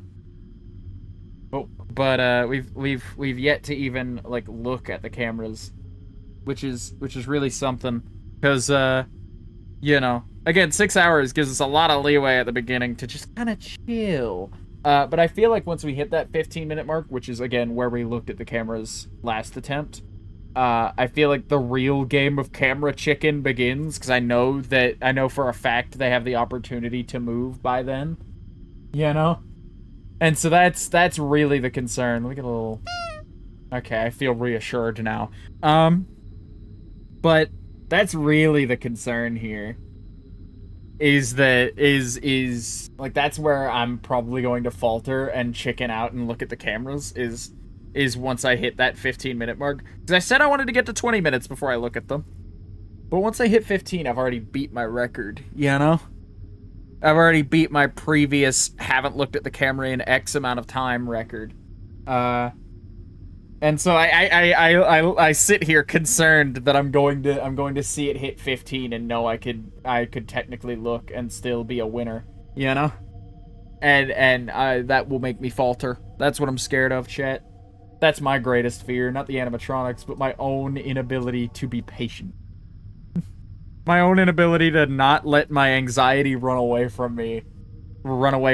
we've yet to even, like, look at the cameras, which is really something, because you know, again, 6 hours gives us a lot of leeway at the beginning to just kind of chill. But I feel like once we hit that 15-minute mark, which is, again, where we looked at the cameras last attempt, I feel like the real game of camera chicken begins, because I know for a fact they have the opportunity to move by then, you know? And so that's really the concern. Let me get a little... Okay, I feel reassured now. But that's really the concern here. Is like, that's where I'm probably going to falter and chicken out and look at the cameras, is once I hit that 15-minute mark. Because I said I wanted to get to 20 minutes before I look at them. But once I hit 15, I've already beat my record, you know? I've already beat my previous haven't looked at the camera in X amount of time record. And so I sit here concerned that I'm going to see it hit 15 and know I could technically look and still be a winner, you know? And that will make me falter. That's what I'm scared of, chat. That's my greatest fear, not the animatronics, but my own inability to be patient. My own inability to not let my anxiety run away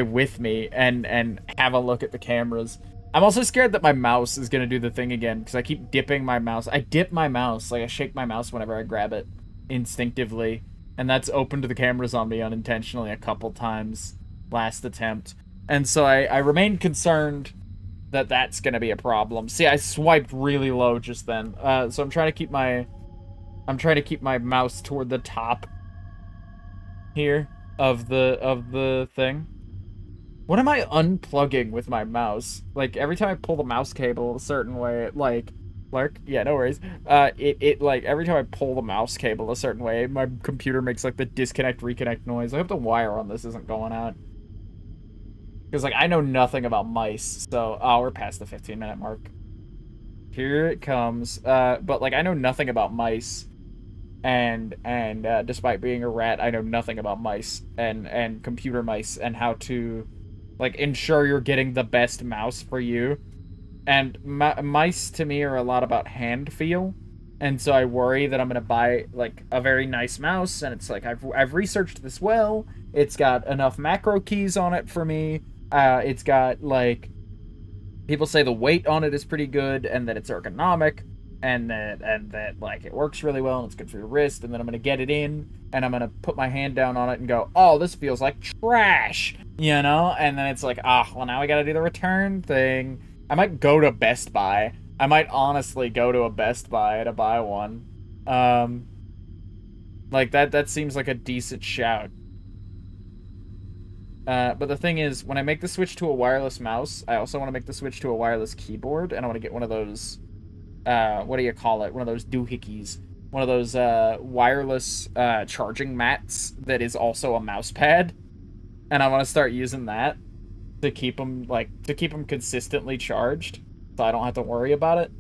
with me, and have a look at the cameras. I'm also scared that my mouse is gonna do the thing again because I keep dipping my mouse. I dip my mouse, like I shake my mouse whenever I grab it instinctively, and that's opened the cameras on me unintentionally a couple times last attempt. And so I remain concerned that that's gonna be a problem. See, I swiped really low just then, so I'm trying to keep my mouse toward the top here of the thing. What am I unplugging with my mouse? Like, every time I pull the mouse cable a certain way, it, like... Lark? Yeah, no worries. Like, every time I pull the mouse cable a certain way, my computer makes, like, the disconnect-reconnect noise. I hope the wire on this isn't going out. Because, like, I know nothing about mice, so... Oh, we're past the 15-minute mark. Here it comes. But, like, I know nothing about mice. And despite being a rat, I know nothing about mice and computer mice and how to... like, ensure you're getting the best mouse for you. And mice, to me, are a lot about hand feel. And so I worry that I'm going to buy, like, a very nice mouse. And it's like, I've researched this well. It's got enough macro keys on it for me. It's got, like... people say the weight on it is pretty good and that it's ergonomic. And that like it works really well and it's good for your wrist, and then I'm gonna get it in and I'm gonna put my hand down on it and go, oh, this feels like trash, you know? And then it's like, well, now I gotta do the return thing. I might go to Best Buy. I might honestly go to a Best Buy to buy one. Like that seems like a decent shout. But the thing is, when I make the switch to a wireless mouse, I also want to make the switch to a wireless keyboard, and I want to get one of those what do you call it? One of those doohickeys. One of those wireless charging mats that is also a mouse pad. And I want to start using that to keep them consistently charged, so I don't have to worry about it.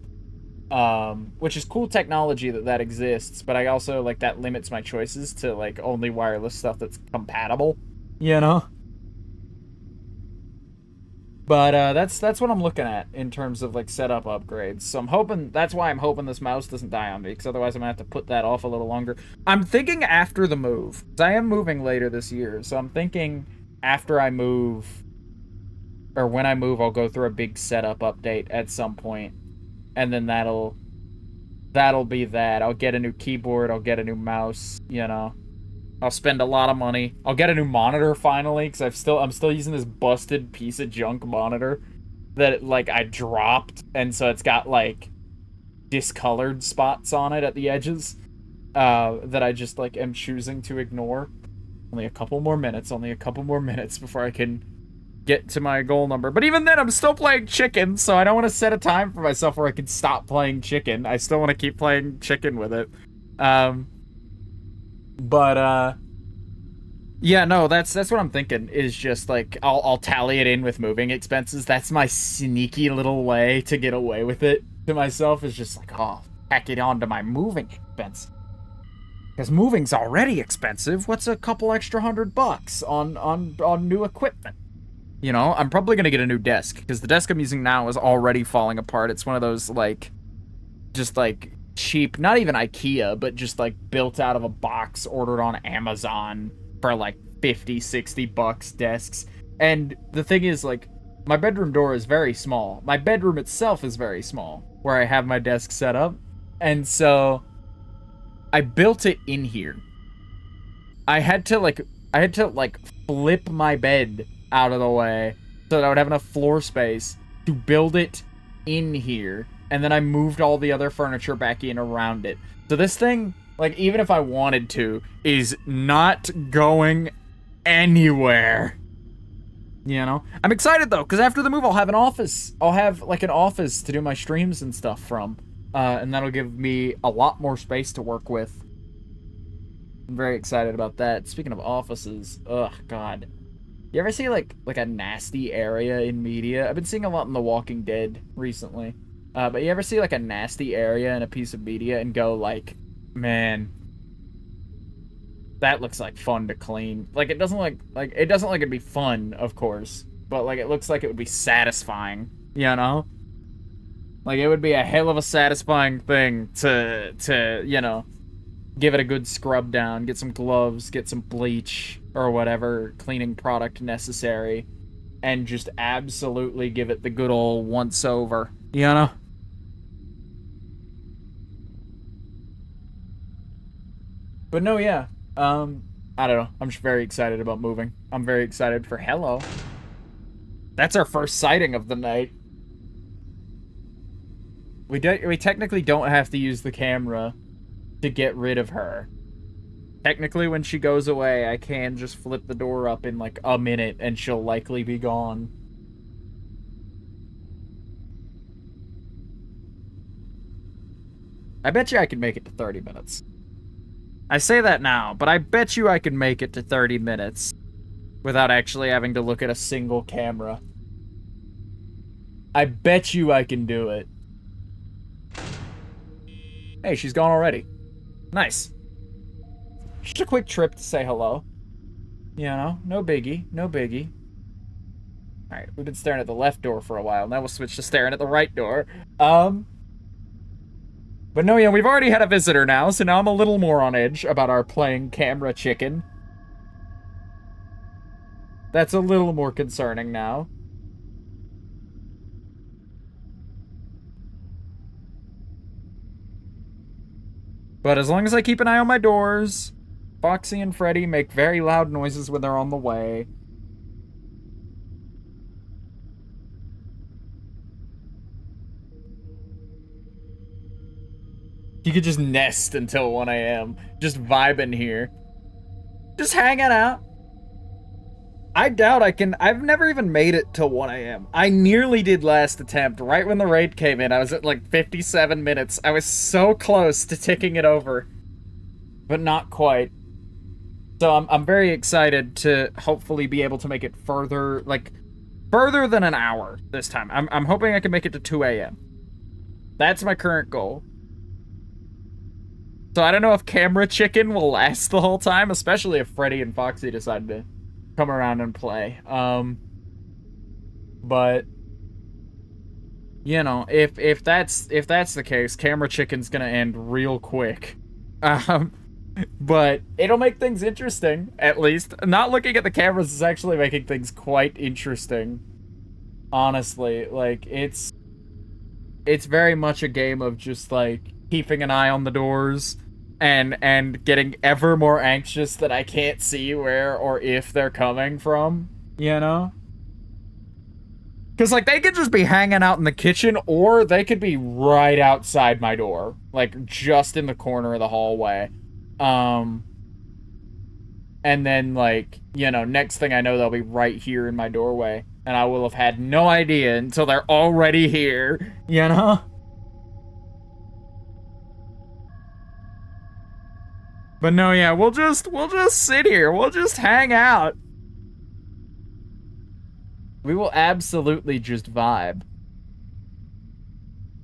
Which is cool technology that exists, but I also like that limits my choices to like only wireless stuff that's compatible, you know? But that's what I'm looking at in terms of like setup upgrades. So I'm hoping that's why I'm hoping this mouse doesn't die on me, because otherwise I'm gonna have to put that off a little longer. I'm thinking after the move, because I am moving later this year. So I'm thinking after I move, or when I move, I'll go through a big setup update at some point, and then that'll be that. I'll get a new keyboard, I'll get a new mouse, you know. I'll spend a lot of money. I'll get a new monitor finally, because I'm still using this busted piece of junk monitor that like I dropped, and so it's got like discolored spots on it at the edges that I just like am choosing to ignore. Only a couple more minutes before I can get to my goal number. But even then, I'm still playing chicken, so I don't want to set a time for myself where I can stop playing chicken. I still want to keep playing chicken with it. Yeah, no, that's what I'm thinking, is just like I'll tally it in with moving expenses. That's my sneaky little way to get away with it to myself, is just like, oh, tack it on to my moving expense. Because moving's already expensive. What's a couple extra $100 on new equipment? You know, I'm probably gonna get a new desk, because the desk I'm using now is already falling apart. It's one of those like just like cheap, not even IKEA, but just like built out of a box, ordered on Amazon for like $50-$60 desks. And the thing is, like, my bedroom door is very small. My bedroom itself is very small, where I have my desk set up. And so I built it in here. I had to flip my bed out of the way so that I would have enough floor space to build it in here. And then I moved all the other furniture back in around it. So this thing, like, even if I wanted to, is not going anywhere. You know? I'm excited, though, because after the move, I'll have an office. I'll have, like, an office to do my streams and stuff from. And that'll give me a lot more space to work with. I'm very excited about that. Speaking of offices, ugh, God. You ever see, like a nasty area in media? I've been seeing a lot in The Walking Dead recently. But you ever see, like, a nasty area in a piece of media and go, like, man, that looks like fun to clean. Like, it doesn't like it'd be fun, of course, but, like, it looks like it would be satisfying, you know? Like, it would be a hell of a satisfying thing to, you know, give it a good scrub down, get some gloves, get some bleach, or whatever cleaning product necessary, and just absolutely give it the good old once over, you know? But no, yeah. I don't know. I'm just very excited about moving. I'm very excited for hello. That's our first sighting of the night. We technically don't have to use the camera to get rid of her. Technically, when she goes away, I can just flip the door up in like a minute and she'll likely be gone. I bet you I could make it to 30 minutes. I say that now, but I bet you I could make it to 30 minutes without actually having to look at a single camera. I bet you I can do it. Hey, she's gone already. Nice. Just a quick trip to say hello. You know, no biggie, no biggie. Alright, we've been staring at the left door for a while. Now we'll switch to staring at the right door. But no, yeah, we've already had a visitor now, so now I'm a little more on edge about our playing camera chicken. That's a little more concerning now. But as long as I keep an eye on my doors, Foxy and Freddy make very loud noises when they're on the way. You could just nest until 1 a.m. Just vibing here. Just hanging out. I doubt I can. I've never even made it till 1 a.m. I nearly did last attempt. Right when the raid came in, I was at like 57 minutes. I was so close to ticking it over. But not quite. So I'm very excited to hopefully be able to make it further, like, further than an hour this time. I'm hoping I can make it to 2 a.m. That's my current goal. So I don't know if camera chicken will last the whole time, especially if Freddy and Foxy decide to come around and play. But you know, if that's the case, camera chicken's gonna end real quick. But it'll make things interesting, at least. Not looking at the cameras is actually making things quite interesting. Honestly, like it's very much a game of just like keeping an eye on the doors and getting ever more anxious that I can't see where or if they're coming from, you know? Because, like, they could just be hanging out in the kitchen, or they could be right outside my door. Like, just in the corner of the hallway. And then, like, you know, next thing I know, they'll be right here in my doorway. And I will have had no idea until they're already here, you know? But no, yeah, we'll just sit here. We'll just hang out. We will absolutely just vibe.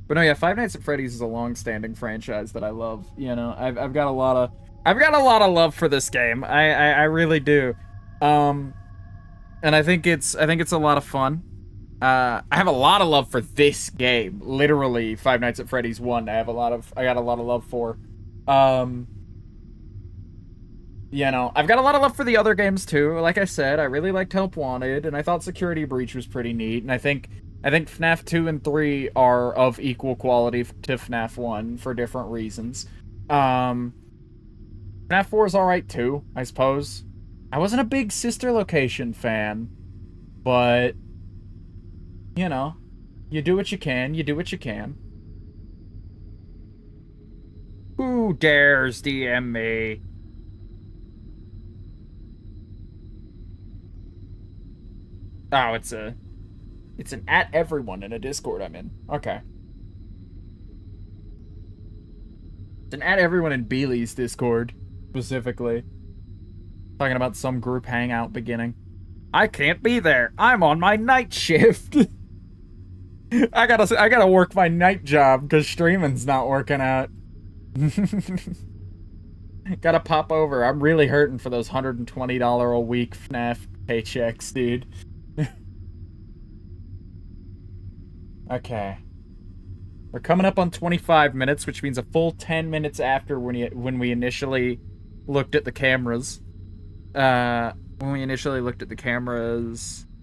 But no, yeah, Five Nights at Freddy's is a long-standing franchise that I love. You know, I've got a lot of love for this game. I really do. And I think it's a lot of fun. I have a lot of love for this game. Literally, Five Nights at Freddy's 1. I got a lot of love for. You know, I've got a lot of love for the other games too. Like I said, I really liked Help Wanted, and I thought Security Breach was pretty neat. And I think FNAF 2 and 3 are of equal quality to FNAF 1 for different reasons. FNAF 4 is alright too, I suppose. I wasn't a big Sister Location fan, but you know, you do what you can. You do what you can. Who dares DM me? Oh, it's an at everyone in a Discord I'm in. Okay. It's an at everyone in Beely's Discord, specifically. Talking about some group hangout beginning. I can't be there. I'm on my night shift. I gotta work my night job because streaming's not working out. Gotta pop over. I'm really hurting for those $120 a week FNAF paychecks, dude. Okay. We're coming up on 25 minutes, which means a full 10 minutes after when we initially looked at the cameras.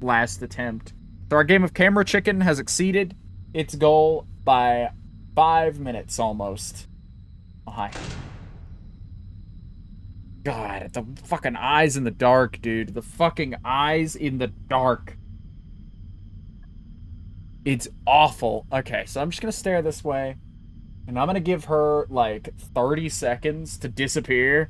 last attempt. So our game of Camera Chicken has exceeded its goal by 5 minutes almost. Oh, hi. God, the fucking eyes in the dark, dude. The fucking eyes in the dark. It's awful. Okay, so I'm just gonna stare this way. And I'm gonna give her, like, 30 seconds to disappear.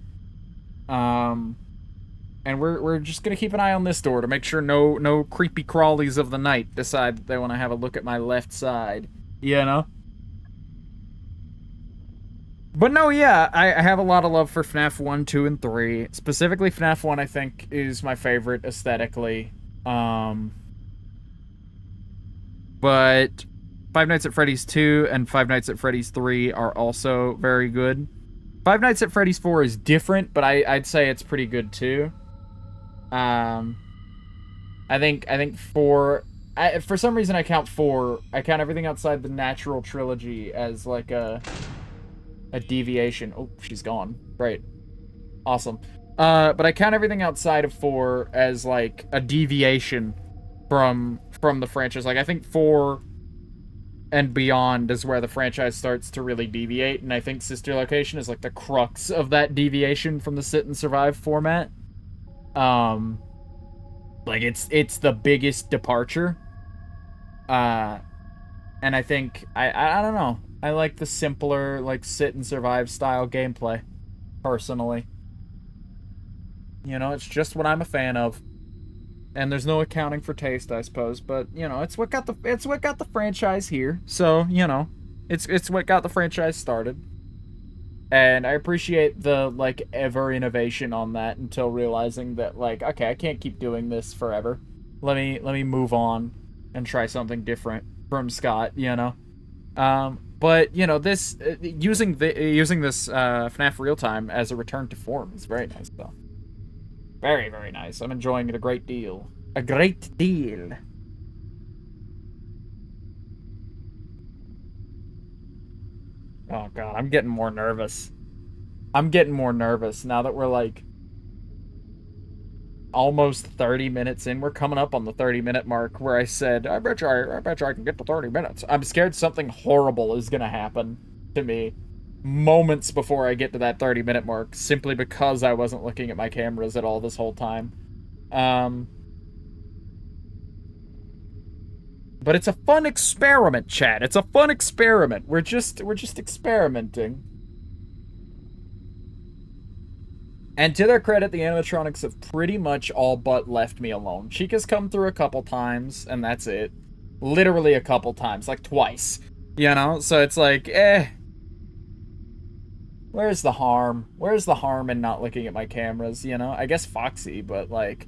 And we're just gonna keep an eye on this door to make sure no creepy crawlies of the night decide that they want to have a look at my left side. You know? But no, yeah, I have a lot of love for FNAF 1, 2, and 3. Specifically, FNAF 1, I think, is my favorite aesthetically. But Five Nights at Freddy's 2 and Five Nights at Freddy's 3 are also very good. Five Nights at Freddy's 4 is different, but I'd say it's pretty good too. I think 4... for some reason, I count everything outside the natural trilogy as like a deviation. Oh, she's gone. Great. Awesome. But I count everything outside of 4 as like a deviation from the franchise. Like, I think 4 and beyond is where the franchise starts to really deviate, and I think Sister Location is like the crux of that deviation from the sit and survive format. Like, it's the biggest departure. And I think I don't know. I like the simpler, like, sit and survive style gameplay, personally. You know, it's just what I'm a fan of. And there's no accounting for taste, I suppose, but you know, it's what got the franchise here. So, you know, it's what got the franchise started. And I appreciate the, like, ever innovation on that until realizing that, like, okay, I can't keep doing this forever. Let me move on and try something different from Scott, you know. But you know, this using this FNAF Real Time as a return to form is very nice, though. Very, very nice. I'm enjoying it a great deal. A great deal. Oh god, I'm getting more nervous. I'm getting more nervous now that we're like almost 30 minutes in. We're coming up on the 30-minute mark where I said, I bet you I can get to 30 minutes. I'm scared something horrible is gonna happen to me moments before I get to that 30-minute mark, simply because I wasn't looking at my cameras at all this whole time. But it's a fun experiment, chat. It's a fun experiment. We're just experimenting. And to their credit, the animatronics have pretty much all but left me alone. Chica's come through a couple times, and that's it. Literally a couple times, like twice. You know? So it's like, where's the harm? Where's the harm in not looking at my cameras, you know? I guess Foxy, but, like,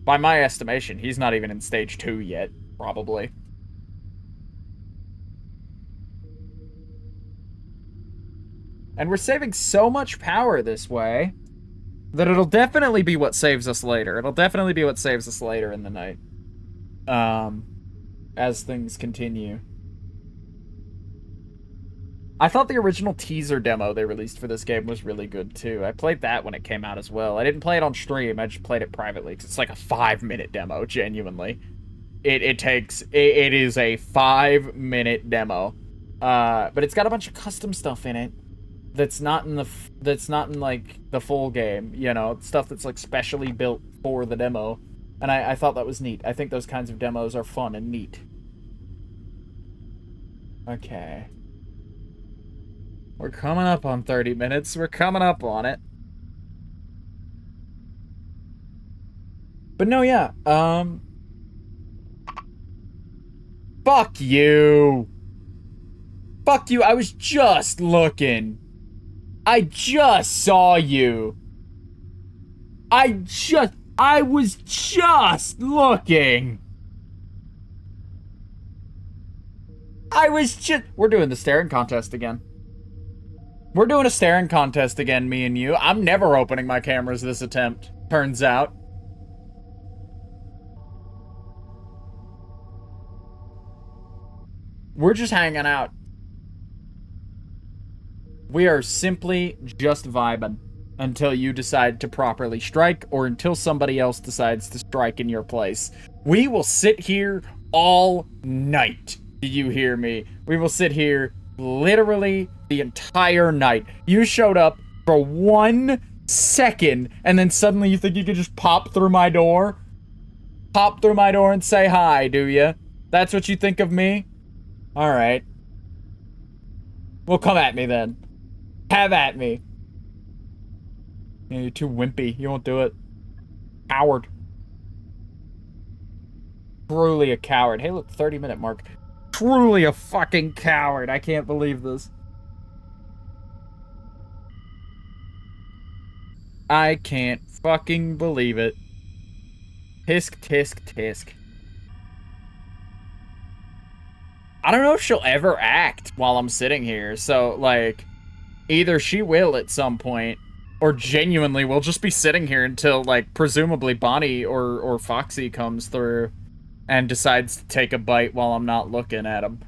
by my estimation, he's not even in stage 2 yet, probably. And we're saving so much power this way that it'll definitely be what saves us later. It'll definitely be what saves us later in the night. As things continue. I thought the original teaser demo they released for this game was really good, too. I played that when it came out as well. I didn't play it on stream, I just played it privately, because it's like a 5-minute demo, genuinely. It is a 5-minute demo. But it's got a bunch of custom stuff in it that's not in like the full game, you know, stuff that's like specially built for the demo. And I thought that was neat. I think those kinds of demos are fun and neat. Okay. We're coming up on 30 minutes. We're coming up on it. But no, yeah. Fuck you. Fuck you. I was just looking. I just saw you. I was just looking. We're doing the staring contest again. We're doing a staring contest again, me and you. I'm never opening my cameras this attempt, turns out. We're just hanging out. We are simply just vibing. until you decide to properly strike or until somebody else decides to strike in your place. We will sit here all night. Do you hear me? We will sit here literally the entire night. You showed up for 1 second and then suddenly you think you could just pop through my door? Pop through my door and say hi, do you? That's what you think of me? Alright. Well, come at me then. Have at me. Yeah, you're too wimpy. You won't do it. Coward. Truly a coward. Hey, look, 30-minute mark. Truly a fucking coward. I can't believe this. I can't fucking believe it. Tisk, tisk, tisk. I don't know if she'll ever act while I'm sitting here, so, like, either she will at some point, or genuinely we'll just be sitting here until, like, presumably Bonnie or Foxy comes through and decides to take a bite while I'm not looking at him.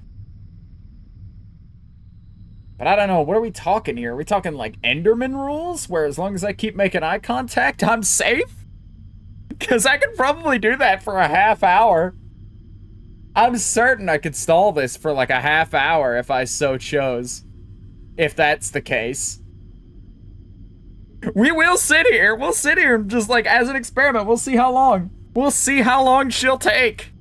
But I don't know, what are we talking here? Are we talking, like, Enderman rules? Where as long as I keep making eye contact, I'm safe? Because I could probably do that for a half hour. I'm certain I could stall this for, like, a half hour if I so chose. If that's the case. We will sit here. We'll sit here just, like, as an experiment. We'll see how long. We'll see how long she'll take.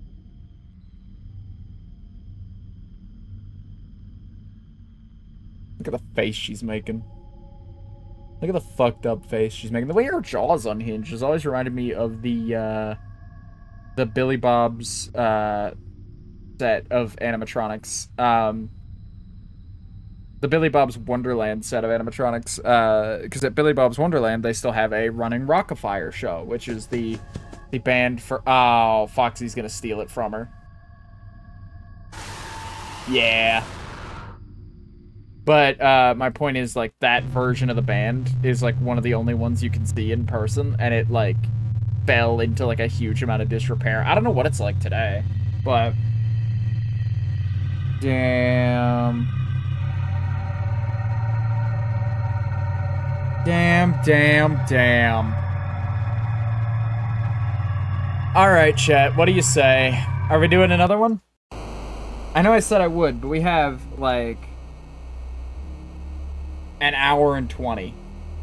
Look at the face she's making. Look at the fucked up face she's making. The way her jaw's unhinged has always reminded me of the Billy Bob's, set of animatronics. The Billy Bob's Wonderland set of animatronics, because at Billy Bob's Wonderland, they still have a running Rock-afire show, which is the band for... Oh, Foxy's gonna steal it from her. Yeah. But, my point is, like, that version of the band is, like, one of the only ones you can see in person, and it, like, fell into, like, a huge amount of disrepair. I don't know what it's like today, but... Damn. Damn. Alright, chat, what do you say? Are we doing another one? I know I said I would, but we have, like, an hour and 20.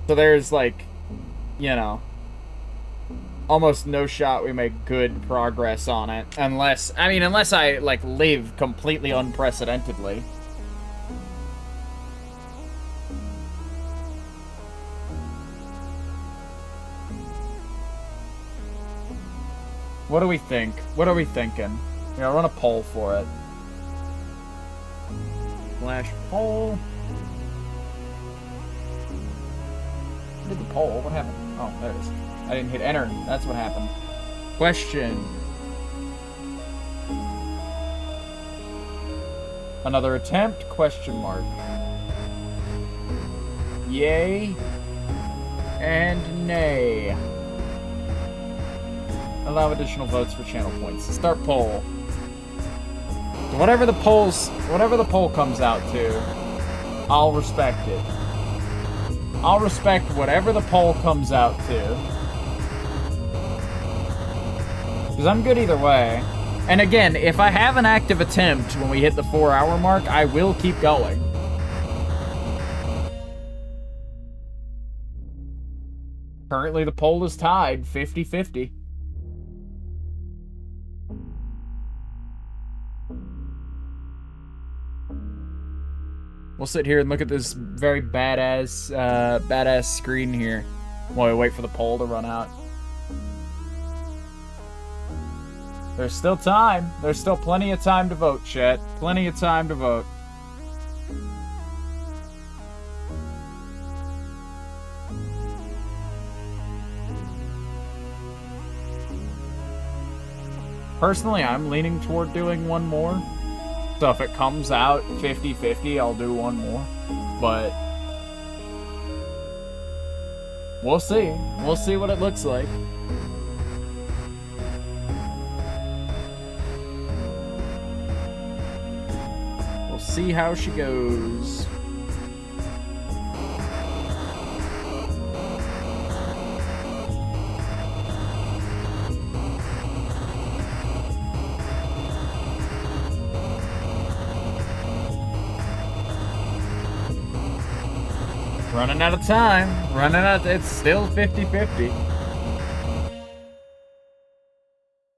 So there's, like, you know, almost no shot we make good progress on it. Unless I, like, live completely unprecedentedly. What do we think? What are we thinking? You know, run a poll for it. Flash poll. I did the poll. What happened? Oh, there it is. I didn't hit enter. That's what happened. Question. Another attempt? Question mark. Yay and nay. Allow additional votes for channel points. Start poll. Whatever the poll comes out to, I'll respect it. I'll respect whatever the poll comes out to. Because I'm good either way. And again, if I have an active attempt when we hit the 4-hour mark, I will keep going. Currently, the poll is tied 50-50. We'll sit here and look at this very badass screen here while we wait for the poll to run out. There's still time. There's still plenty of time to vote, chat. Plenty of time to vote. Personally, I'm leaning toward doing one more. So if it comes out 50-50, I'll do one more. But we'll see. We'll see what it looks like. We'll see how she goes. Running out of time. It's still 50-50.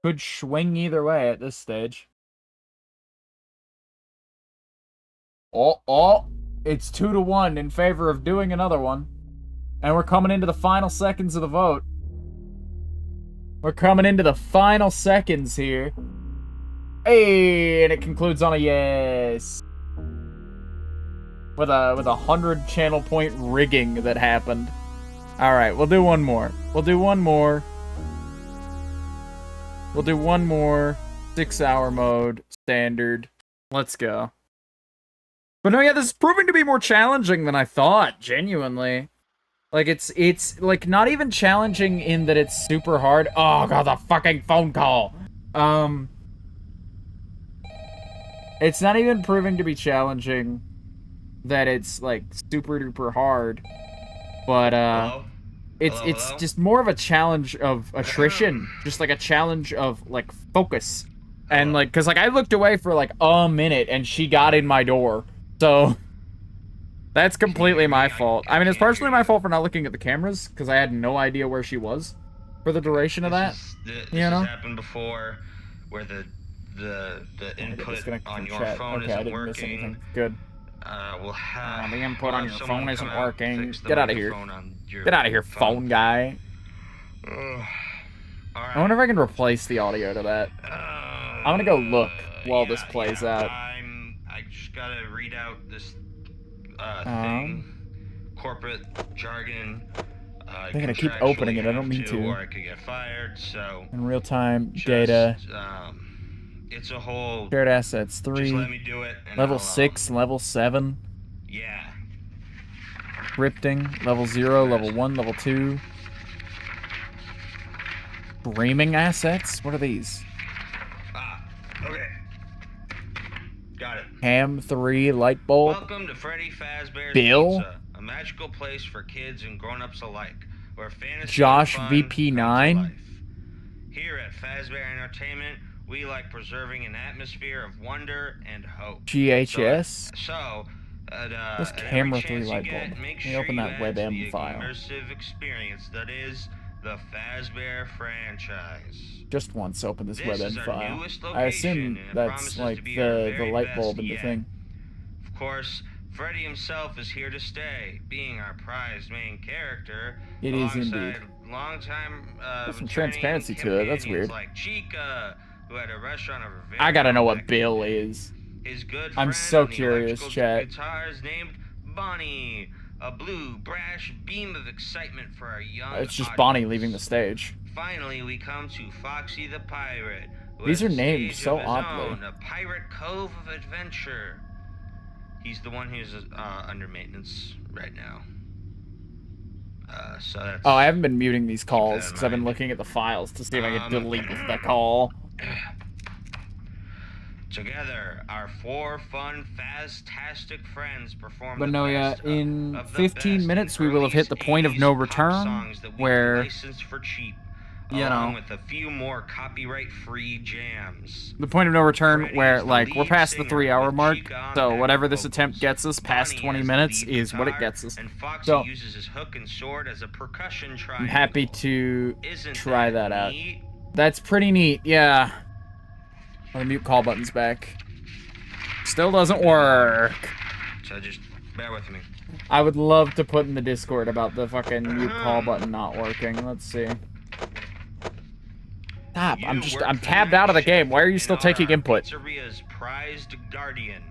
Could swing either way at this stage. Oh, it's 2-1 in favor of doing another one. And we're coming into the final seconds of the vote. We're coming into the final seconds here. Hey, and it concludes on a yes. With a 100 channel point rigging that happened. Alright, we'll do one more. We'll do one more. 6-hour mode, standard. Let's go. But no, yeah, this is proving to be more challenging than I thought, genuinely. Like, it's like, not even challenging in that it's super hard. Oh, God, the fucking phone call. It's not even proving to be challenging that it's, like, super duper hard. But, Hello? It's just more of a challenge of attrition. Just, like, a challenge of, like, focus. And, like, because, like, I looked away for, like, a minute, and she got in my door. So, that's completely my fault. I mean, it's partially my fault for not looking at the cameras, because I had no idea where she was for the duration of that. This you know? has happened before, where the input on your phone isn't working. Good. We'll have The input on your phone isn't come out, working. fix the Get out of here. microphone on your Get out of here, phone guy. All right. I wonder if I can replace the audio to that. I'm gonna go look while this plays out. I just gotta read out this thing. Corporate jargon. They're gonna keep opening it. I don't mean to. Or I could get fired. So. In real time data. It's a whole. Shared assets 3. Just let me do it. And level 6, level 7. Yeah. Scripting, level 0, level 1, level 2. Streaming assets? What are these? Okay. Got it. Cam 3, light bulb. Welcome to Freddy Fazbear's Bill. Pizza, a magical place for kids and grown-ups alike, where fantasy Josh and fun VP9. come to life. Here at Fazbear Entertainment, we like preserving an atmosphere of wonder and hope. GHS. This camera 3 light bulb. Let me open that WebM file. Immersive experience that is the Fazbear franchise. Just once open this This is WebM our file. newest I location, assume and it that's promises like to be our the very light bulb best in the yet. thing. Of course, Freddy himself is here to stay, being our prized main character. It is indeed. Longtime, There's some transparency to it. That's weird. like Chica, who had a restaurant of her very I gotta know own what back Bill in the day. is. His good I'm friend so on the curious, electrical chat. guitar is named Bonnie, a blue, brash beam of excitement for our young It's just audience. Bonnie leaving the stage. Finally, we come to Foxy the Pirate. who These has are a named stage so of his oddly. own, a pirate cove of adventure. He's the one who's under maintenance right now. So that's. Oh, I haven't been muting these calls in because I've been mind. looking at the files to see if I can delete the call. Together, our 4 fun, fantastic friends perform. But the no, yeah, best in of the 15 best minutes in we will have hit the early point of no 80s pop return, songs that we where, licensed for cheap, you along know, with a few more copyright-free jams. the point of no return Freddy where, is the like, we're lead past the singer 3-hour with mark, Chica on so backup whatever this vocals. attempt gets us past Bonnie 20 has the minutes lead is what it guitar, gets us. And Foxy So, uses his hook and sword as a percussion I'm triangle. happy to Isn't try that out. neat? That's pretty neat, yeah. Oh, the mute call button's back. Still doesn't work. So just bear with me. I would love to put in the Discord about the fucking mute call button not working. Let's see. Stop. I'm tabbed out of the game. Why are you still taking input? Pizzeria's prized guardian.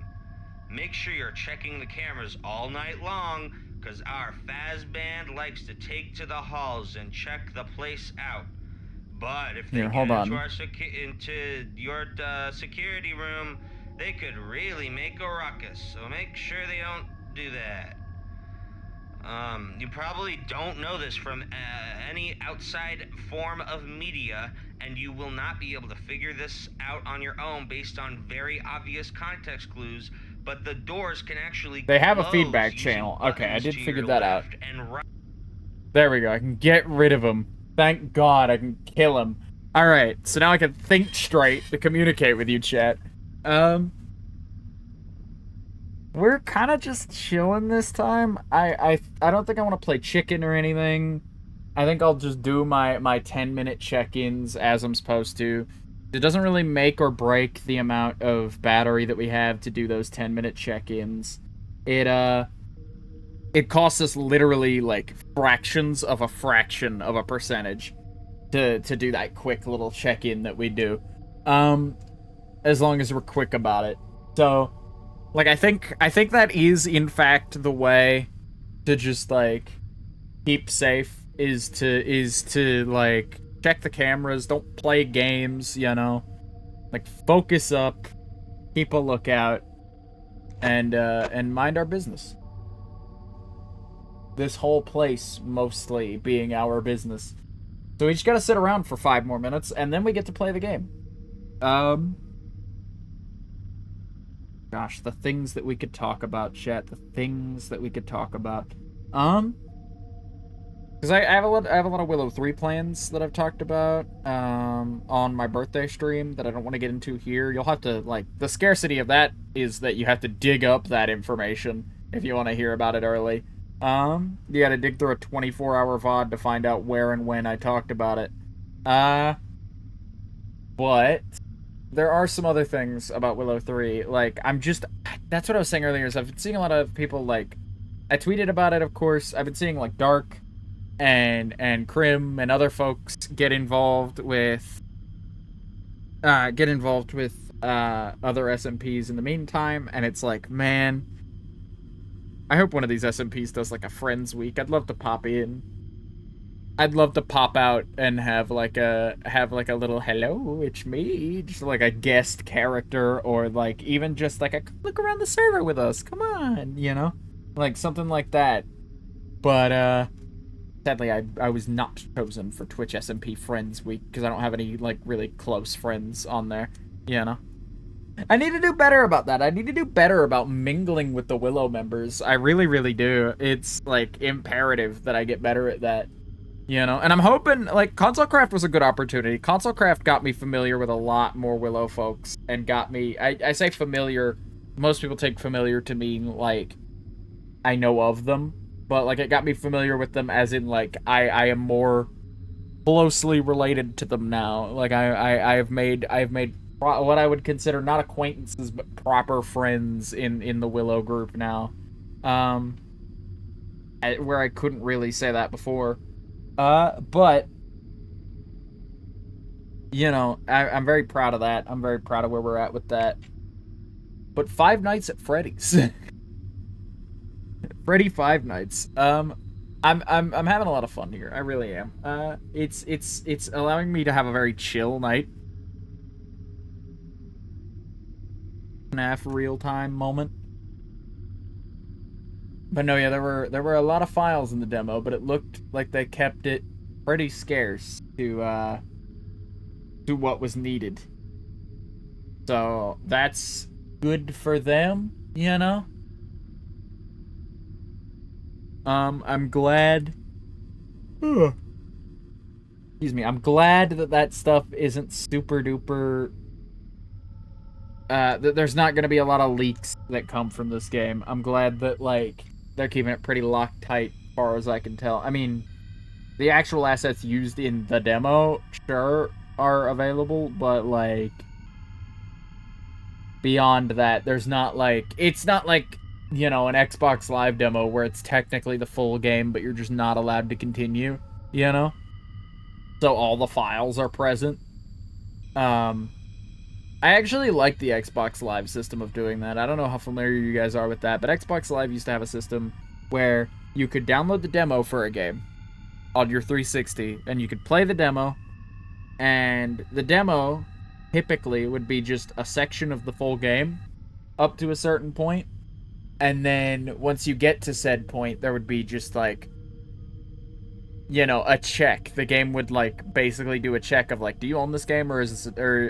Make sure you're checking the cameras all night long, because our Faz band likes to take to the halls and check the place out. But if they Here, get hold on. into your security room, they could really make a ruckus. So make sure they don't do that. You probably don't know this from any outside form of media, and you will not be able to figure this out on your own based on very obvious context clues, but the doors can actually They have a close feedback using channel. Okay, I buttons did to figure your that out. left and right. There we go. I can get rid of him. Thank God I can kill him. Alright, so now I can think straight to communicate with you, chat. We're kind of just chilling this time. I don't think I want to play chicken or anything. I think I'll just do my 10-minute check-ins as I'm supposed to. It doesn't really make or break the amount of battery that we have to do those 10-minute check-ins. It costs us literally like fractions of a fraction of a percentage to do that quick little check-in that we do. As long as we're quick about it. So, like I think that is in fact the way to just like keep safe is to like check the cameras, don't play games, you know. Like focus up, keep a lookout, and mind our business. This whole place mostly being our business. So we just gotta sit around for 5 more minutes, and then we get to play the game. Gosh, the things that we could talk about, chat. The things that we could talk about. Because I have a lot of Willow 3 plans that I've talked about on my birthday stream that I don't want to get into here. You'll have to, like, the scarcity of that is that you have to dig up that information if you want to hear about it early. You gotta dig through a 24-hour VOD to find out where and when I talked about it. But there are some other things about Willow 3. Like, that's what I was saying earlier, is I've been seeing a lot of people, like, I tweeted about it, of course. I've been seeing, like, Dark and Crim and other folks get involved with other SMPs in the meantime, and it's like, man, I hope one of these SMPs does like a Friends Week. I'd love to pop in. I'd love to pop out and have like a little hello, it's me, just like a guest character, or like even just like a look around the server with us. Come on, you know, like something like that. But sadly, I was not chosen for Twitch SMP Friends Week because I don't have any like really close friends on there, you know. I need to do better about that. I need to do better about mingling with the Willow members. I really, really do. It's, like, imperative that I get better at that, you know? And I'm hoping, like, ConsoleCraft was a good opportunity. ConsoleCraft got me familiar with a lot more Willow folks, and got me... I say familiar. Most people take familiar to mean, like, I know of them. But, like, it got me familiar with them as in, like, I am more closely related to them now. Like, I have made what I would consider not acquaintances but proper friends in the Willow group now, where I couldn't really say that before, but you know, I'm very proud of that. I'm very proud of where we're at with that. But Five Nights at Freddy's, Freddy Five Nights. I'm having a lot of fun here. I really am. It's allowing me to have a very chill night. Half real-time moment. But no, yeah, there were a lot of files in the demo, but it looked like they kept it pretty scarce to what was needed. So that's good for them, you know? I'm glad. Excuse me. I'm glad that stuff isn't super duper. There's not gonna be a lot of leaks that come from this game. I'm glad that, like, they're keeping it pretty locked tight, as far as I can tell. I mean, the actual assets used in the demo, sure, are available, but, like, beyond that, there's not, like, it's not like, you know, an Xbox Live demo where it's technically the full game, but you're just not allowed to continue, you know? So all the files are present. I actually like the Xbox Live system of doing that. I don't know how familiar you guys are with that, but Xbox Live used to have a system where you could download the demo for a game on your 360, and you could play the demo, and the demo typically would be just a section of the full game up to a certain point, and then once you get to said point, there would be just, like, you know, a check. The game would, like, basically do a check of, like, do you own this game, or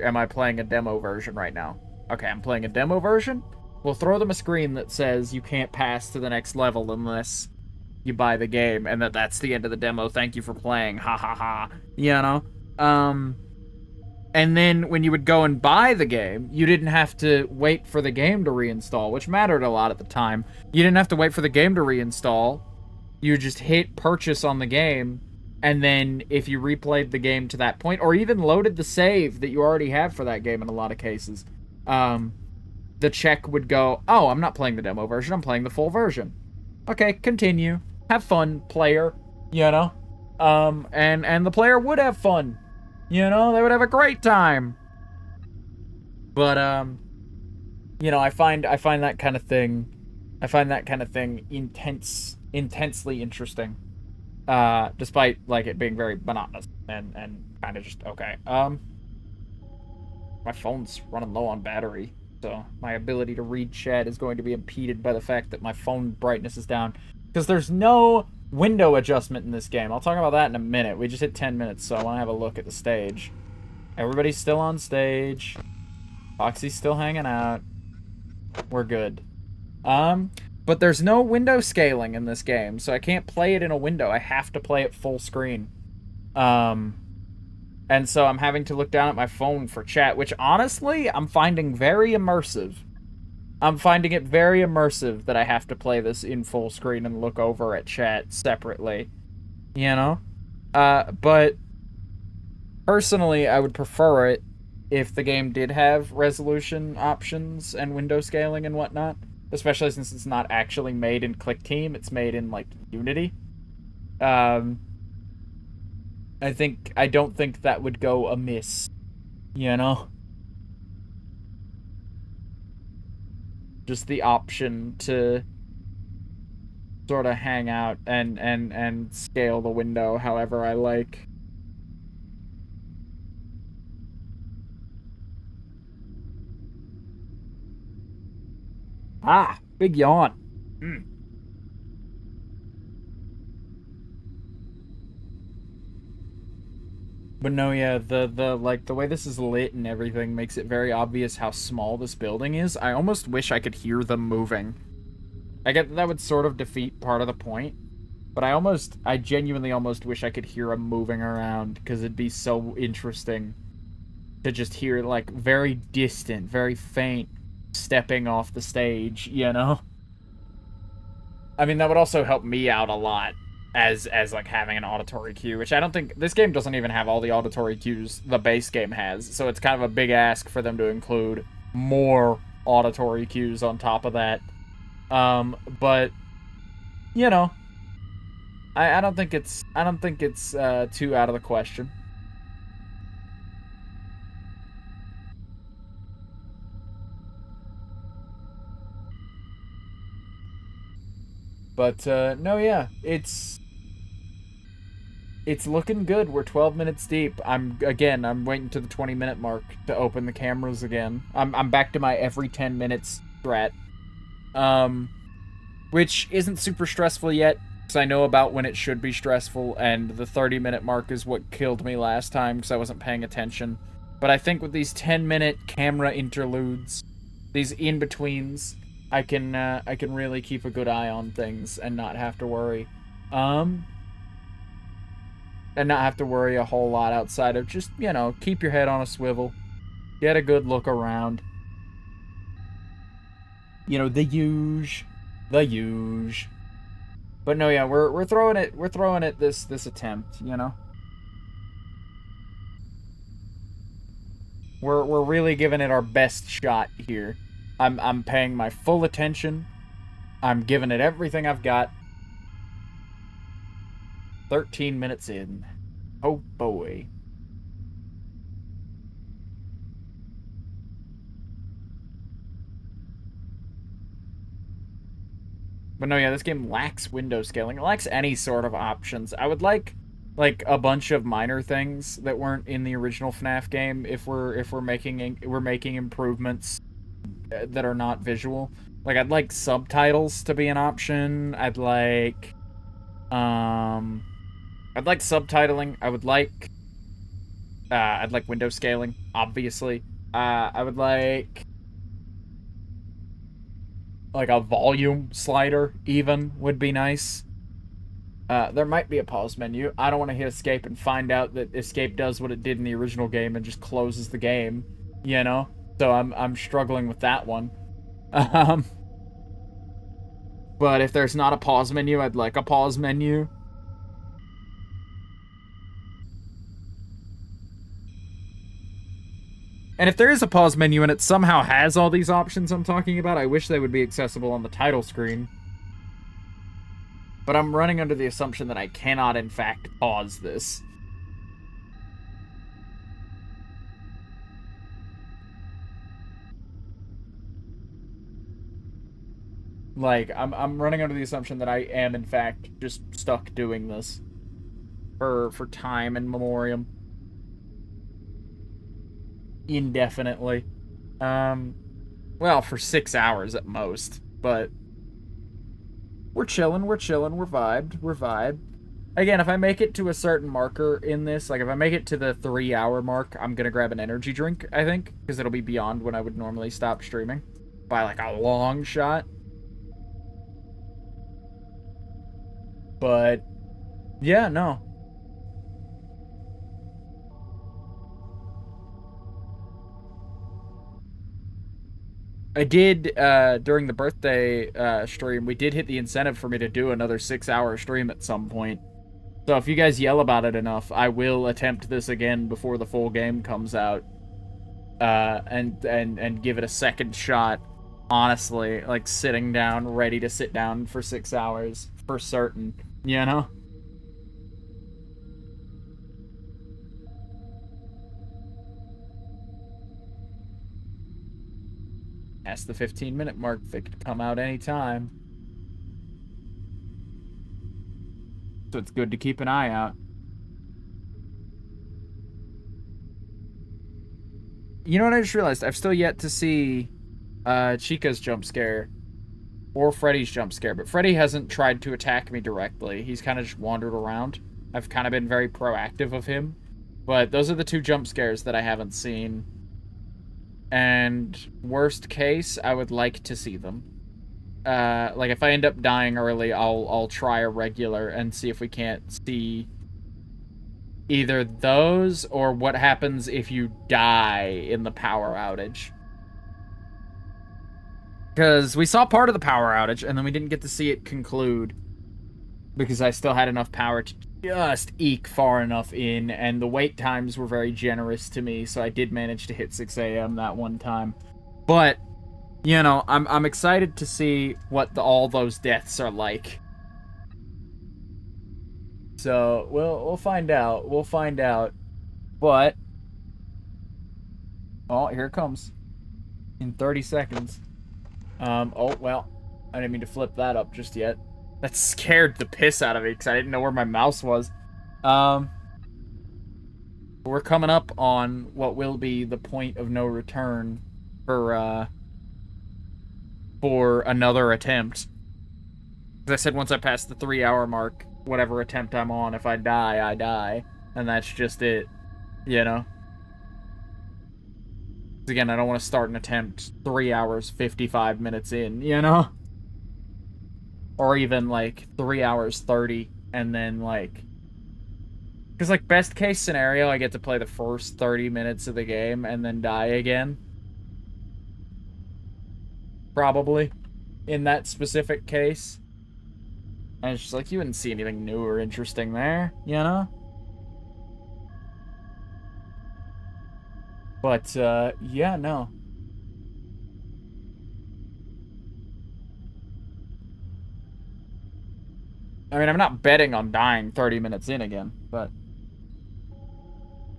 am I playing a demo version right now? Okay, I'm playing a demo version? We'll throw them a screen that says you can't pass to the next level unless you buy the game, and that's the end of the demo. Thank you for playing. Ha ha ha. You know? And then when you would go and buy the game, you didn't have to wait for the game to reinstall, which mattered a lot at the time. You didn't have to wait for the game to reinstall. You just hit purchase on the game, and then if you replayed the game to that point, or even loaded the save that you already have for that game in a lot of cases, the check would go, oh, I'm not playing the demo version, I'm playing the full version. Okay, continue. Have fun, player, you know? And the player would have fun. You know, they would have a great time. But you know, I find that kind of thing intensely interesting. Despite like it being very monotonous and kind of just okay. My phone's running low on battery, so my ability to read chat is going to be impeded by the fact that my phone brightness is down. Because there's no window adjustment in this game. I'll talk about that in a minute. We just hit 10 minutes, so I want to have a look at the stage. Everybody's still on stage. Foxy's still hanging out. We're good. But there's no window scaling in this game, so I can't play it in a window. I have to play it full screen. And so I'm having to look down at my phone for chat, which honestly, I'm finding very immersive. I'm finding it very immersive that I have to play this in full screen and look over at chat separately. You know? But personally, I would prefer it if the game did have resolution options and window scaling and whatnot. Especially since it's not actually made in ClickTeam, it's made in, like, Unity. I don't think that would go amiss, you know? Just the option to sort of hang out and scale the window however I like. Ah, big yawn. But no, yeah, the way this is lit and everything makes it very obvious how small this building is. I almost wish I could hear them moving. I get that would sort of defeat part of the point, but I genuinely almost wish I could hear them moving around, because it'd be so interesting to just hear, like, very distant, very faint stepping off the stage, you know? I mean, that would also help me out a lot as like having an auditory cue, which I don't think this game doesn't even have all the auditory cues the base game has, so it's kind of a big ask for them to include more auditory cues on top of that. But you know, I don't think it's too out of the question. But no, yeah, it's looking good. We're 12 minutes deep. I'm waiting to the 20-minute mark to open the cameras again. I'm back to my every 10 minutes strat. Which isn't super stressful yet, because I know about when it should be stressful, and the 30-minute mark is what killed me last time because I wasn't paying attention. But I think with these 10-minute camera interludes, these in-betweens, I can really keep a good eye on things and not have to worry. And not have to worry a whole lot outside of just, you know, keep your head on a swivel, get a good look around. You know, the huge. But no, yeah, we're throwing it this attempt, you know. We're really giving it our best shot here. I'm paying my full attention. I'm giving it everything I've got. 13 minutes in. Oh boy. But no, yeah, this game lacks window scaling. It lacks any sort of options. I would like a bunch of minor things that weren't in the original FNAF game if we're making improvements that are not visual. Like, I'd like subtitles to be an option. I'd like subtitling. I'd like window scaling, obviously. I would like a volume slider even would be nice. There might be a pause menu. I don't want to hit escape and find out that escape does what it did in the original game and just closes the game, you know? So I'm struggling with that one. Um, but if there's not a pause menu, I'd like a pause menu. And if there is a pause menu and it somehow has all these options I'm talking about, I wish they would be accessible on the title screen. But I'm running under the assumption that I cannot, in fact, pause this. Like, I'm running under the assumption that I am, in fact, just stuck doing this for time and memoriam. Indefinitely. Well, for 6 hours at most, but we're chilling, we're chilling, we're vibed, we're vibed. Again, if I make it to a certain marker in this, like if I make it to the 3 hour mark, I'm gonna grab an energy drink, I think, because it'll be beyond when I would normally stop streaming by like a long shot. But yeah, no. I did during the birthday stream, we did hit the incentive for me to do another 6 hour stream at some point. So if you guys yell about it enough, I will attempt this again before the full game comes out. And give it a second shot. Honestly, like sitting down, ready to sit down for 6 hours for certain, you know? Past the 15-minute mark, they could come out anytime. So it's good to keep an eye out. You know what I just realized? I've still yet to see Chica's jump scare or Freddy's jump scare, but Freddy hasn't tried to attack me directly. He's kind of just wandered around. I've kind of been very proactive of him. But those are the two jump scares that I haven't seen. And worst case, I would like to see them. Like if I end up dying early, I'll try a regular and see if we can't see either those or what happens if you die in the power outage. Because we saw part of the power outage and then we didn't get to see it conclude because I still had enough power to just eke far enough in, and the wait times were very generous to me, so I did manage to hit 6 a.m. that one time. But, you know, I'm excited to see what all those deaths are like. So, we'll find out. We'll find out. But, oh, here it comes. In 30 seconds. Oh, well, I didn't mean to flip that up just yet. That scared the piss out of me because I didn't know where my mouse was. We're coming up on what will be the point of no return for another attempt. As I said, once I pass the 3 hour mark, whatever attempt I'm on, if I die, I die. And that's just it, you know? Again, I don't want to start an attempt 3 hours, 55 minutes in, you know? Or even, like, 3 hours, 30, and then, like... Because, like, best case scenario, I get to play the first 30 minutes of the game and then die again. Probably. In that specific case. And it's just like, you wouldn't see anything new or interesting there, you know? But, yeah, no. I mean, I'm not betting on dying 30 minutes in again, but...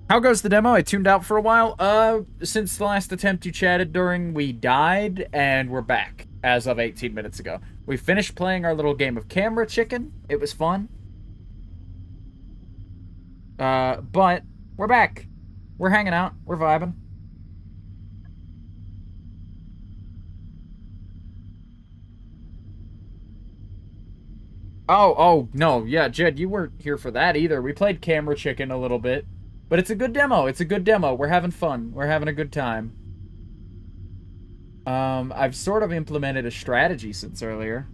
How goes the demo? I tuned out for a while. Since the last attempt you chatted during, we died, and we're back as of 18 minutes ago. We finished playing our little game of camera chicken. It was fun. But we're back. We're hanging out. We're vibing. Oh, no. Yeah, Jed, you weren't here for that either. We played camera chicken a little bit. But it's a good demo. It's a good demo. We're having fun. We're having a good time. I've sort of implemented a strategy since earlier.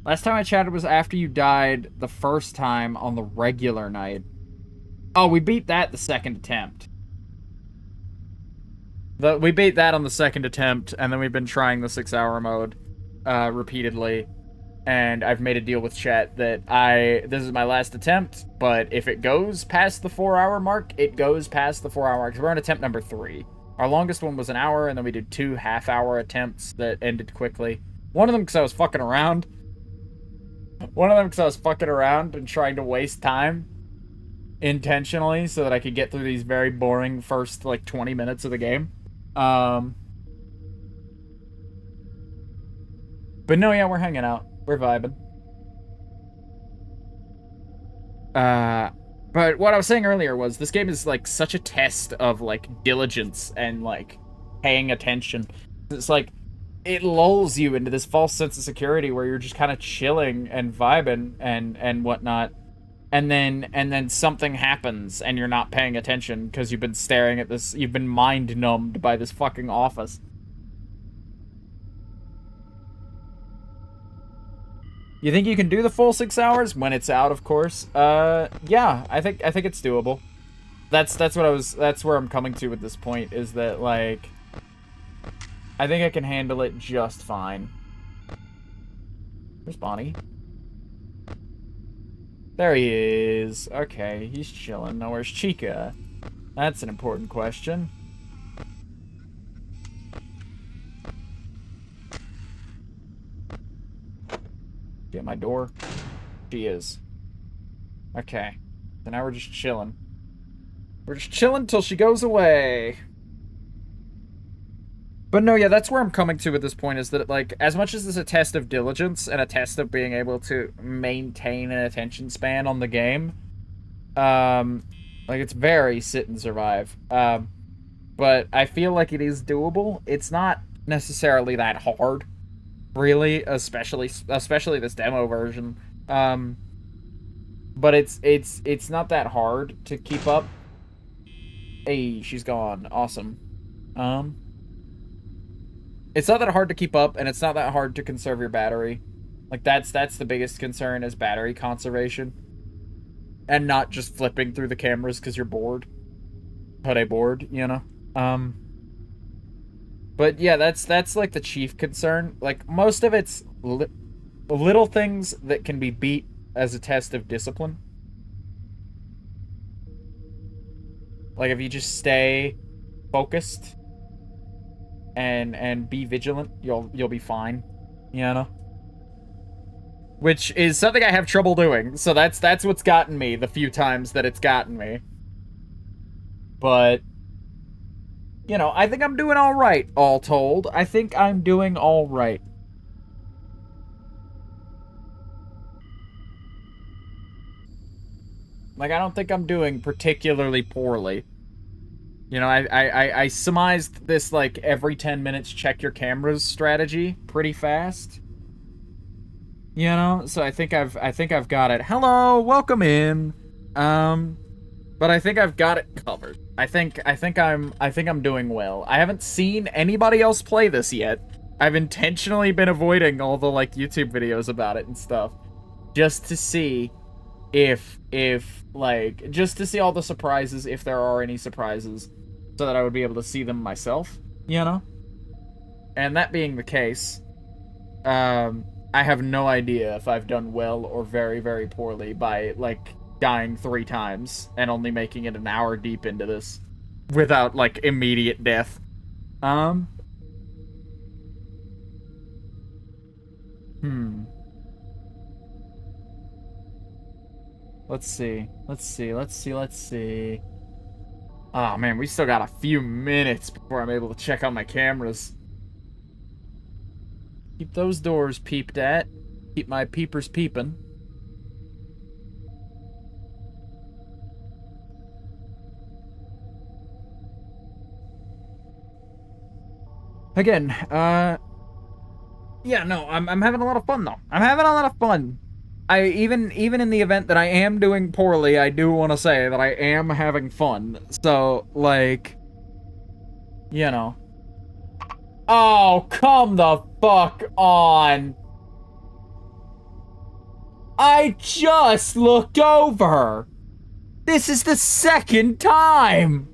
Last time I chatted was after you died the first time on the regular night. Oh, we beat that the second attempt. We beat that on the second attempt, and then we've been trying the 6-hour mode repeatedly. And I've made a deal with chat that this is my last attempt, but if it goes past the 4-hour mark, it goes past the 4-hour mark. We're on attempt number 3. Our longest one was an hour, and then we did 2 half-hour attempts that ended quickly. One of them because I was fucking around. One of them because I was fucking around and trying to waste time intentionally so that I could get through these very boring first, like, 20 minutes of the game. But no, yeah, we're hanging out. We're vibing. But what I was saying earlier was this game is like such a test of like diligence and like paying attention. It's like it lulls you into this false sense of security where you're just kind of chilling and vibing and whatnot. And then something happens and you're not paying attention because you've been staring at this, you've been mind numbed by this fucking office. You think you can do the full 6 hours when it's out, of course? Yeah, I think it's doable. That's where I'm coming to at this point, is that, like, I think I can handle it just fine. Where's Bonnie? There he is. Okay, he's chilling. Now where's Chica? That's an important question. She at my door? She is. Okay. So now we're just chilling. We're just chilling till she goes away. But no, yeah, that's where I'm coming to at this point, is that, like, as much as it's a test of diligence and a test of being able to maintain an attention span on the game, like, it's very sit and survive. But I feel like it is doable. It's not necessarily that hard, really, especially this demo version. But it's not that hard to keep up. Hey, she's gone. Awesome. It's not that hard to keep up, and it's not that hard to conserve your battery. Like, that's the biggest concern, is battery conservation. And not just flipping through the cameras because you're bored. But a bored, you know? But yeah, that's like the chief concern. Like, most of it's little things that can be beat as a test of discipline. Like, if you just stay focused and be vigilant, you'll be fine, you know? Which is something I have trouble doing. So that's what's gotten me the few times that it's gotten me. But you know, I think I'm doing all right, all told. I think I'm doing all right. Like, I don't think I'm doing particularly poorly. You know, I surmised this, like, every 10 minutes check your cameras strategy pretty fast. You know, so I think I've got it. Hello, welcome in. But I think I've got it covered. I think I'm doing well. I haven't seen anybody else play this yet. I've intentionally been avoiding all the, like, YouTube videos about it and stuff, just to see if just to see all the surprises, if there are any surprises, so that I would be able to see them myself, you know? And that being the case, I have no idea if I've done well or very, very poorly by, like, dying 3 times and only making it an hour deep into this without, like, immediate death. Let's see. Oh, man, we still got a few minutes before I'm able to check out my cameras. Keep those doors peeped at. Keep my peepers peeping. Again, yeah, no, I'm having a lot of fun, though. I'm having a lot of fun. Even in the event that I am doing poorly, I do want to say that I am having fun. So, like, you know. Oh, come the fuck on. I just looked over. This is the second time.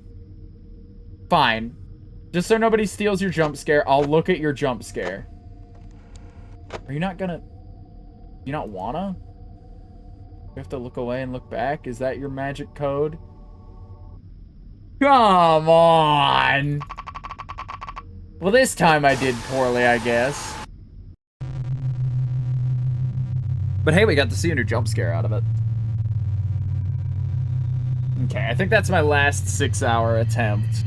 Fine. Just so nobody steals your jump scare, I'll look at your jump scare. Are you not gonna... You not wanna? You have to look away and look back? Is that your magic code? Come on! Well, this time I did poorly, I guess. But hey, we got to see a new jump scare out of it. Okay, I think that's my last 6-hour attempt.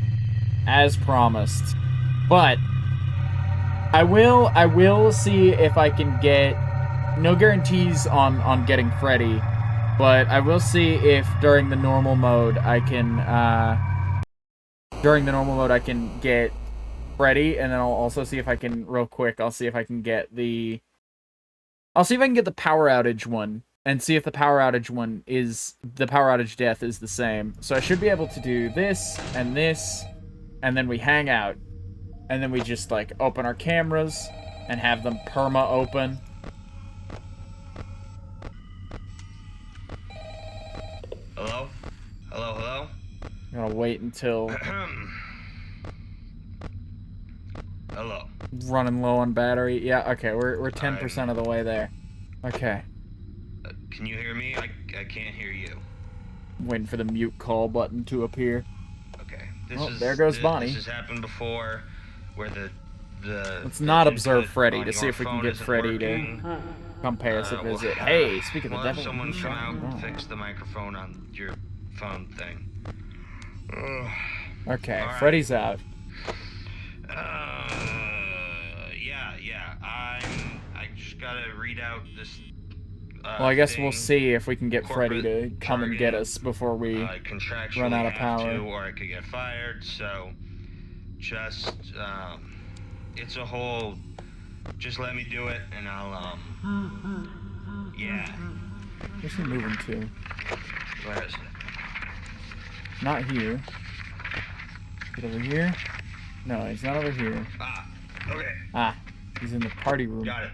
As promised. But I will see if I can get... No guarantees on getting Freddy, but I will see if during the normal mode I can get Freddy, and then I'll also see if I can I'll see if I can get the power outage one, and see if the power outage death is the same. So I should be able to do this, and then we hang out, and then we just like open our cameras and have them perma open. Hello? Hello, hello? I'm gonna wait until Hello. running low on battery. Yeah, okay, we're 10% of the way there. Okay. Can you hear me? I can't hear you. Waiting for the mute call button to appear. Okay. There goes Bonnie. This has happened before, where the Let's not observe Freddy to see if we can get Freddy to come pay us a visit. Hey, speak of the devil. Someone come out and fix the microphone on your phone thing. Okay, right. Freddy's out. Yeah. I just gotta read out this. Well, I guess we'll thing. see if we can get Freddy to come and get us before we run out of power. Or I could get fired. So, just it's a whole. Just let me do it, and I'll yeah. Where's he moving to? Where is it? Not here. Is it over here? No, he's not over here. Okay. He's in the party room. Got it.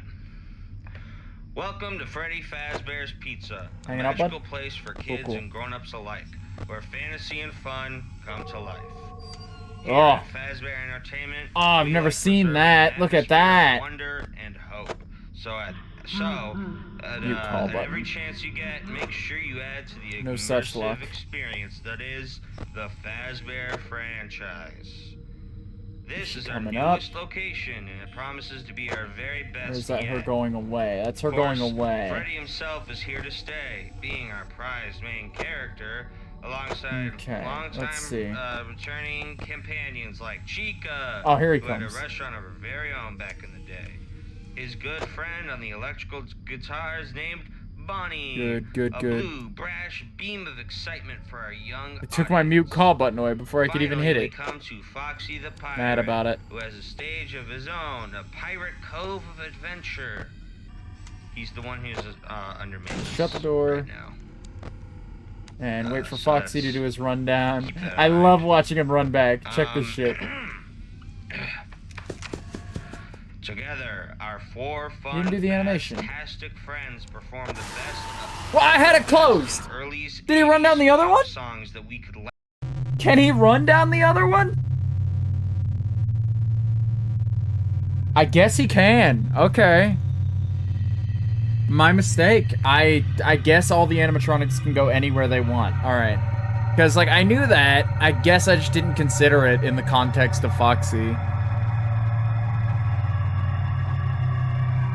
Welcome to Freddy Fazbear's Pizza, a Hanging out, bud? magical place for kids and grown-ups alike, where fantasy and fun come to life. Here at Fazbear Entertainment. Oh, I've never seen that. Look at that. Wonder and hope. At every chance you get, make sure you add to the immersive experience that is the Fazbear franchise. This is our newest location, and it promises to be our very best. Or is that her going away? That's her going away. Freddy himself is here to stay, being our prized main character, alongside long-time returning companions like Chica, oh, here he who comes. had a restaurant of her very own back in the day. His good friend on the electrical guitar is named Bonnie. Good. Blue, brash beam of excitement for our young It took my mute call button away before I could even hit it. Come to Foxy the Pirate, mad about it. Who has a stage of his own, a pirate cove of adventure. He's the one who's under me. Shut the door. Right now. And wait for Foxy to do his rundown. I love watching him run back. Check this shit. Together, our four fun, you didn't do the animation. Fantastic friends perform the best. Well, I had it closed. Did he run down the other one? Songs that we could. Can he run down the other one? I guess he can. Okay. My mistake. I guess all the animatronics can go anywhere they want. Alright. Because, like, I knew that. I guess I just didn't consider it in the context of Foxy.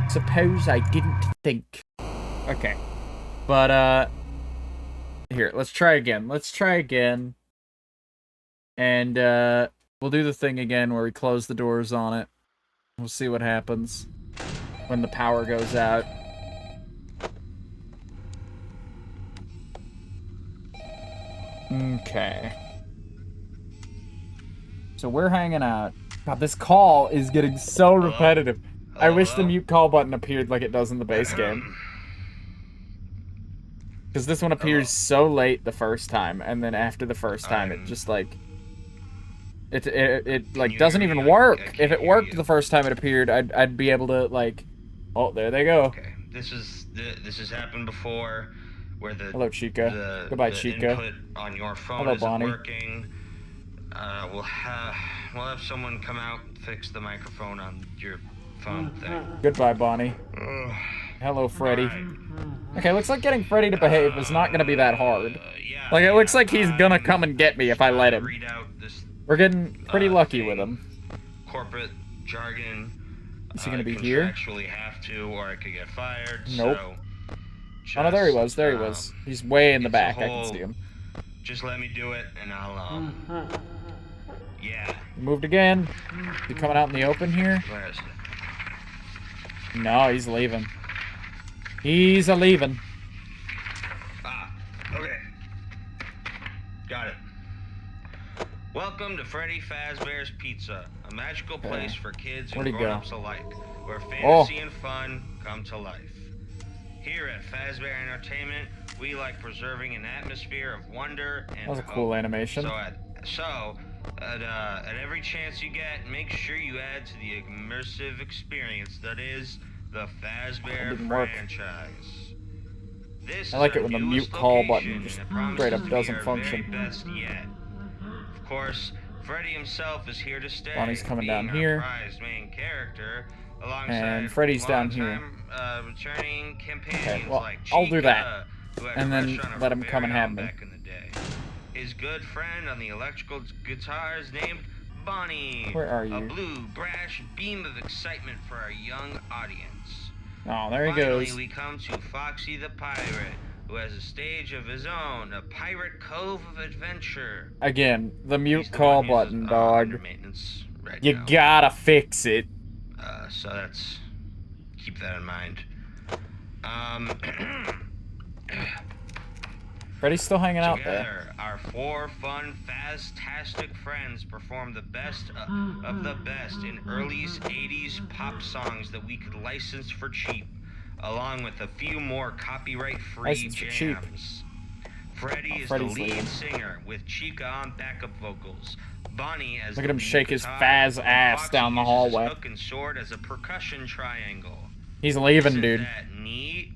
Suppose I didn't think. Okay. But, here, let's try again. And, we'll do the thing again where we close the doors on it. We'll see what happens when the power goes out. Okay. So we're hanging out. God, this call is getting so repetitive. I wish the mute call button appeared like it does in the base game. Because this one appears so late the first time, and then after the first time, it just like... It like doesn't even work. If it worked the first time it appeared, I'd be able to like... Oh, there they go. Okay, this has happened before, where Hello, Chica. Goodbye, the Chica. input on your phone Hello, isn't Bonnie. working. We'll have someone come out and fix the microphone on your phone thing. Goodbye, Bonnie. Hello, Freddy. Okay, looks like getting Freddy to behave is not gonna be that hard. Yeah, Like, it looks like he's gonna come and get me if I let him. Read out this We're getting pretty lucky with him. corporate jargon. Is he gonna be here? Contractually have to, or I could get fired. Nope. So just, Oh no, there he was. There he was. He's way in the back. I can see him. Just let me do it, and I'll yeah. He moved again. Is he coming out in the open here? Where is it? No, he's leaving. He's a leaving. Okay. Got it. Welcome to Freddy Fazbear's Pizza, a magical place for kids and grown-ups alike, where fantasy and fun come to life. Here at Fazbear Entertainment, we like preserving an atmosphere of wonder and That was a cool animation. So at every chance you get, make sure you add to the immersive experience that is the Fazbear franchise. This I like it when the mute call button just straight up doesn't function. Best yet. Of course, Freddy himself is here to stay. Bonnie's coming down here. Main character, and Freddy's down here. Returning Okay, well, I'll do that. And then let him come and have me. His good friend on the electrical guitar is named Bonnie. Where are you? A blue, brash beam of excitement for our young audience. Oh, there he goes. Finally, we come to Foxy the Pirate, who has a stage of his own, a Pirate Cove of Adventure. Again, the mute call button, dog. Right you now. Gotta fix it. So that's... keep that in mind. Freddy's still hanging out there. Together, our four fun, fantastic friends perform the best of the best in early 80s pop songs that we could license for cheap, along with a few more copyright-free jams. Freddy is the lead singer, with Chica on backup vocals. Bonnie as Look at him shake his Faz ass down the hallway. Hook and sword as a percussion triangle. He's leaving, dude. Isn't that neat?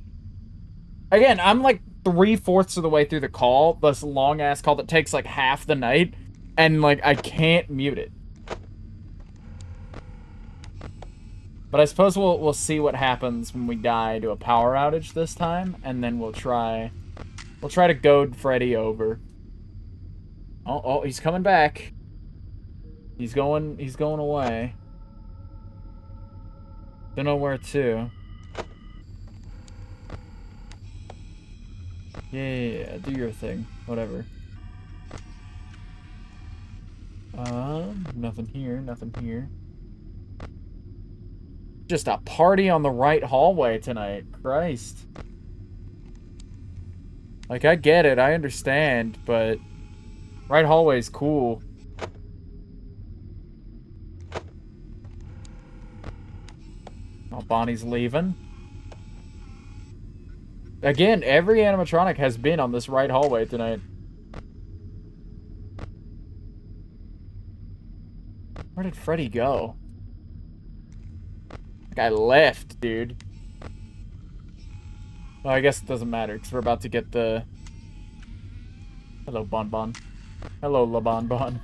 Again, I'm like 3/4 of the way through the call, this long ass call that takes like half the night, and like I can't mute it. But I suppose we'll see what happens when we die to a power outage this time, and then we'll try to goad Freddy over. Oh, he's coming back. He's going away. Don't know where to. Yeah, do your thing. Whatever. Nothing here, nothing here. Just a party on the right hallway tonight. Christ. Like, I get it, I understand, but right hallway's cool. Oh, Bonnie's leaving. Again, every animatronic has been on this right hallway tonight. Where did Freddy go? That guy left, dude. Well, I guess it doesn't matter, because we're about to get the... Hello, Bon Bon. Hello, La Bon Bon.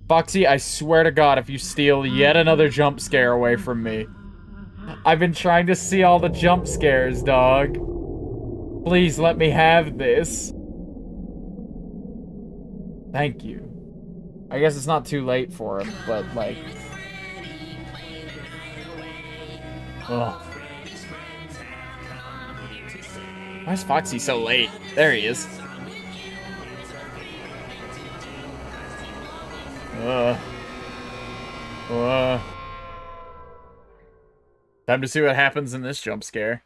Foxy, I swear to God, if you steal yet another jump scare away from me. I've been trying to see all the jump scares, dog. Please let me have this. Thank you. I guess it's not too late for him, but like... Ugh. Why is Foxy so late? There he is. Time to see what happens in this jump scare.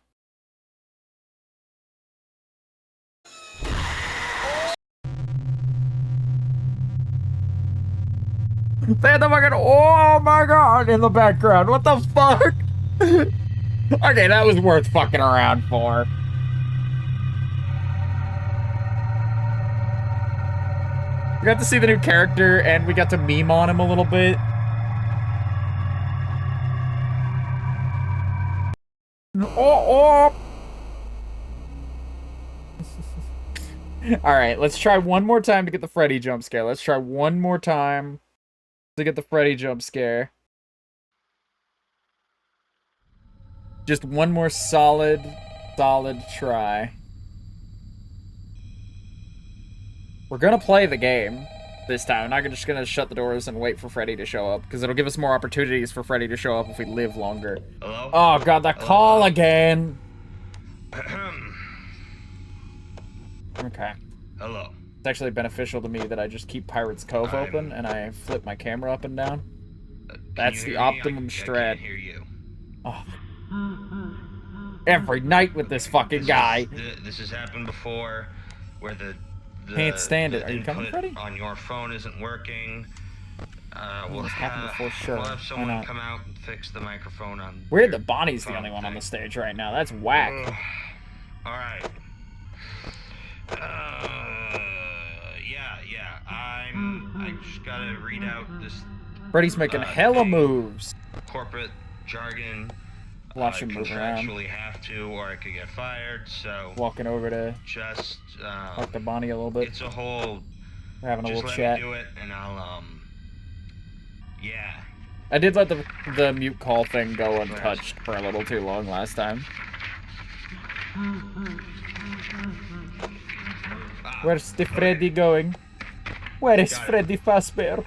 They had the fucking, oh my God, in the background. What the fuck? Okay, that was worth fucking around for. We got to see the new character, and we got to meme on him a little bit. Stop! Alright, let's try one more time to get the Freddy jump scare. Let's try one more time to get the Freddy jump scare. Just one more solid try. We're gonna play the game this time. I'm not just gonna shut the doors and wait for Freddy to show up, because it'll give us more opportunities for Freddy to show up if we live longer. Hello? Oh god, that call again! Okay. Hello. It's actually beneficial to me that I just keep Pirate's Cove open and I flip my camera up and down. That's the optimum strat. I can't hear you. Oh. Every night with this fucking guy. This has happened before, where the can't stand it. Are you coming, input Freddy? on your phone isn't working. We'll happened before, sure. We'll have someone come out and fix the microphone on. Weird that Bonnie's the only one on the stage right now. That's whack. All right. Yeah. I just gotta read out this. Freddy's making hella moves. Corporate jargon. Watch him move around. Actually have to, or I could get fired. So walking over to just talk to Bonnie a little bit. It's a whole. We're having a little just chat. Let me do it, and I'll yeah. I did let the mute call thing go untouched for a little too long last time. Where's the Freddy going? Where is Freddy Fazbear?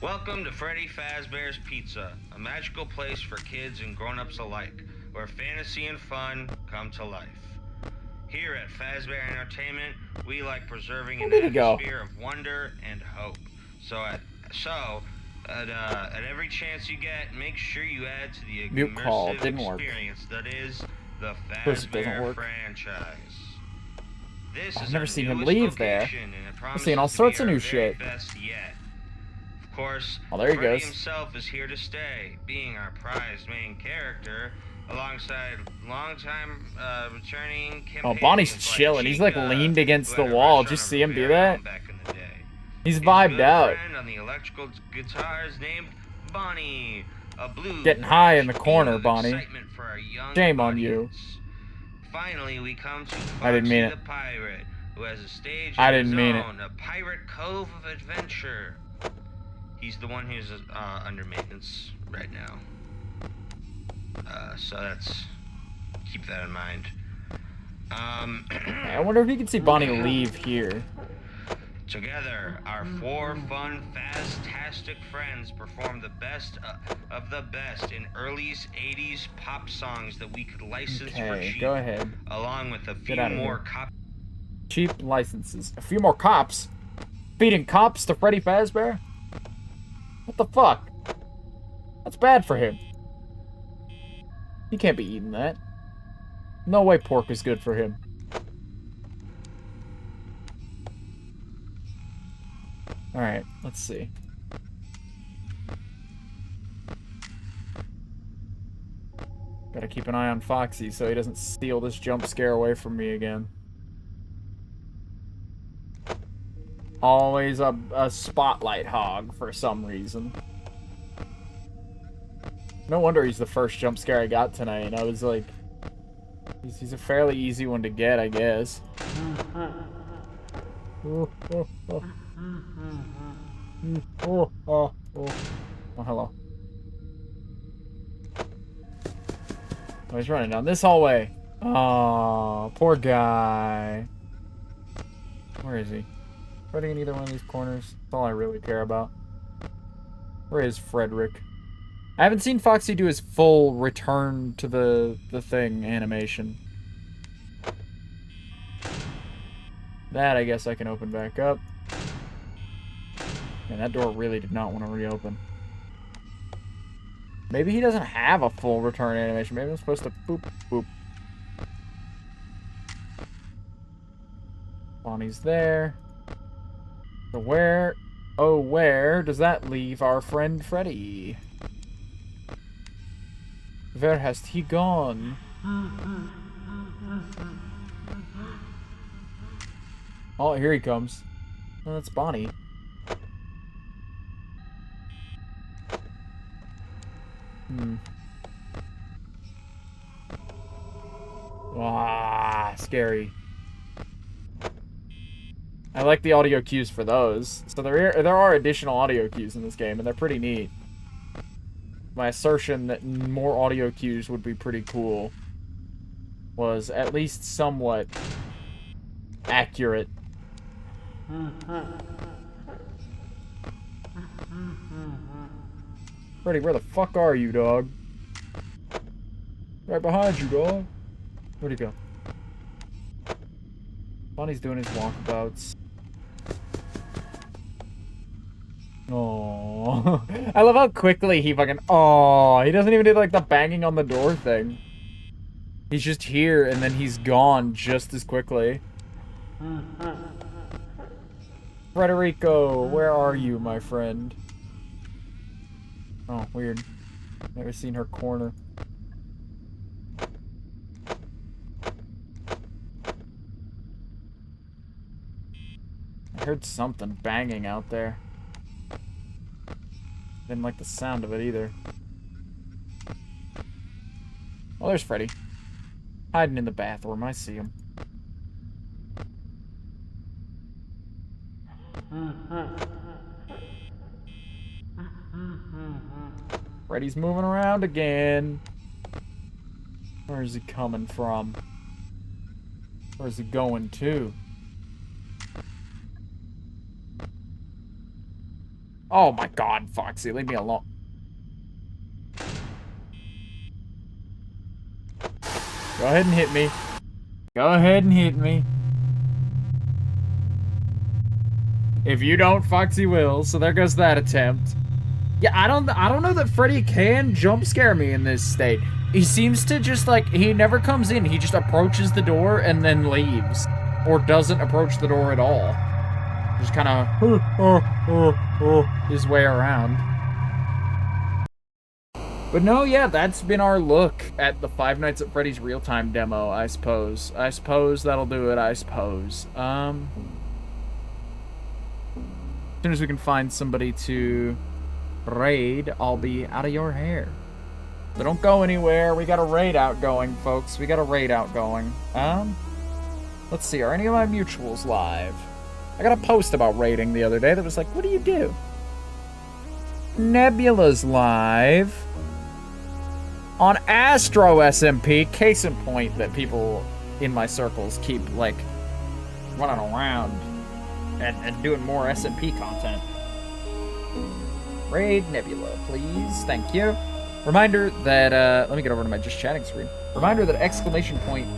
Welcome to Freddy Fazbear's Pizza, a magical place for kids and grown-ups alike, where fantasy and fun come to life. Here at Fazbear Entertainment, we like preserving an atmosphere of wonder and hope. So at every chance you get, make sure you add to the immersive experience that is the Fazbear franchise. I've never seen him leave there. I've seen all sorts of new shit. Of course, there he goes. Himself is here to stay, being our prized main character, alongside longtime returning campaigns. Bonnie's chilling. He's like leaned against the wall. Did you see him do that? He's vibed out. On the electrical guitars named Bonnie, a blue getting high in the corner, Bonnie. Shame on you. Finally, we come to I didn't mean it. The pirate, who has a stage I didn't mean it. A pirate cove of adventure. He's the one who's under maintenance right now. So that's keep that in mind. I wonder if you can see Bonnie leave here. Together, our four fun, fantastic friends perform the best of the best in early 80s pop songs that we could license for cheap. Go ahead. Along with a few more cheap licenses. A few more cops? Feeding cops to Freddy Fazbear? What the fuck? That's bad for him. He can't be eating that. No way pork is good for him. Alright, let's see. Gotta keep an eye on Foxy so he doesn't steal this jump scare away from me again. Always a spotlight hog for some reason. No wonder he's the first jump scare I got tonight. I was like, he's a fairly easy one to get, I guess. Oh, hello. Oh, he's running down this hallway. Oh, poor guy. Where is he? Freddy in either one of these corners? That's all I really care about. Where is Frederick? I haven't seen Foxy do his full return to the thing animation. That I guess I can open back up. Man, that door really did not want to reopen. Maybe he doesn't have a full return animation. Maybe I'm supposed to boop, boop. Bonnie's there. So where, oh, where does that leave our friend Freddy? Where has he gone? Oh, here he comes. Oh, that's Bonnie. scary. I like the audio cues for those. So there are additional audio cues in this game, and they're pretty neat. My assertion that more audio cues would be pretty cool was at least somewhat accurate. Freddy, where the fuck are you, dog? Right behind you, dog. Where'd he go? Bonnie's doing his walkabouts. Oh, I love how quickly he fucking. Oh, he doesn't even do like the banging on the door thing. He's just here and then he's gone just as quickly. Frederico, where are you, my friend? Oh, weird. Never seen her corner. I heard something banging out there. Didn't like the sound of it either. Oh, there's Freddy. Hiding in the bathroom. I see him. Freddy's moving around again. Where is he coming from? Where's he going to? Oh my god, Foxy, leave me alone. Go ahead and hit me. Go ahead and hit me. If you don't, Foxy will, so there goes that attempt. Yeah, I don't know that Freddy can jump scare me in this state. He seems to just like, he never comes in, he just approaches the door and then leaves. Or doesn't approach the door at all. Just kind of his way around. But no, yeah, that's been our look at the Five Nights at Freddy's real-time demo, I suppose. I suppose that'll do it, I suppose. As soon as we can find somebody to raid, I'll be out of your hair. So don't go anywhere. We got a raid out going, folks. We got a raid out going. Let's see, are any of my mutuals live? I got a post about raiding the other day that was like, what do you do? Nebula's live on Astro SMP. Case in point that people in my circles keep, like, running around and doing more SMP content. Raid Nebula, please. Thank you. Reminder that, let me get over to my just chatting screen. Reminder that exclamation point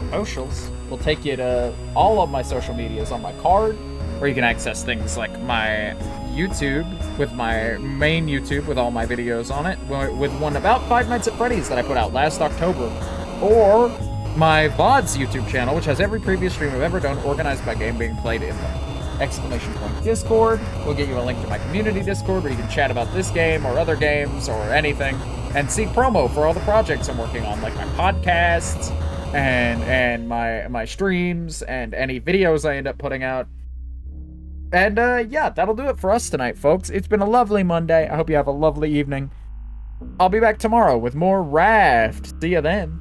socials will take you to all of my social medias on my card, where you can access things like my YouTube, with my main YouTube with all my videos on it, with one about Five Nights at Freddy's that I put out last October, or my VODs YouTube channel, which has every previous stream I've ever done organized by game being played in them. Exclamation point Discord will get you a link to my community Discord where you can chat about this game or other games or anything, and see promo for all the projects I'm working on, like my podcasts and my streams and any videos I end up putting out. And yeah, that'll do it for us tonight, folks. It's been a lovely Monday. I hope you have a lovely evening. I'll be back tomorrow with more Raft. See ya then.